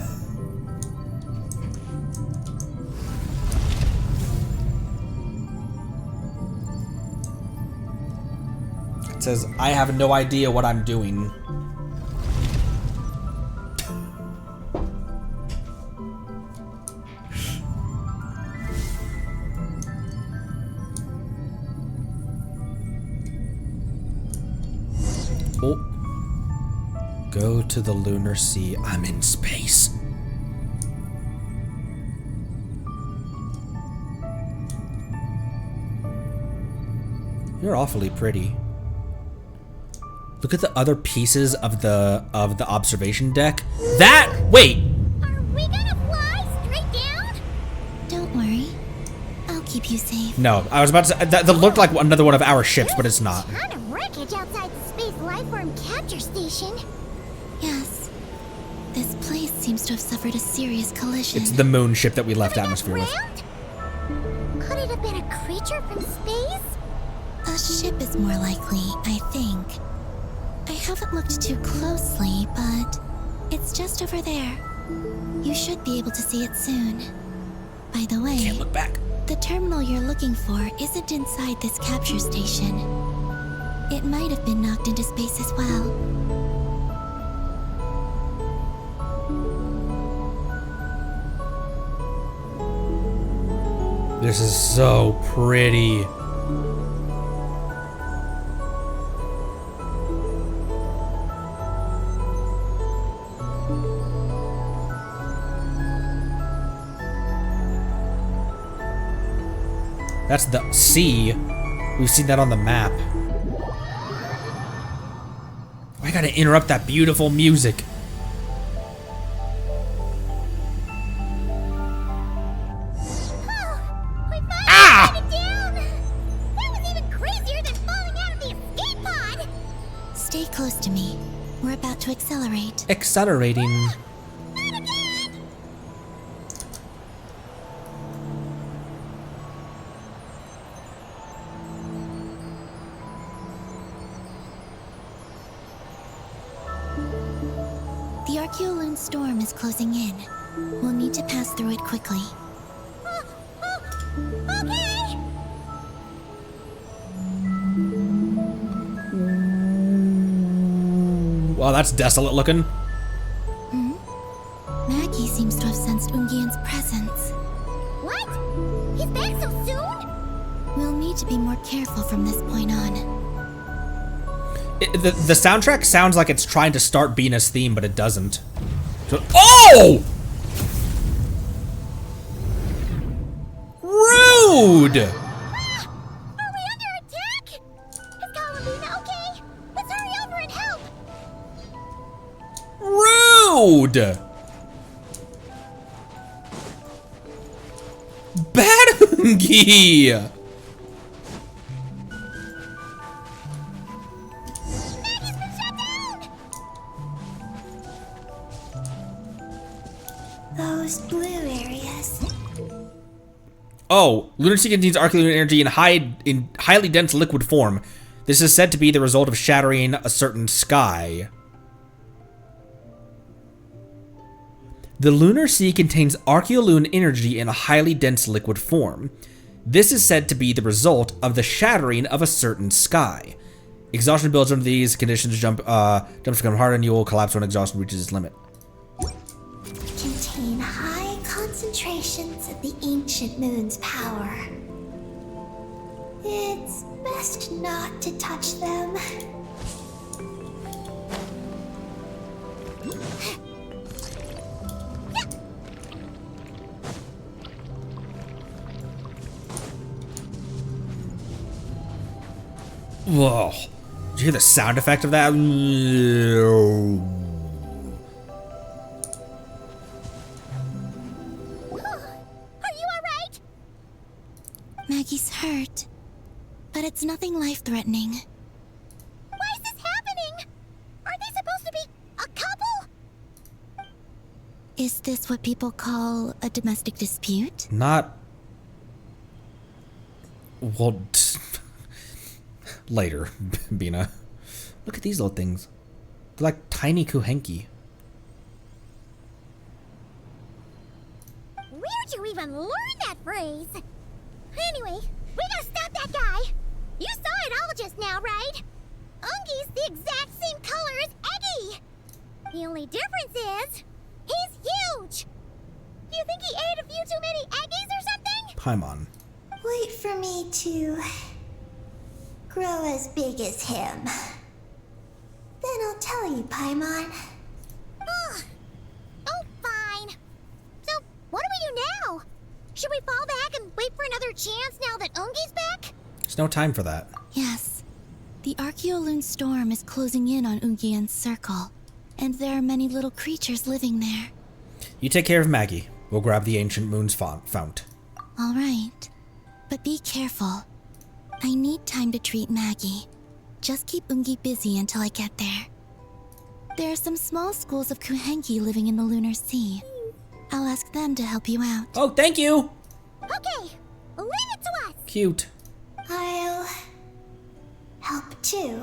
It says, I have no idea what I'm doing. Oh. Go to the lunar sea. I'm in space. You're awfully pretty. Look at the other pieces of the observation deck. Wait. Are we gonna fly straight down? Don't worry. I'll keep you safe. No, I was about to say that looked like another one of our ships, but it's not. There's a ton of wreckage outside the Space Lifeform Capture Station. Yes. This place seems to have suffered a serious collision. It's the moon ship that we left atmosphere with. Could it have been a creature from space? A ship is more likely, I think. I haven't looked too closely, but it's just over there. You should be able to see it soon. By the way, Can't look back. the terminal you're looking for isn't inside this capture station. It might have been knocked into space as well. This is so pretty. That's the sea. We've seen that on the map. I gotta interrupt that beautiful music. Stay close to me. We're about to accelerate. Accelerating. The Archeolune storm is closing in. We'll need to pass through it quickly. Okay. Wow, that's desolate looking. Maggie seems to have sensed Ungian's presence. What? He's back so soon? We'll need to be more careful from this point on. The soundtrack sounds like it's trying to start Bina's theme, but it doesn't. So, oh! Rude! Are we under attack? Is Columbina okay? Let's hurry over and help. Rude! Badungi! Those blue areas. Oh, lunar sea contains arcane energy in highly dense liquid form. This is said to be the result of shattering a certain sky. The lunar sea contains archeolune energy in a highly dense liquid form. This is said to be the result of the shattering of a certain sky. Exhaustion builds under these conditions. Jumps become harder and you will collapse when exhaustion reaches its limit. Contain high concentrations of the ancient moon's power. It's best not to touch them. Whoa. Did you hear the sound effect of that? Are you alright? Maggie's hurt. it's nothing life-threatening. Why is this happening? Are they supposed to be a couple? Is this what people call a domestic dispute? Not... Well... Later, Bina. Look at these little things. They're like tiny kuhenki. Where'd you even learn that phrase? Anyway, we gotta stop that guy. You saw it all just now, right? Ungi's the exact same color as Eggy. The only difference is, he's huge. Do you think he ate a few too many Eggies or something? Paimon. Wait for me to grow as big as him. Then I'll tell you, Paimon. Ugh. Oh, fine. So, what do we do now? Should we fall back and wait for another chance now that Ungi's back? There's no time for that. Yes. The Archeoloon storm is closing in on Ungian's circle, and there are many little creatures living there. You take care of Maggie. We'll grab the Ancient Moon's fount. All right. But be careful. I need time to treat Maggie. Just keep Ungi busy until I get there. There are some small schools of Kuhenki living in the Lunar Sea. I'll ask them to help you out. Oh, thank you! Okay, leave it to us! Cute. I'll help too.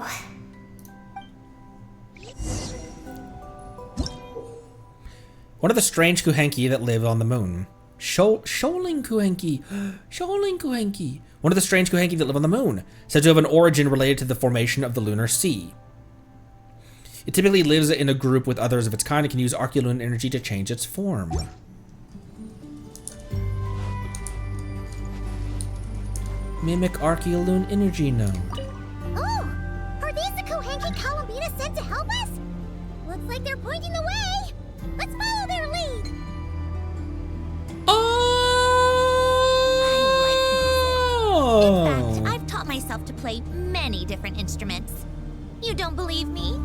One of the strange Kuhenki that live on the moon. Shoaling Kuhenki. Shoaling Kuhenki. One of the strange Kuhenki that live on the moon, said to have an origin related to the formation of the Lunar Sea. It typically lives in a group with others of its kind and can use Archeoloon energy to change its form. Mimic Archeoloon energy node. Oh! Are these the Kuhenki Columbina sent to help us? Looks like they're pointing the way! Let's follow their lead! Oh! In fact, I've taught myself to play many different instruments. You don't believe me?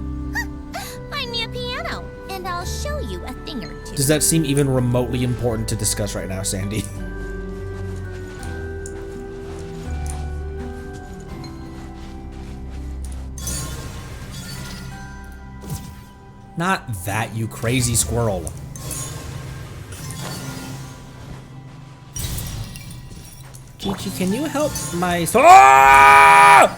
Find me a piano, and I'll show you a thing or two. Does that seem even remotely important to discuss right now, Sandy? Not that, you crazy squirrel. Chi-Chi, can you help my... Ah!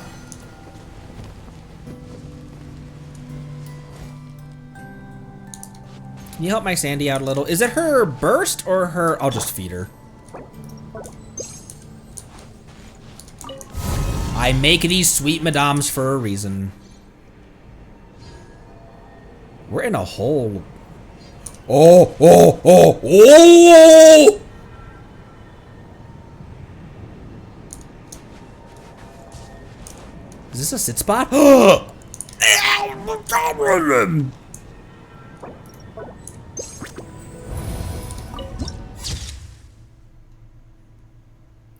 Can you help my Sandy out a little? Is it her burst or her... I'll just feed her. I make these sweet madames for a reason. We're in a hole. Oh, oh, oh, oh! Is this a sit spot?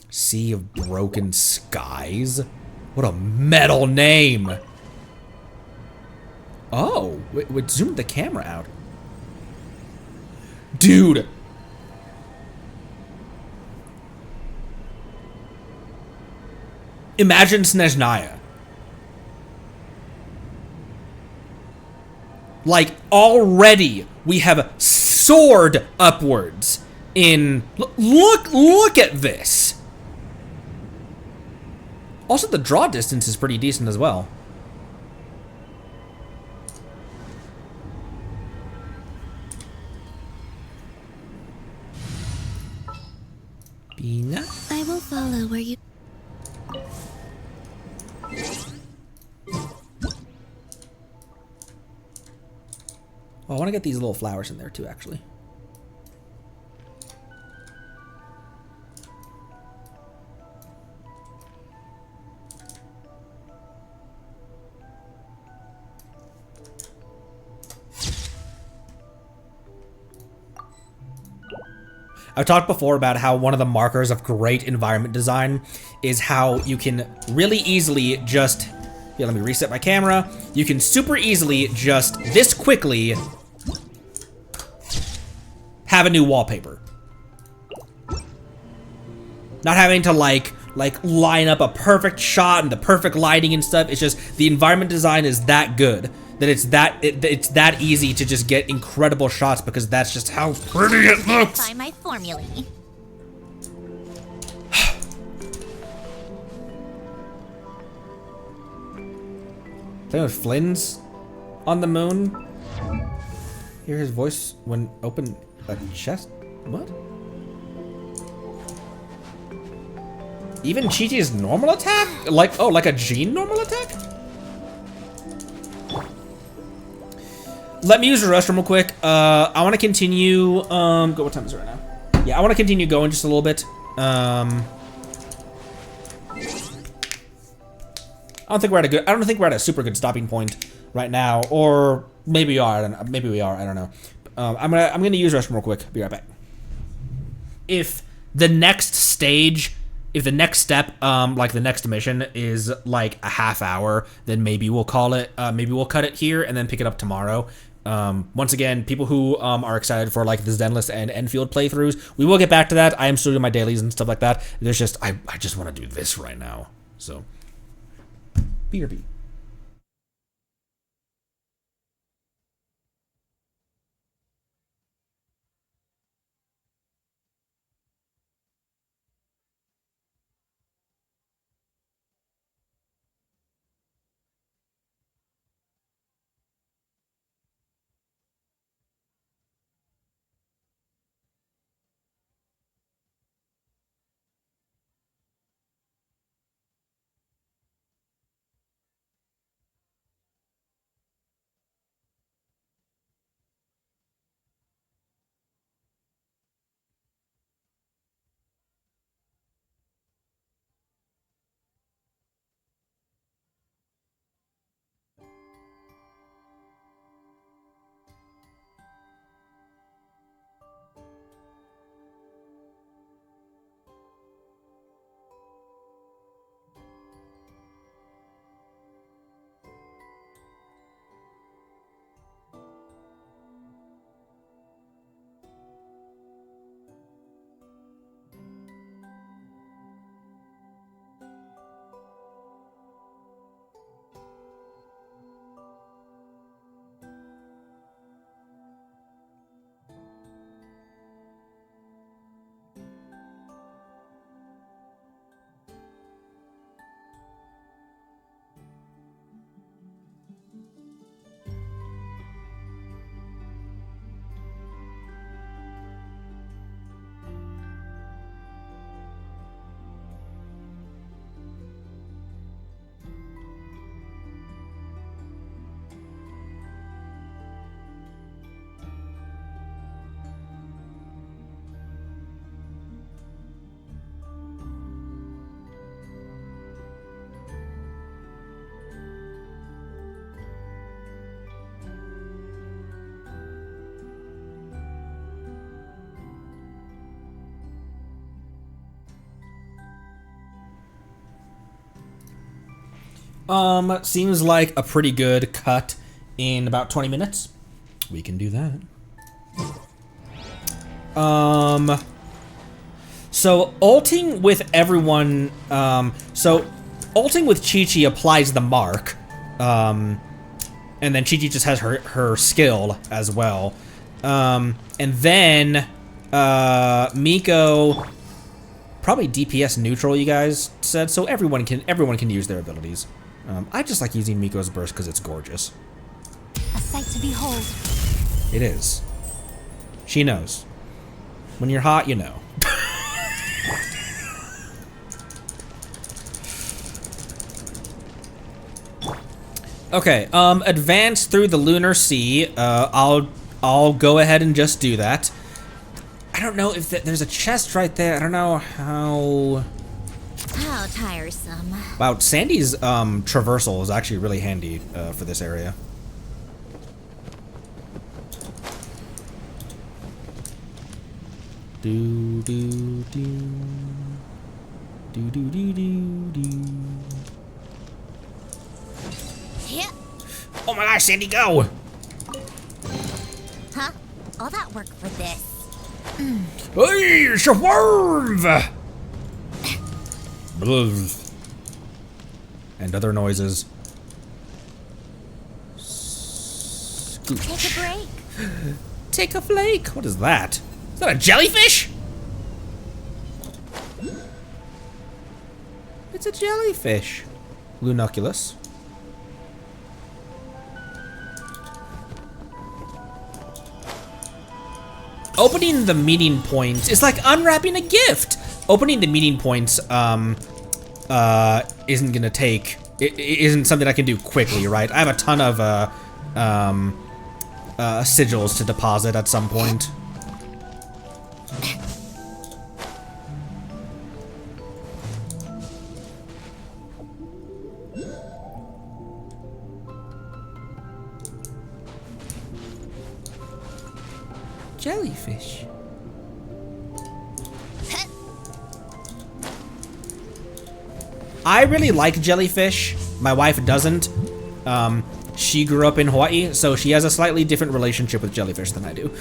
Sea of Broken Skies? What a metal name! Oh, wait, zoom the camera out. Dude! Imagine Snezhnaya. Like, already we have soared upwards in... Look at this! Also, the draw distance is pretty decent as well. Bina? I will follow where you... Oh, I want to get these little flowers in there too, actually. I've talked before about how one of the markers of great environment design is how you can really easily just... Here, let me reset my camera. You can super easily just, this quickly, have a new wallpaper. Not having to, like, like line up a perfect shot and the perfect lighting and stuff. It's just the environment design is that good that it's that easy to just get incredible shots because that's just how pretty it looks. Find my formulae. Playing with Flynn's on the moon. Hear his voice when open a chest. What? Even Chi-Chi's normal attack? Like, oh, like a Jean normal attack? Let me use the restroom real quick. I want to continue. What time is it right now? Yeah, I want to continue going just a little bit. I don't think we're at a super good stopping point right now, or maybe we are. I don't know. Maybe we are. I don't know. I'm gonna use the restroom real quick. Be right back. If the next stage, if the next step, like the next mission is like a half hour, then maybe we'll call it. Maybe we'll cut it here and then pick it up tomorrow. Once again, people who are excited for like the Zenless and Enfield playthroughs, we will get back to that. I am still doing my dailies and stuff like that. There's just I just want to do this right now. So, BRB. Seems like a pretty good cut in about 20 minutes. We can do that. So ulting with everyone, so ulting with Chi-Chi applies the mark, and then Chi-Chi just has her skill as well. And then, Miko, probably DPS neutral, you guys said, so everyone can use their abilities. I just like using Miko's burst because it's gorgeous. A sight to behold. It is. She knows. When you're hot, you know. Okay, advance through the Lunar Sea. I'll go ahead and just do that. I don't know if there's a chest right there. I don't know how... How tiresome. Wow, Sandy's traversal is actually really handy for this area. Do do do do do do do do. Yeah. Oh my gosh, Sandy, go! Huh? All that work for this. Hey, swerve! Bluff. And other noises. Take a break. Take a flake. What is that? Is that a jellyfish? It's a jellyfish. Lunoculus. Opening the meeting points is like unwrapping a gift. Opening the meeting points isn't gonna take. It isn't something I can do quickly, right? I have a ton of sigils to deposit at some point. Jellyfish. I really like jellyfish. My wife doesn't. She grew up in Hawaii, so she has a slightly different relationship with jellyfish than I do.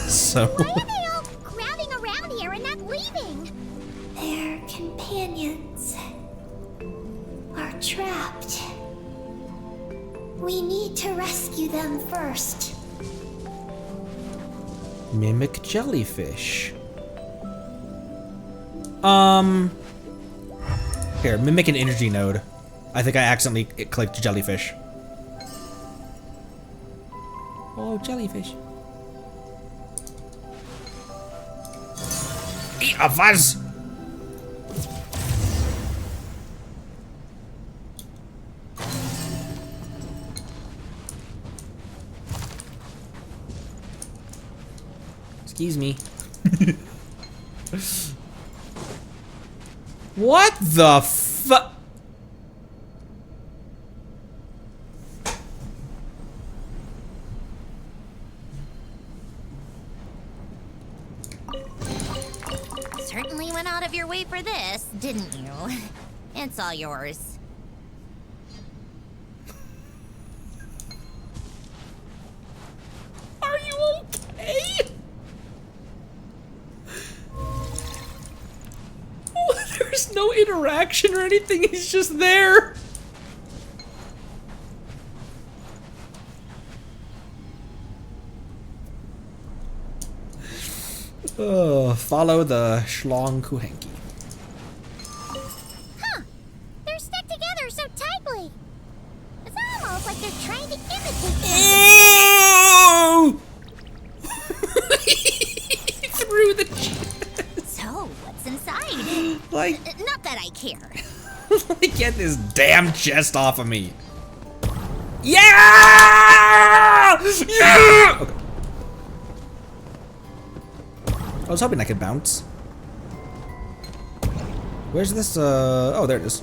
So. Why are they all crowding around here and not leaving? Their companions are trapped. We need to rescue them first. Mimic jellyfish. Here, mimic an energy node. I think I accidentally clicked jellyfish. Oh, jellyfish. Eat a fuzz! Excuse me. What the fu- Certainly went out of your way for this, didn't you? It's all yours. Are you okay? There's no interaction or anything, he's just there. Follow the Schlong Kuhenki. Huh. They're stuck together so tightly. It's almost like they're trying to imitate Oh! Through the chest. So, what's inside? Like, Not that I care. like, get this damn chest off of me. Yeah! Yeah! Okay. I was hoping I could bounce. Where's this, oh, there it is.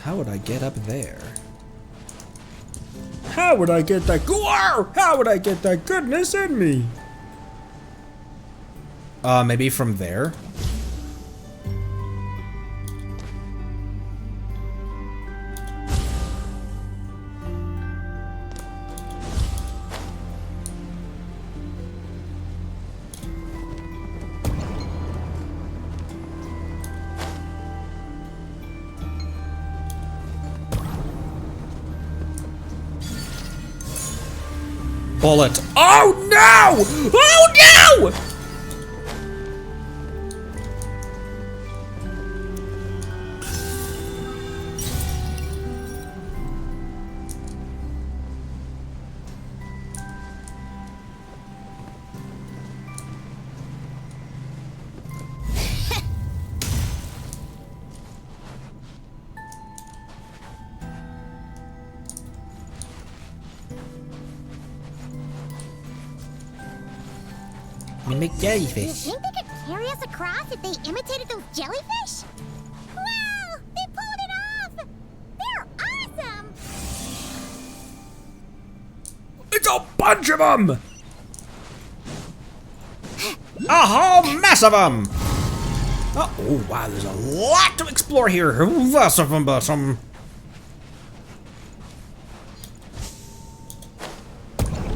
How would I get up there? How would I get that? How would I get that goodness in me? Maybe from there? Bullet. Oh no! Oh no! Mimic You jellyfish. think they could carry us across if they imitated those jellyfish? Wow! They pulled it off! They're awesome! It's a bunch of them! A whole mess of them! Oh, wow, there's a lot to explore here. Oh,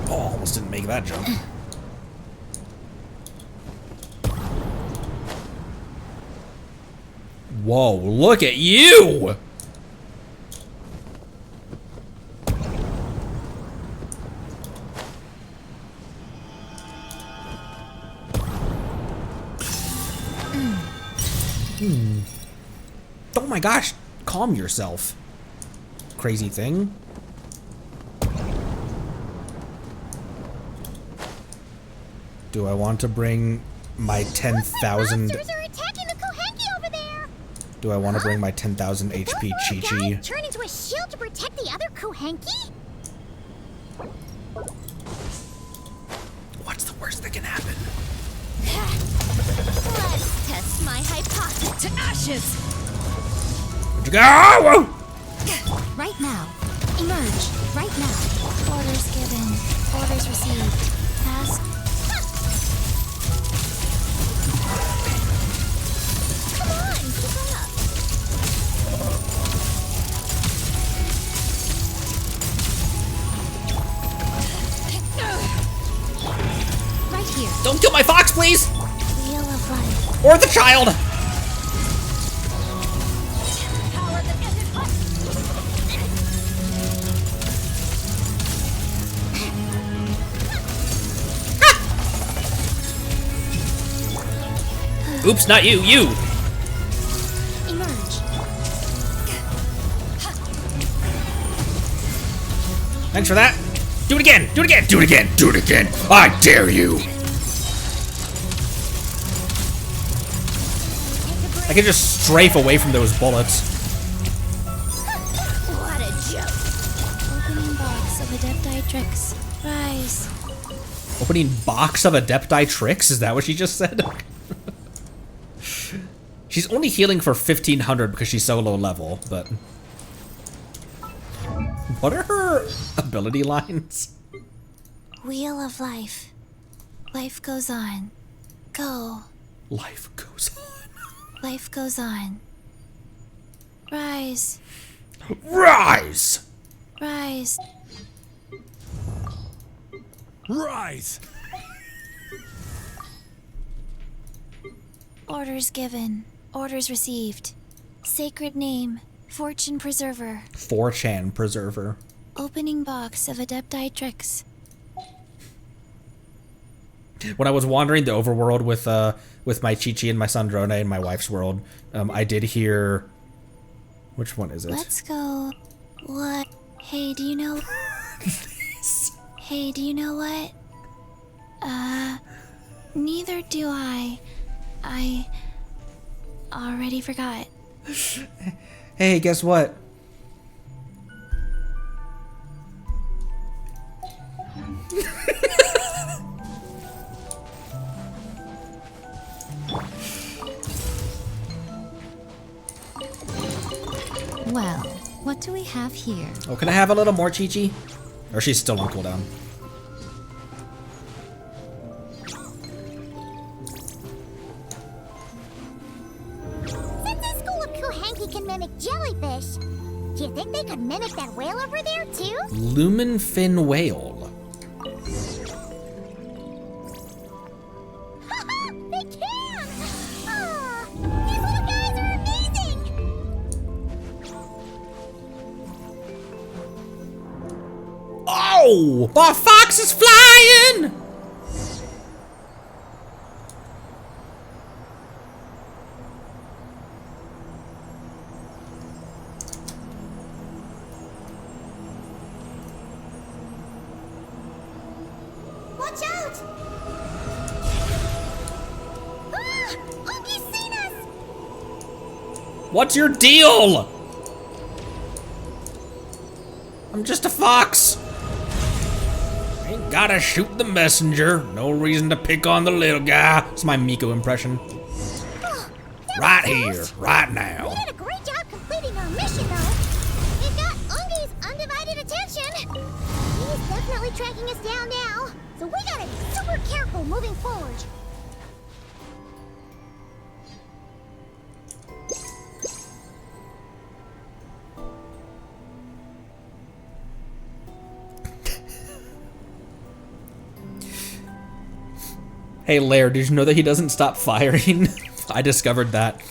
almost didn't make that jump. Whoa, look at you! Oh my gosh, calm yourself. Crazy thing. Do I want to bring my 10,000... Monsters are attacking the Kohenki over there! Do I want to bring my 10,000 HP Chi-Chi? Guys turn into a shield to protect the other Kohenki? What's the worst that can happen? Let's test my hypothesis. To ashes! Where'd you go? Right now. Emerge. Right now. Orders given. Orders received. Task. Come on, keep up. Right here. Don't kill my fox, please! Wheel of life. Or the child! Oops, not you, you! Emerge. Thanks for that. Do it again, do it again, do it again, do it again! I dare you! I can just strafe away from those bullets. What a joke. Opening box of Adepti tricks. Rise. Opening box of Adepti tricks? Is that what she just said? She's only healing for 1500 because she's so low level, but... What are her ability lines? Wheel of life. Life goes on. Go. Life goes on. Life goes on. Rise. Rise! Rise. Rise! Orders given. Orders received. Sacred name. Fortune Preserver. 4chan Preserver. Opening box of Adepti tricks. When I was wandering the overworld with my Chi-Chi and my Sandrone and my wife's world, I did hear... Which one is it? Let's go. What? Hey, do you know... Hey, do you know what? Neither do I. I already forgot. Hey, guess what? Well, what do we have here? Oh, can I have a little more Chi-Chi? Or she's still on cooldown. Since this school of Kohenki can mimic jellyfish, do you think they could mimic that whale over there too? Lumen fin whale. Haha, they can! Ah, these little guys are amazing! Oh! My fox is flying! Watch out! Ah! Ogi's seen us! What's your deal? I'm just a fox. Ain't gotta shoot the messenger. No reason to pick on the little guy. It's my Miko impression. Oh, that Right was here, close. right We now. did a great job completing our mission, though. We've got Ungi's undivided attention. He's definitely tracking us down now, so we gotta be super careful moving forward. Hey, Lair, did you know that he doesn't stop firing? I discovered that.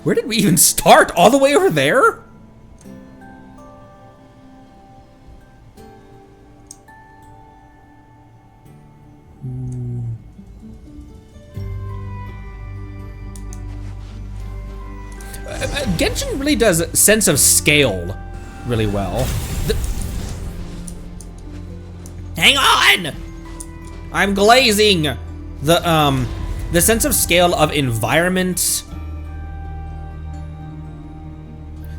Where did we even start? All the way over there? Genshin really does sense of scale really well. Hang on! I'm glazing! The sense of scale of environment.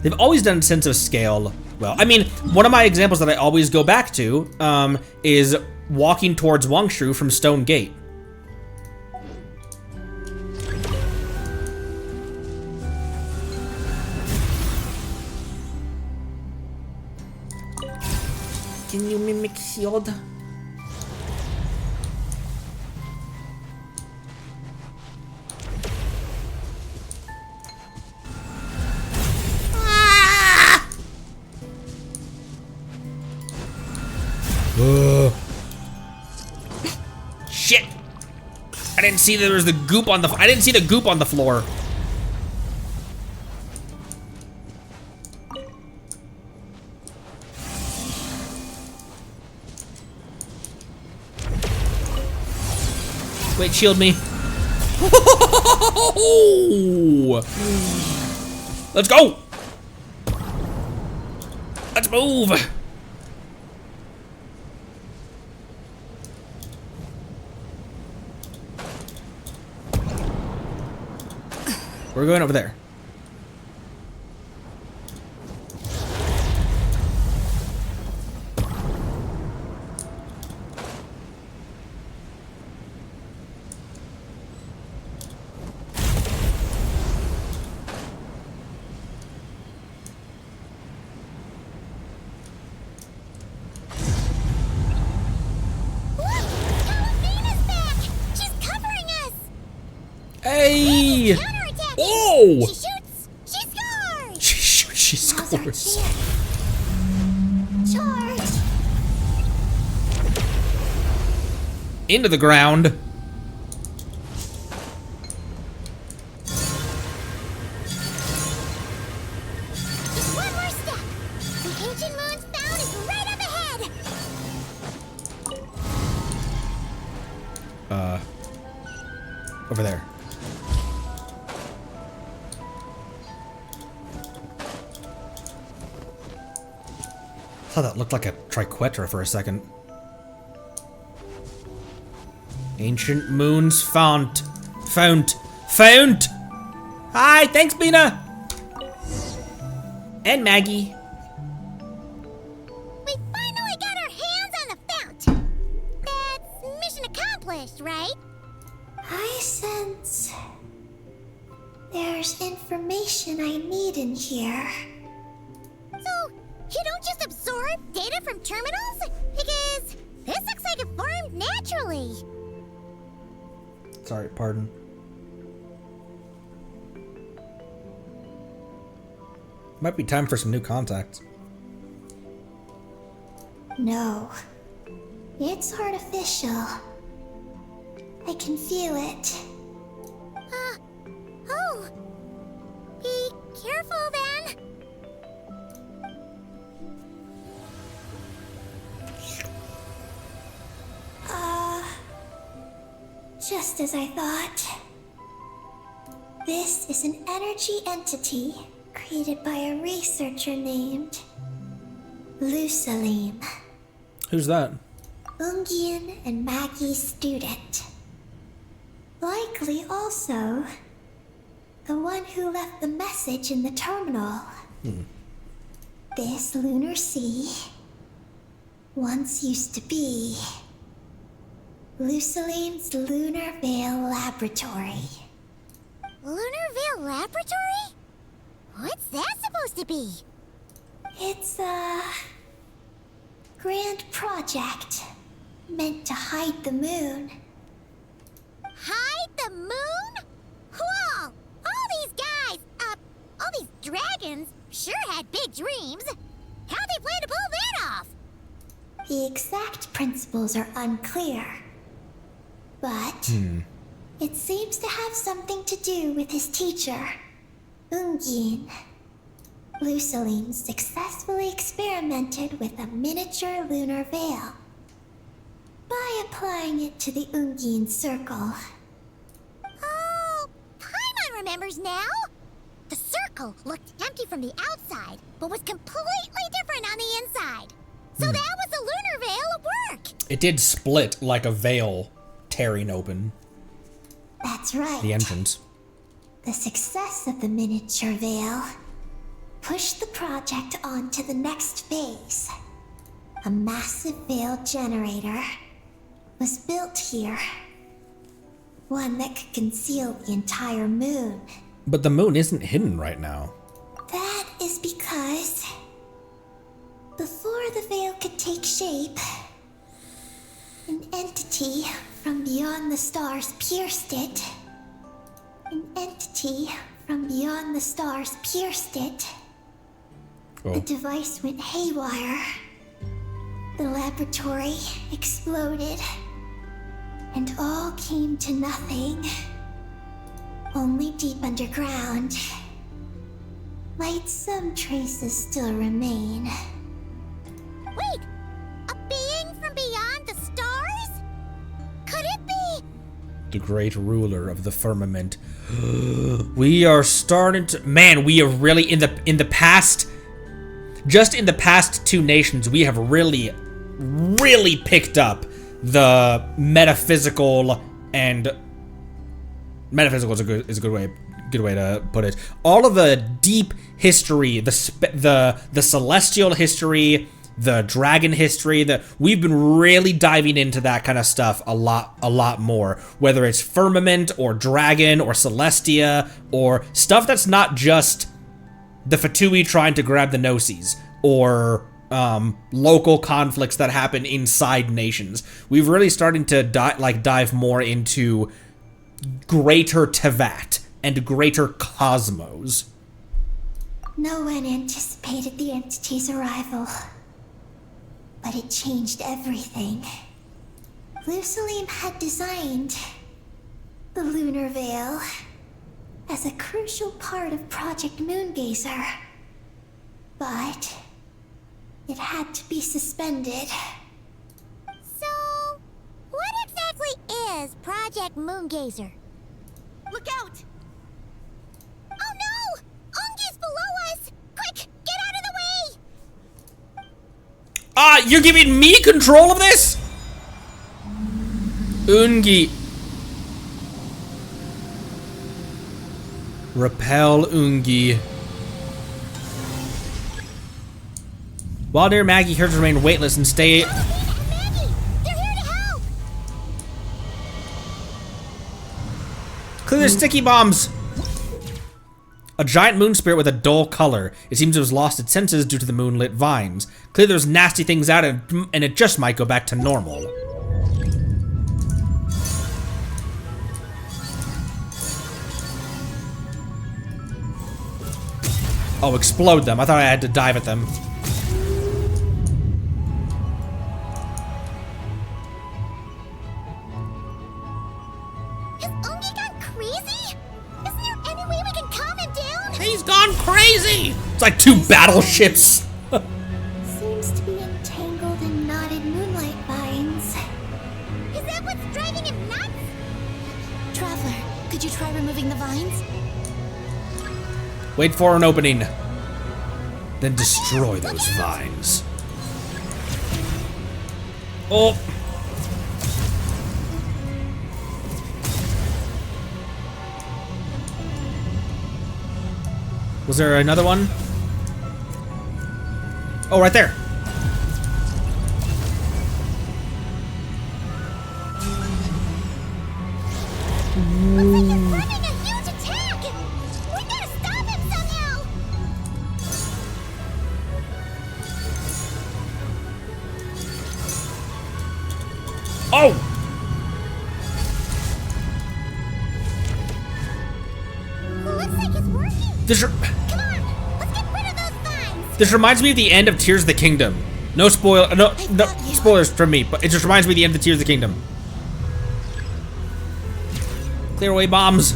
They've always done a sense of scale well. I mean, one of my examples that I always go back to is walking towards Wangshu from Stone Gate. Can you mimic shield? Shit! I didn't see that there was the goop on the. I didn't see the goop on the floor. Wait, shield me. Let's go. Let's move. We're going over there. Hey! Oh! She shoots! She scores! She shoots, she scores. Charge! Into the ground. Just one more step. The ancient moon's found is right up ahead. Over there. I thought that looked like a triquetra for a second. Ancient Moon's fount. Fount. Hi, thanks, Bina. And Maggie. We finally got our hands on the fount. That's mission accomplished, right? I sense there's information I need in here. So, you don't just absorb data from terminals? Because this looks like it formed naturally. Sorry, pardon. Might be time for some new contacts. No, it's artificial. I can feel it. Oh. Be careful then. Just as I thought. This is an energy entity created by a researcher named Lusalim. Who's that? Ungian and Maggie's student. Likely also the one who left the message in the terminal. This lunar sea once used to be Lusalim's Lunar Veil Laboratory. Lunar Veil Laboratory? What's that supposed to be? It's a grand project meant to hide the moon. Hide the moon? Whoa! All these guys, all these dragons sure had big dreams. How'd they plan to pull that off? The exact principles are unclear, but it seems to have something to do with his teacher, Ungin. Luceline successfully experimented with a miniature lunar veil by applying it to the Ungin circle. Oh, Paimon remembers now. The circle looked empty from the outside, but was completely different on the inside. So that was the lunar veil at work. It did split like a veil tearing open. That's right. The entrance. The success of the miniature veil pushed the project on to the next phase. A massive veil generator was built here. One that could conceal the entire moon. But the moon isn't hidden right now. That is because before the veil could take shape, an entity from beyond the stars pierced it. An entity from beyond the stars pierced it. The device went haywire. The laboratory exploded. And all came to nothing. Only deep underground might some traces still remain. Wait, a being from beyond the stars? Could it be? The great ruler of the firmament. We are starting to... Man, we have really, in the past... Just in the past 2 nations, we have really picked up the metaphysical and... Metaphysical is a good way to put it. All of the deep history, the celestial history, the dragon history, we've been really diving into that kind of stuff a lot more. Whether it's firmament or dragon or celestia or stuff that's not just the Fatui trying to grab the Gnosis or local conflicts that happen inside nations. We've really started to dive more into greater Teyvat and greater cosmos. No one anticipated the entity's arrival, but it changed everything. Luceline had designed the lunar veil as a crucial part of Project Moongazer, but it had to be suspended. So, what exactly is Project Moongazer? Look out! Oh no! Ungi's below us! Quick, get out of the way! You're giving me control of this? Ungi. Repel Ungi. While near Maggie, here to remain weightless and stay... Maggie! They're here to help! Clear the sticky bombs! A giant moon spirit with a dull color. It seems to have lost its senses due to the moonlit vines. Clear those nasty things out and it just might go back to normal. Oh, explode them. I thought I had to dive at them. Has Ungi gone crazy? Isn't there any way we can calm him down? He's gone crazy! It's like 2 battleships. Seems to be entangled in knotted moonlight vines. Is that what's driving him nuts? Traveler, could you try removing the vines? Wait for an opening. Then destroy those vines. Oh! Was there another one? Oh, right there. Looks like he's planning a huge attack! We gotta stop him somehow! Oh! Looks like it's working! This Come on, let's get rid of those vines! reminds me of the end of Tears of the Kingdom. No spoilers from me, but it just reminds me of the end of the Tears of the Kingdom. Clear away bombs.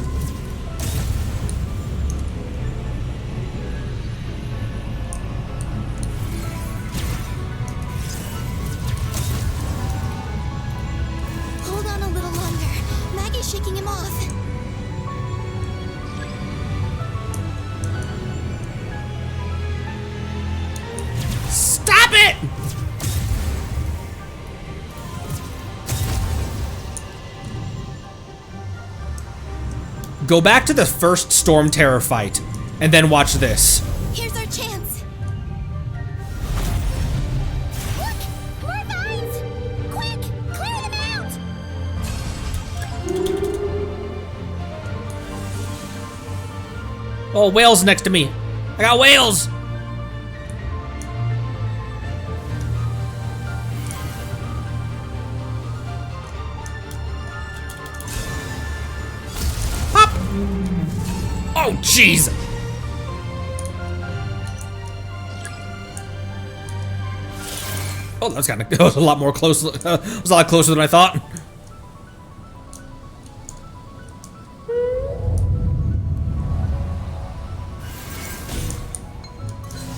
Hold on a little longer. Maggie's shaking him off. Stop it! Go back to the first Storm Terror fight, and then watch this. Here's our chance. Look! More vines! Quick! Clear them out! Oh, whales next to me. I got whales! Pop! Oh, jeez! Oh, that was a lot more close. It was a lot closer than I thought.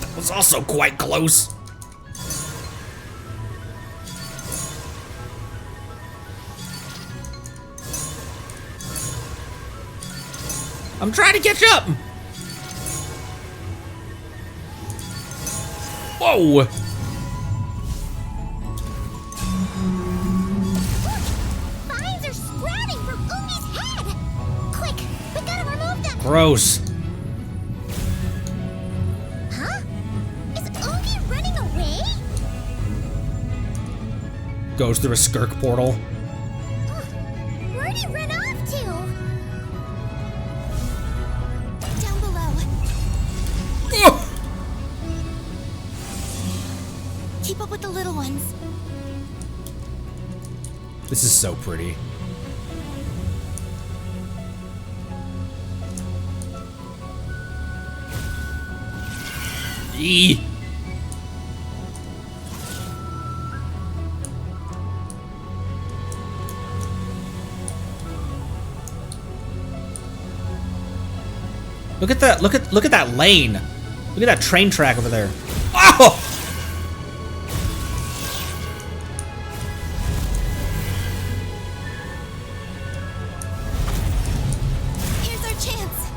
That was also quite close. I'm trying to catch up. Whoa. Vines are sprouting from Umi's head! Quick! We gotta remove them! Gross. Huh? Is Umi running away? Goes through a skirk portal. Where'd he run off to? Down below. Oh! Keep up with the little ones. This is so pretty. Eee. Look at that! Look at that lane! Look at that train track over there. Oh! Here's our chance.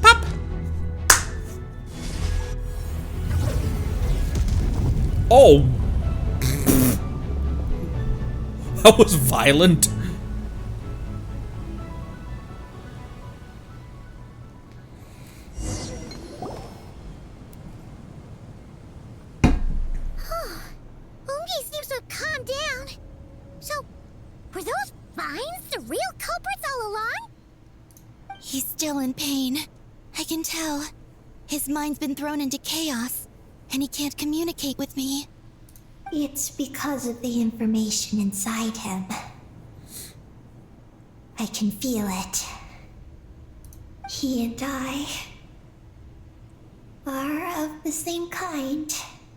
Pop! Oh! That was violent. Ungi seems to have calmed down. So, were those vines the real culprits all along? He's still in pain. I can tell. His mind's been thrown into chaos, and he can't communicate with me. It's because of the information inside him. I can feel it. He and I are of the same kind,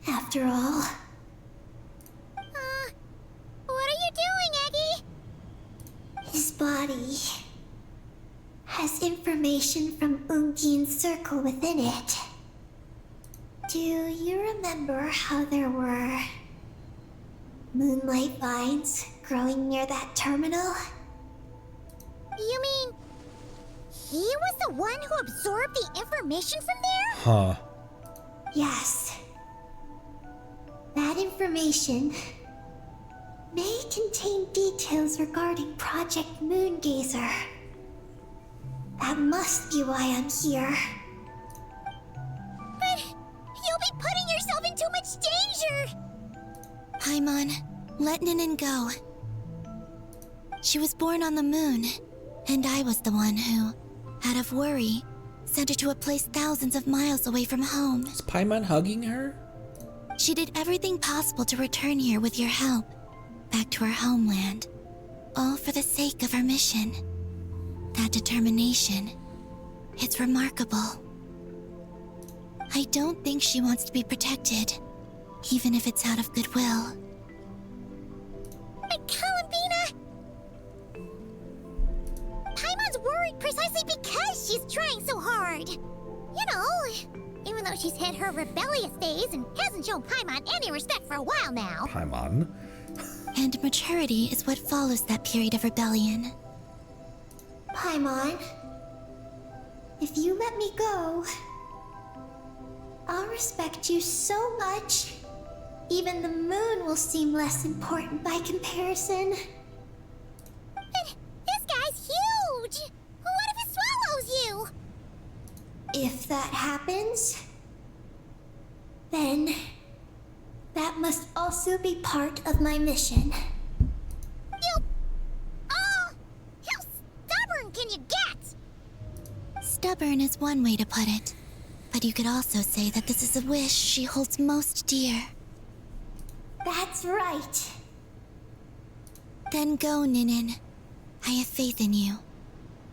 after all. What are you doing, Eggy? His body has information from Ungin's circle within it. Do you remember how there were moonlight vines growing near that terminal? You mean he was the one who absorbed the information from there? Huh. Yes. That information may contain details regarding Project Moongazer. That must be why I'm here. But you'll be putting yourself in too much danger! Paimon, let Ninin go. She was born on the moon, and I was the one who, out of worry, sent her to a place thousands of miles away from home. Is Paimon hugging her? She did everything possible to return here with your help, back to her homeland, all for the sake of her mission. That determination, it's remarkable. I don't think she wants to be protected, even if it's out of goodwill. But Columbina! Paimon's worried precisely because she's trying so hard. You know, even though she's had her rebellious days and hasn't shown Paimon any respect for a while now. Paimon. And maturity is what follows that period of rebellion. Paimon, if you let me go, I'll respect you so much. Even the moon will seem less important by comparison. But this guy's huge! What if it swallows you? If that happens, then that must also be part of my mission. How stubborn can you get? Stubborn is one way to put it, but you could also say that this is a wish she holds most dear. That's right. Then go, Ninin. I have faith in you.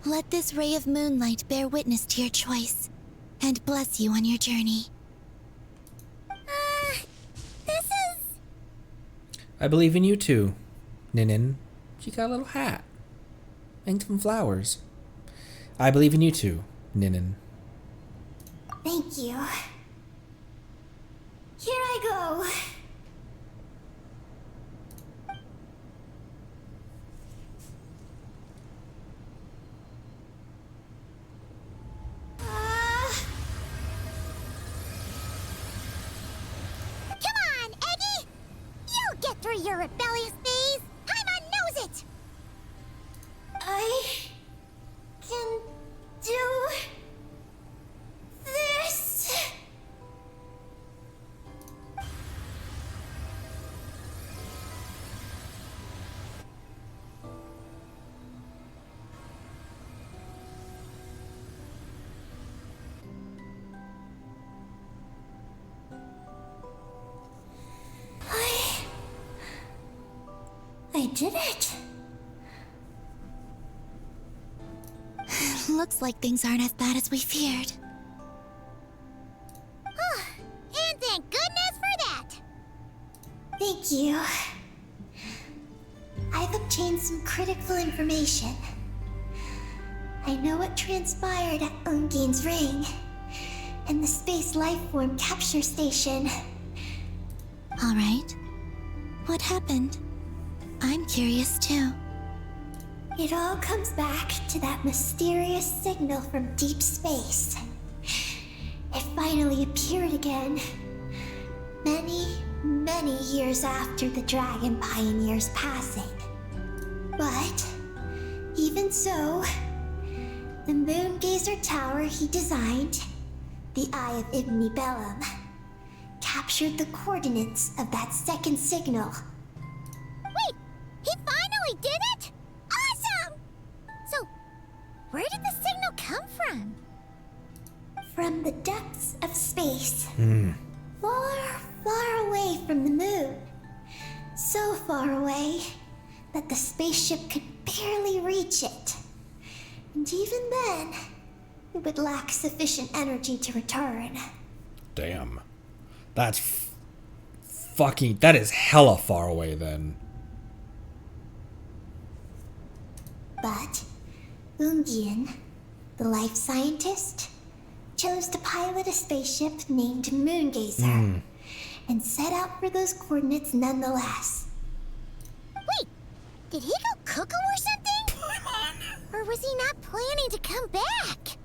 Let this ray of moonlight bear witness to your choice, and bless you on your journey. This is... I believe in you too, Ninin. She got a little hat. And some flowers. I believe in you too, Ninin. Thank you. Here I go. Come on, Eggy! You'll get through your rebellious phase! Paimon knows it! I can do this. I did it. Looks like things aren't as bad as we feared. And thank goodness for that! Thank you. I've obtained some critical information. I know what transpired at Ungain's ring and the space lifeform capture station. All right. What happened? I'm curious too. It all comes back to that mysterious signal from deep space. It finally appeared again. Many years after the Dragon Pioneer's passing. But, even so, the Moon Gazer Tower he designed, the Eye of Ibn Bellum, captured the coordinates of that second signal. Wait! He finally did it?! Awesome! So, where did the signal come from? From the depths of space. Far away from the moon. So far away that the spaceship could barely reach it. And even then, it would lack sufficient energy to return. Damn. That's fucking... That is hella far away then. But Ungien, the life scientist, chose to pilot a spaceship named Moongazer and set out for those coordinates nonetheless. Wait! Did he go cuckoo or something? Or was he not planning to come back?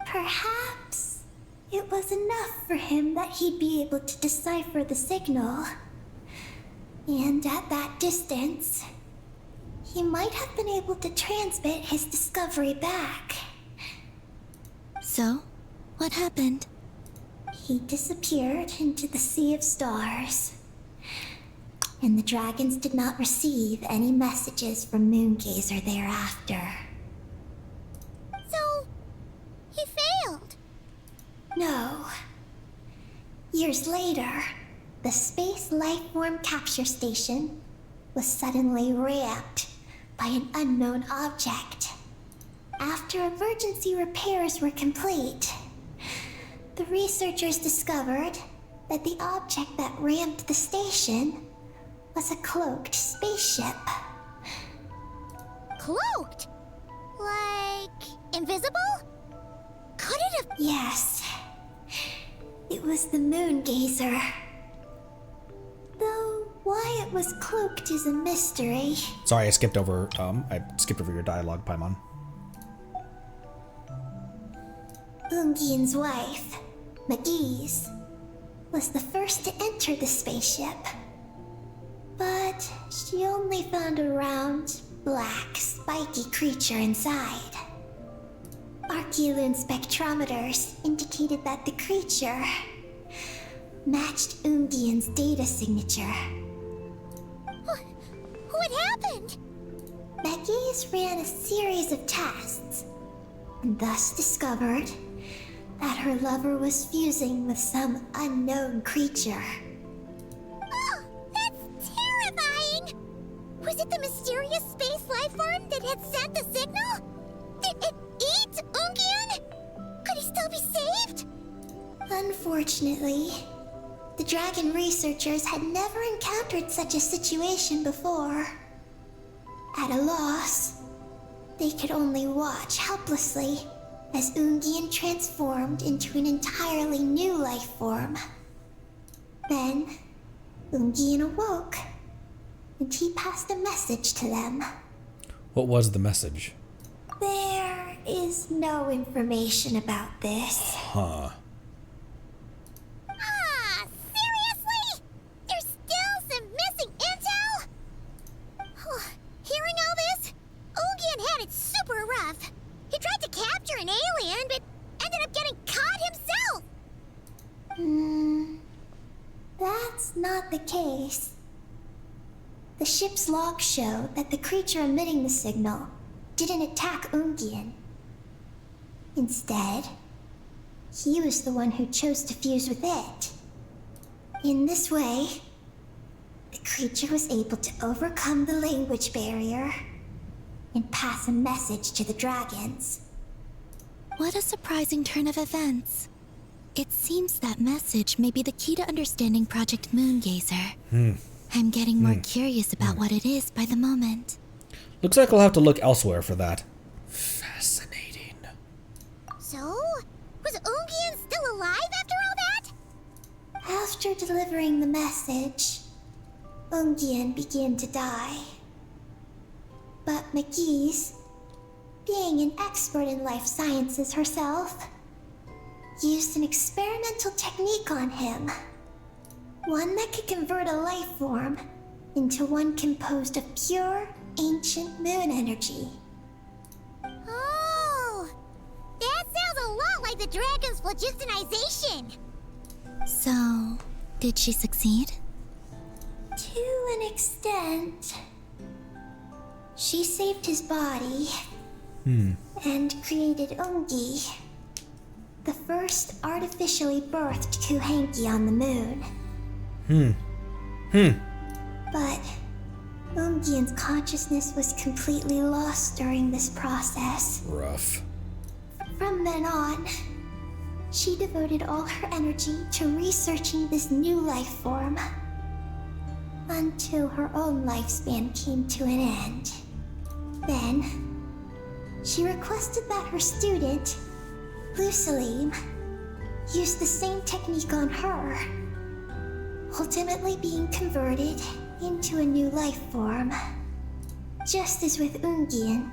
Perhaps it was enough for him that he'd be able to decipher the signal. And at that distance, he might have been able to transmit his discovery back. So, what happened? He disappeared into the sea of stars. And the dragons did not receive any messages from Moongazer thereafter. So, he failed. No. Years later, the space lifeform capture station was suddenly ramped by an unknown object. After emergency repairs were complete, the researchers discovered that the object that rammed the station was a cloaked spaceship. Cloaked? Like invisible? Could it have... Yes. It was the Moon Gazer. Though why it was cloaked is a mystery. Sorry, I skipped over your dialogue, Paimon. Ungyen's wife, McGee's, was the first to enter the spaceship. But she only found a round, black, spiky creature inside. Archeloon spectrometers indicated that the creature matched Ungyen's data signature. What happened? McGee's ran a series of tests, and thus discovered that her lover was fusing with some unknown creature. Oh, that's terrifying! Was it the mysterious space life form that had sent the signal? Did it eat Ungyen? Could he still be saved? Unfortunately, the dragon researchers had never encountered such a situation before. At a loss, they could only watch helplessly as Ungyen transformed into an entirely new life form. Then, Ungyen awoke, and he passed a message to them. What was the message? There is no information about this. Huh. Ah, seriously? There's still some missing intel? Hearing all this, Ungyen had it super rough. He tried to capture an alien, but ended up getting caught himself. That's not the case. The ship's logs show that the creature emitting the signal didn't attack Ungyen. Instead, he was the one who chose to fuse with it. In this way, the creature was able to overcome the language barrier and pass a message to the dragons. What a surprising turn of events. It seems that message may be the key to understanding Project Moongazer. I'm getting more curious about what it is by the moment. Looks like we'll have to look elsewhere for that. Fascinating. So, was Ungyen still alive after all that? After delivering the message, Ungyen began to die. But McGee's, being an expert in life sciences herself, used an experimental technique on him. One that could convert a life form into one composed of pure, ancient moon energy. Oh, that sounds a lot like the dragon's phlogistonization. So, did she succeed? To an extent. She saved his body and created Ungi, the first artificially birthed Kuhanki on the moon. But Ungyen's consciousness was completely lost during this process. Rough. From then on, she devoted all her energy to researching this new life form until her own lifespan came to an end. Then, she requested that her student, Lusalim, use the same technique on her, ultimately being converted into a new life form. Just as with Ungyen,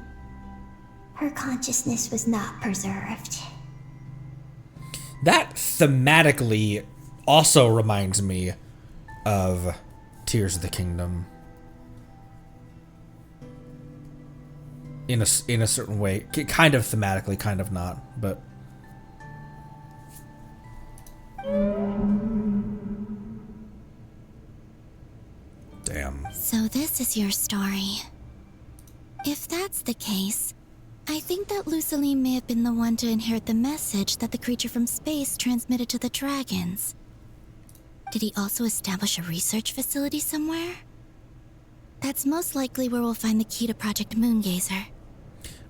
her consciousness was not preserved. That thematically also reminds me of Tears of the Kingdom. In a certain way. Kind of thematically, kind of not, but... Damn. So this is your story. If that's the case, I think that Lusaline may have been the one to inherit the message that the creature from space transmitted to the dragons. Did he also establish a research facility somewhere? That's most likely where we'll find the key to Project Moongazer.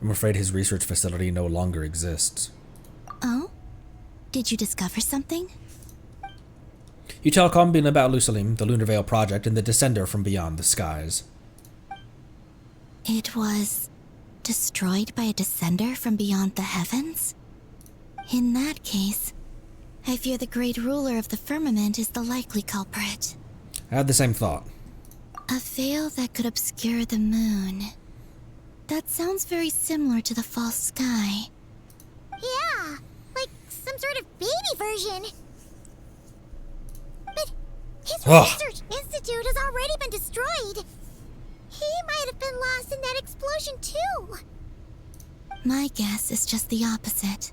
I'm afraid his research facility no longer exists. Oh? Did you discover something? You tell Combin about Lusalim, the Lunar Veil Project, and the Descender from beyond the skies. It was destroyed by a descender from beyond the heavens? In that case, I fear the great ruler of the firmament is the likely culprit. I had the same thought. A veil that could obscure the moon. That sounds very similar to the false sky. Yeah, like some sort of baby version. But his research institute has already been destroyed. He might have been lost in that explosion too. My guess is just the opposite.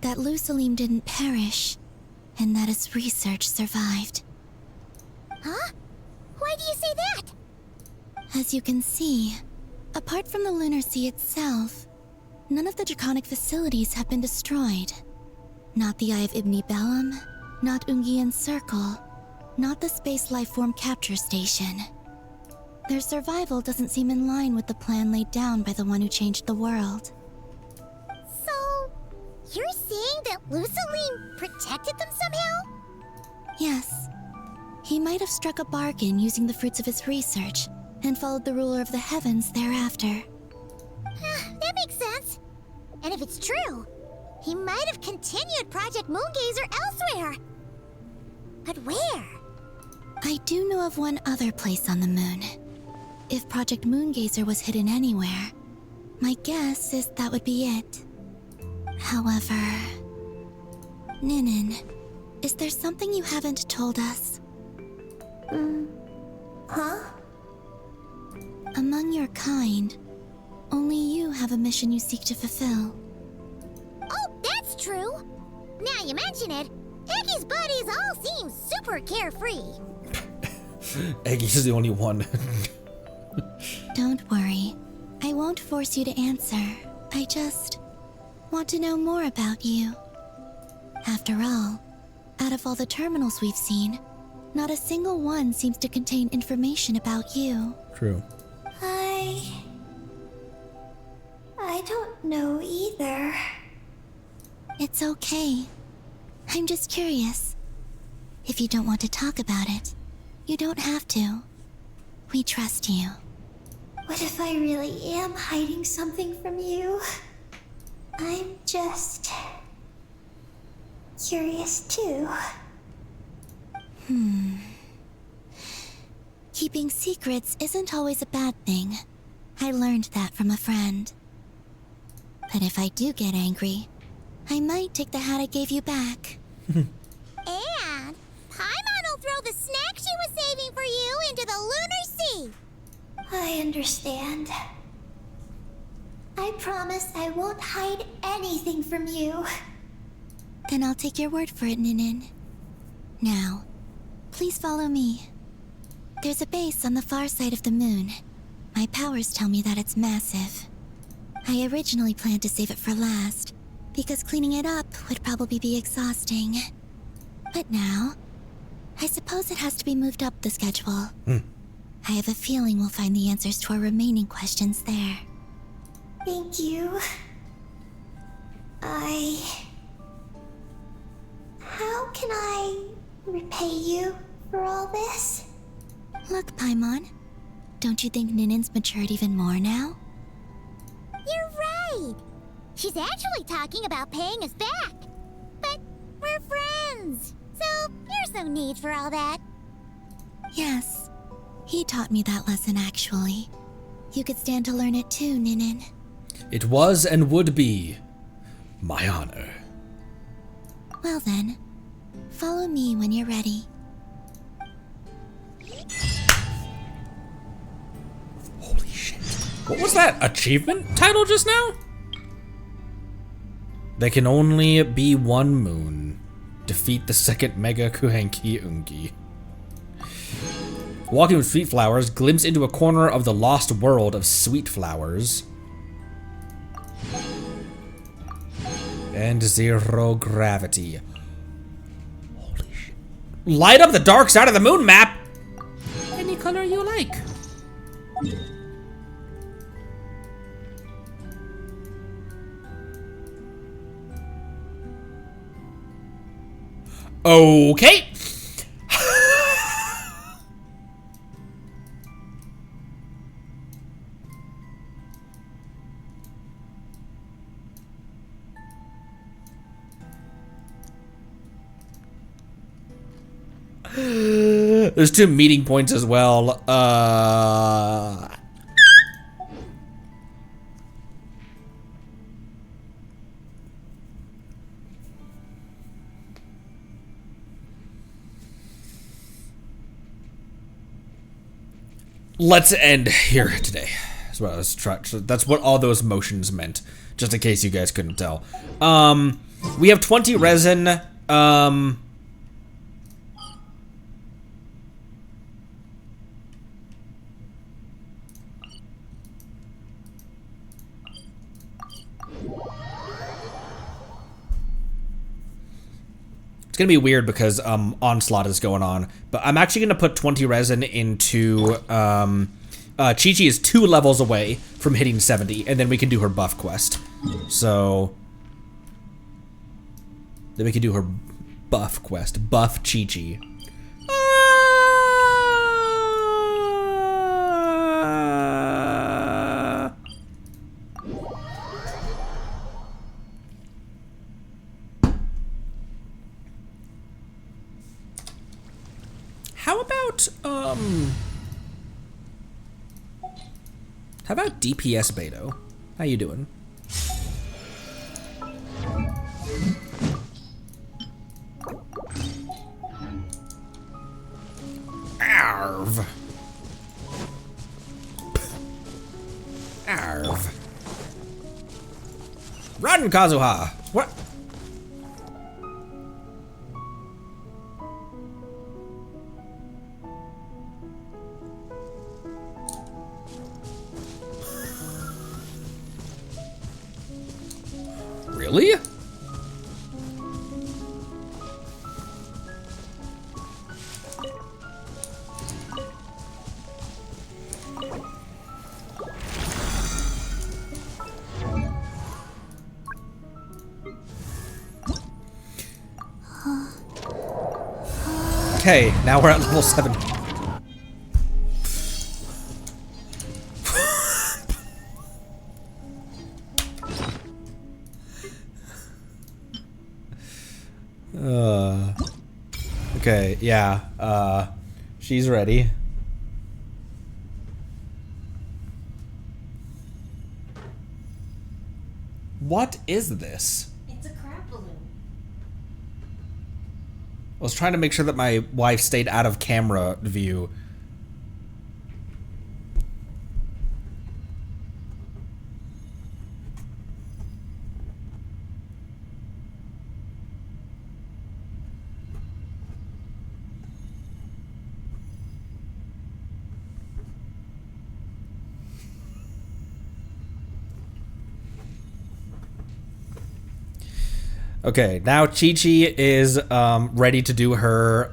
That Lusalim didn't perish, and that his research survived. Huh? Why do you say that? As you can see, apart from the Lunar Sea itself, none of the draconic facilities have been destroyed. Not the Eye of Ibn Bellum, not Ungian's Circle, not the Space Lifeform Capture Station. Their survival doesn't seem in line with the plan laid down by the one who changed the world. So, you're saying that Lusalim protected them somehow? Yes. He might have struck a bargain using the fruits of his research, and followed the ruler of the heavens thereafter. That makes sense. And if it's true, he might have continued Project Moongazer elsewhere. But where? I do know of one other place on the moon. If Project Moongazer was hidden anywhere, my guess is that would be it. However... Ninin, is there something you haven't told us? Huh? Among your kind, only you have a mission you seek to fulfill. Oh, that's true. Now you mention it, Eggy's buddies all seem super carefree. Eggy's the only one. Don't worry. I won't force you to answer. I just want to know more about you. After all, out of all the terminals we've seen, not a single one seems to contain information about you. True. I don't know either. It's okay. I'm just curious. If you don't want to talk about it, you don't have to. We trust you. What if I really am hiding something from you? I'm just... curious too. Keeping secrets isn't always a bad thing. I learned that from a friend. But if I do get angry, I might take the hat I gave you back. And Paimon will throw the snack she was saving for you into the Lunar Sea. I understand. I promise I won't hide anything from you. Then I'll take your word for it, Ninin. Now, please follow me. There's a base on the far side of the moon. My powers tell me that it's massive. I originally planned to save it for last, because cleaning it up would probably be exhausting. But now, I suppose it has to be moved up the schedule. I have a feeling we'll find the answers to our remaining questions there. Thank you. How can I repay you for all this? Look, Paimon, don't you think Ninin's matured even more now? You're right. She's actually talking about paying us back. But we're friends, so there's no need for all that. Yes, he taught me that lesson actually. You could stand to learn it too, Ninin. It was and would be my honor. Well then, follow me when you're ready. Holy shit. What was that achievement title just now? There can only be one moon. Defeat the second Mega Kuhenki Ungi. Walking with Sweet Flowers, glimpse into a corner of the lost world of Sweet Flowers. And zero gravity. Holy shit. Light up the dark side of the moon map! Any color you like. Okay. There's 2 meeting points as well. Let's end here today. That's what I was trying. That's what all those motions meant. Just in case you guys couldn't tell. We have 20 resin. It's gonna be weird because Onslaught is going on, but I'm actually gonna put 20 resin into Chi-Chi is 2 levels away from hitting 70, and then we can do her buff quest. So then we can do her buff quest, buff Chi-Chi. How about DPS Beto? How you doing? Arv. Arv. Run, Kazuha! What? Really? Okay, now we're at level 7. Okay, yeah, she's ready. What is this? It's a crab balloon. I was trying to make sure that my wife stayed out of camera view. Okay, now Chi-Chi is ready to do her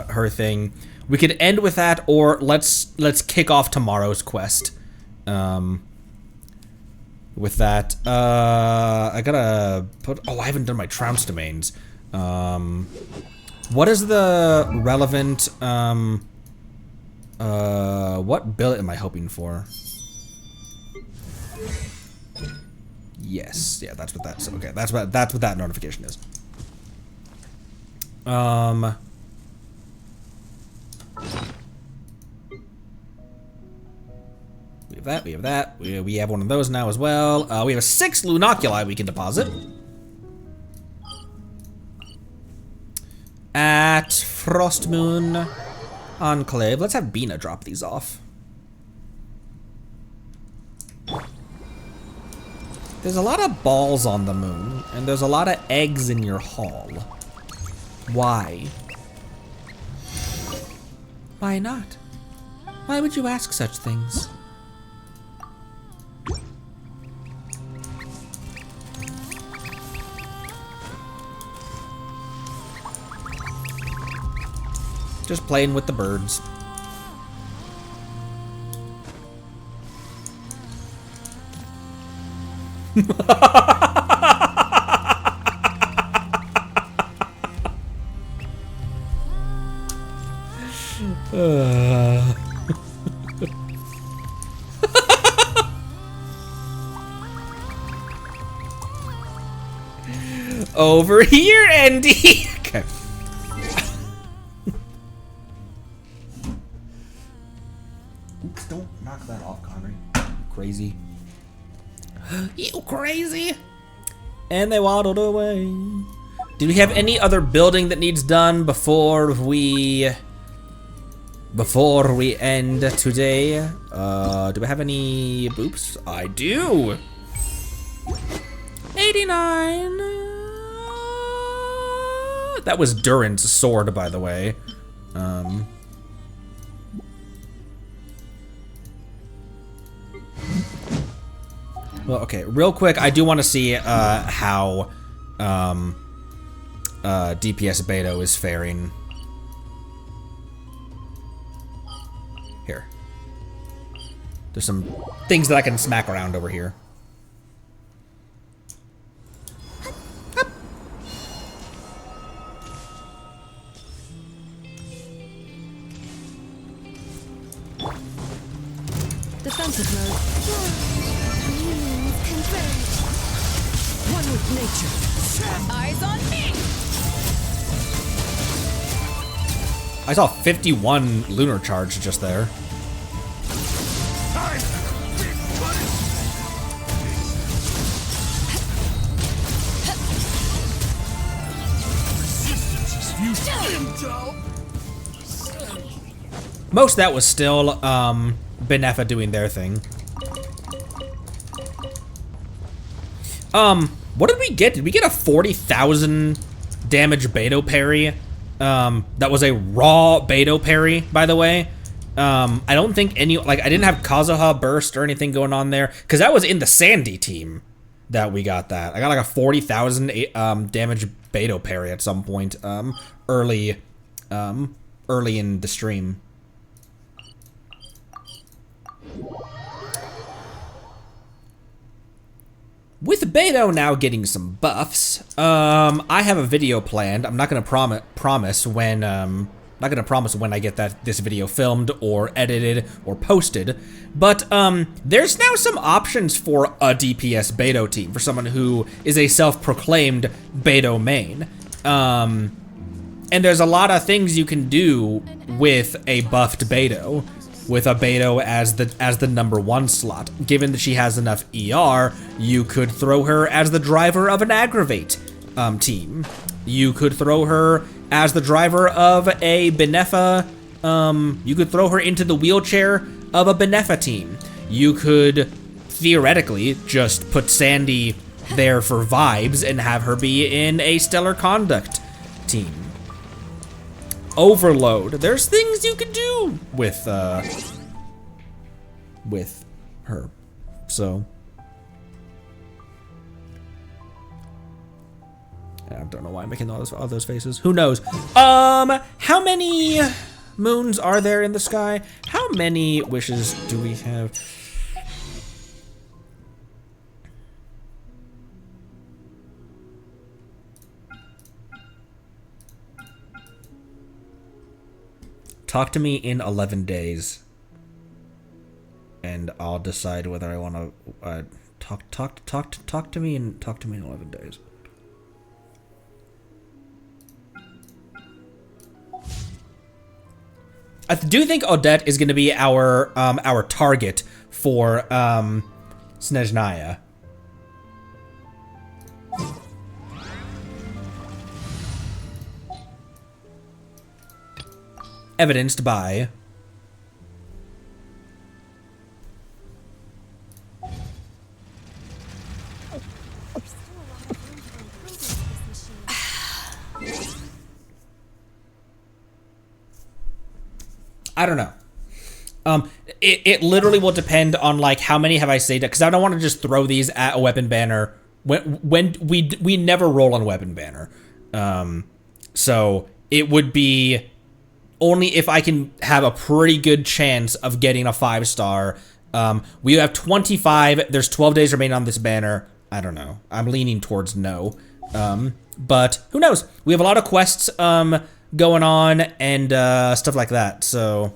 her thing. We could end with that, or let's kick off tomorrow's quest. With that, I gotta put. Oh, I haven't done my trounce domains. What is the relevant? What billet am I hoping for? Yes, yeah, that's what that's okay. That's what that notification is. We have that. We have that. We have one of those now as well. We have a 6 lunoculi we can deposit at Frostmoon Enclave. Let's have Bina drop these off. There's a lot of balls on the moon, and there's a lot of eggs in your hall. Why? Why not? Why would you ask such things? Just playing with the birds. Over here, Andy. Okay. Oops, don't knock that off, Connery. You crazy. You crazy. And they waddled away. Do we have any other building that needs done before we end today? Do we have any boops? I do. 89. That was Durin's sword, by the way. Well, okay, real quick, I do want to see how DPS Beto is faring. Here. There's some things that I can smack around over here. Defensive mode. One with nature. Eyes on me. I saw 51 lunar charge just there. Most of that was still Benefa doing their thing. What did we get? Did we get a 40,000 damage Beto parry? That was a raw Beto parry, by the way. I don't think I didn't have Kazuha burst or anything going on there, because that was in the Sandy team that we got that. I got like a 40,000 damage Beto parry at some point early in the stream. With Beto now getting some buffs, I have a video planned. I'm not gonna promise when I get this video filmed or edited or posted, but there's now some options for a DPS Beto team for someone who is a self-proclaimed Beto main. And there's a lot of things you can do with a buffed Beto. With a Beto as the #1 slot. Given that she has enough ER, you could throw her as the driver of an Aggravate team. You could throw her as the driver of a Benefa, you could throw her into the wheelchair of a Benefa team. You could theoretically just put Sandy there for vibes and have her be in a Stellar Conduct team. Overload. There's things you can do with her. So I don't know why I'm making all those faces. Who knows? How many moons are there in the sky? How many wishes do we have? Talk to me in 11 days, and I'll decide whether I want to talk to me in 11 days. I do think Odette is going to be our target for Snezhnaya. Evidenced by I don't know. It literally will depend on like how many have I saved, because I don't want to just throw these at a weapon banner when we never roll on weapon banner. So it would be only if I can have a pretty good chance of getting a 5-star. We have 25. There's 12 days remaining on this banner. I don't know. I'm leaning towards no. But who knows? We have a lot of quests going on and stuff like that. So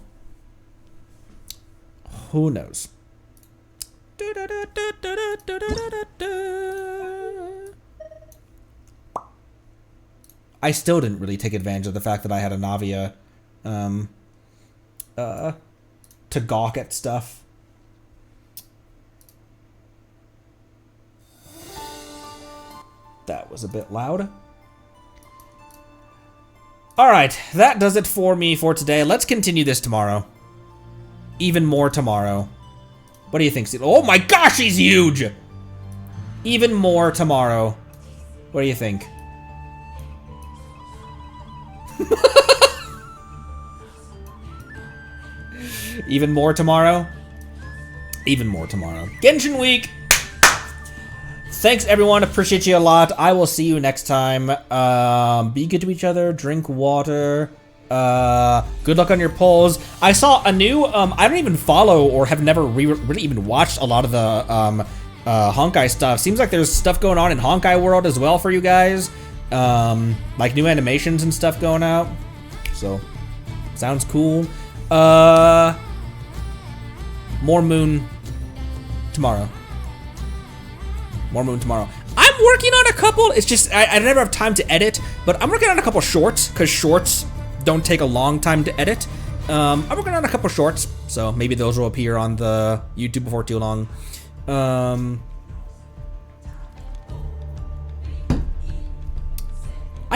who knows? I still didn't really take advantage of the fact that I had a Navia to gawk at stuff. That was a bit loud. Alright, that does it for me for today. Let's continue this tomorrow. Even more tomorrow. What do you think, Steve? Oh my gosh, he's huge! Even more tomorrow. What do you think? Even more tomorrow? Even more tomorrow. Genshin Week! Thanks, everyone. Appreciate you a lot. I will see you next time. Be good to each other. Drink water. Good luck on your polls. I saw a new... I don't even follow or have never really even watched a lot of the Honkai stuff. Seems like there's stuff going on in Honkai World as well for you guys. Like new animations and stuff going out. So, sounds cool. More moon tomorrow. More moon tomorrow. I'm working on a couple. It's just I never have time to edit, but I'm working on a couple shorts because shorts don't take a long time to edit. I'm working on a couple shorts, so maybe those will appear on the YouTube before too long. I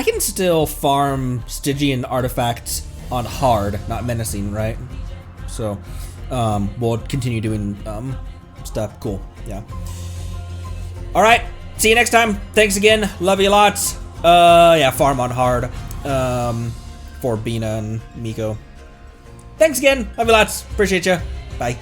can still farm Stygian artifacts on hard, not menacing, right? So, we'll continue doing stuff. Cool, yeah. All right, see you next time. Thanks again. Love you lots. Yeah, farm on hard for Bina and Miko. Thanks again. Love you lots. Appreciate you. Bye.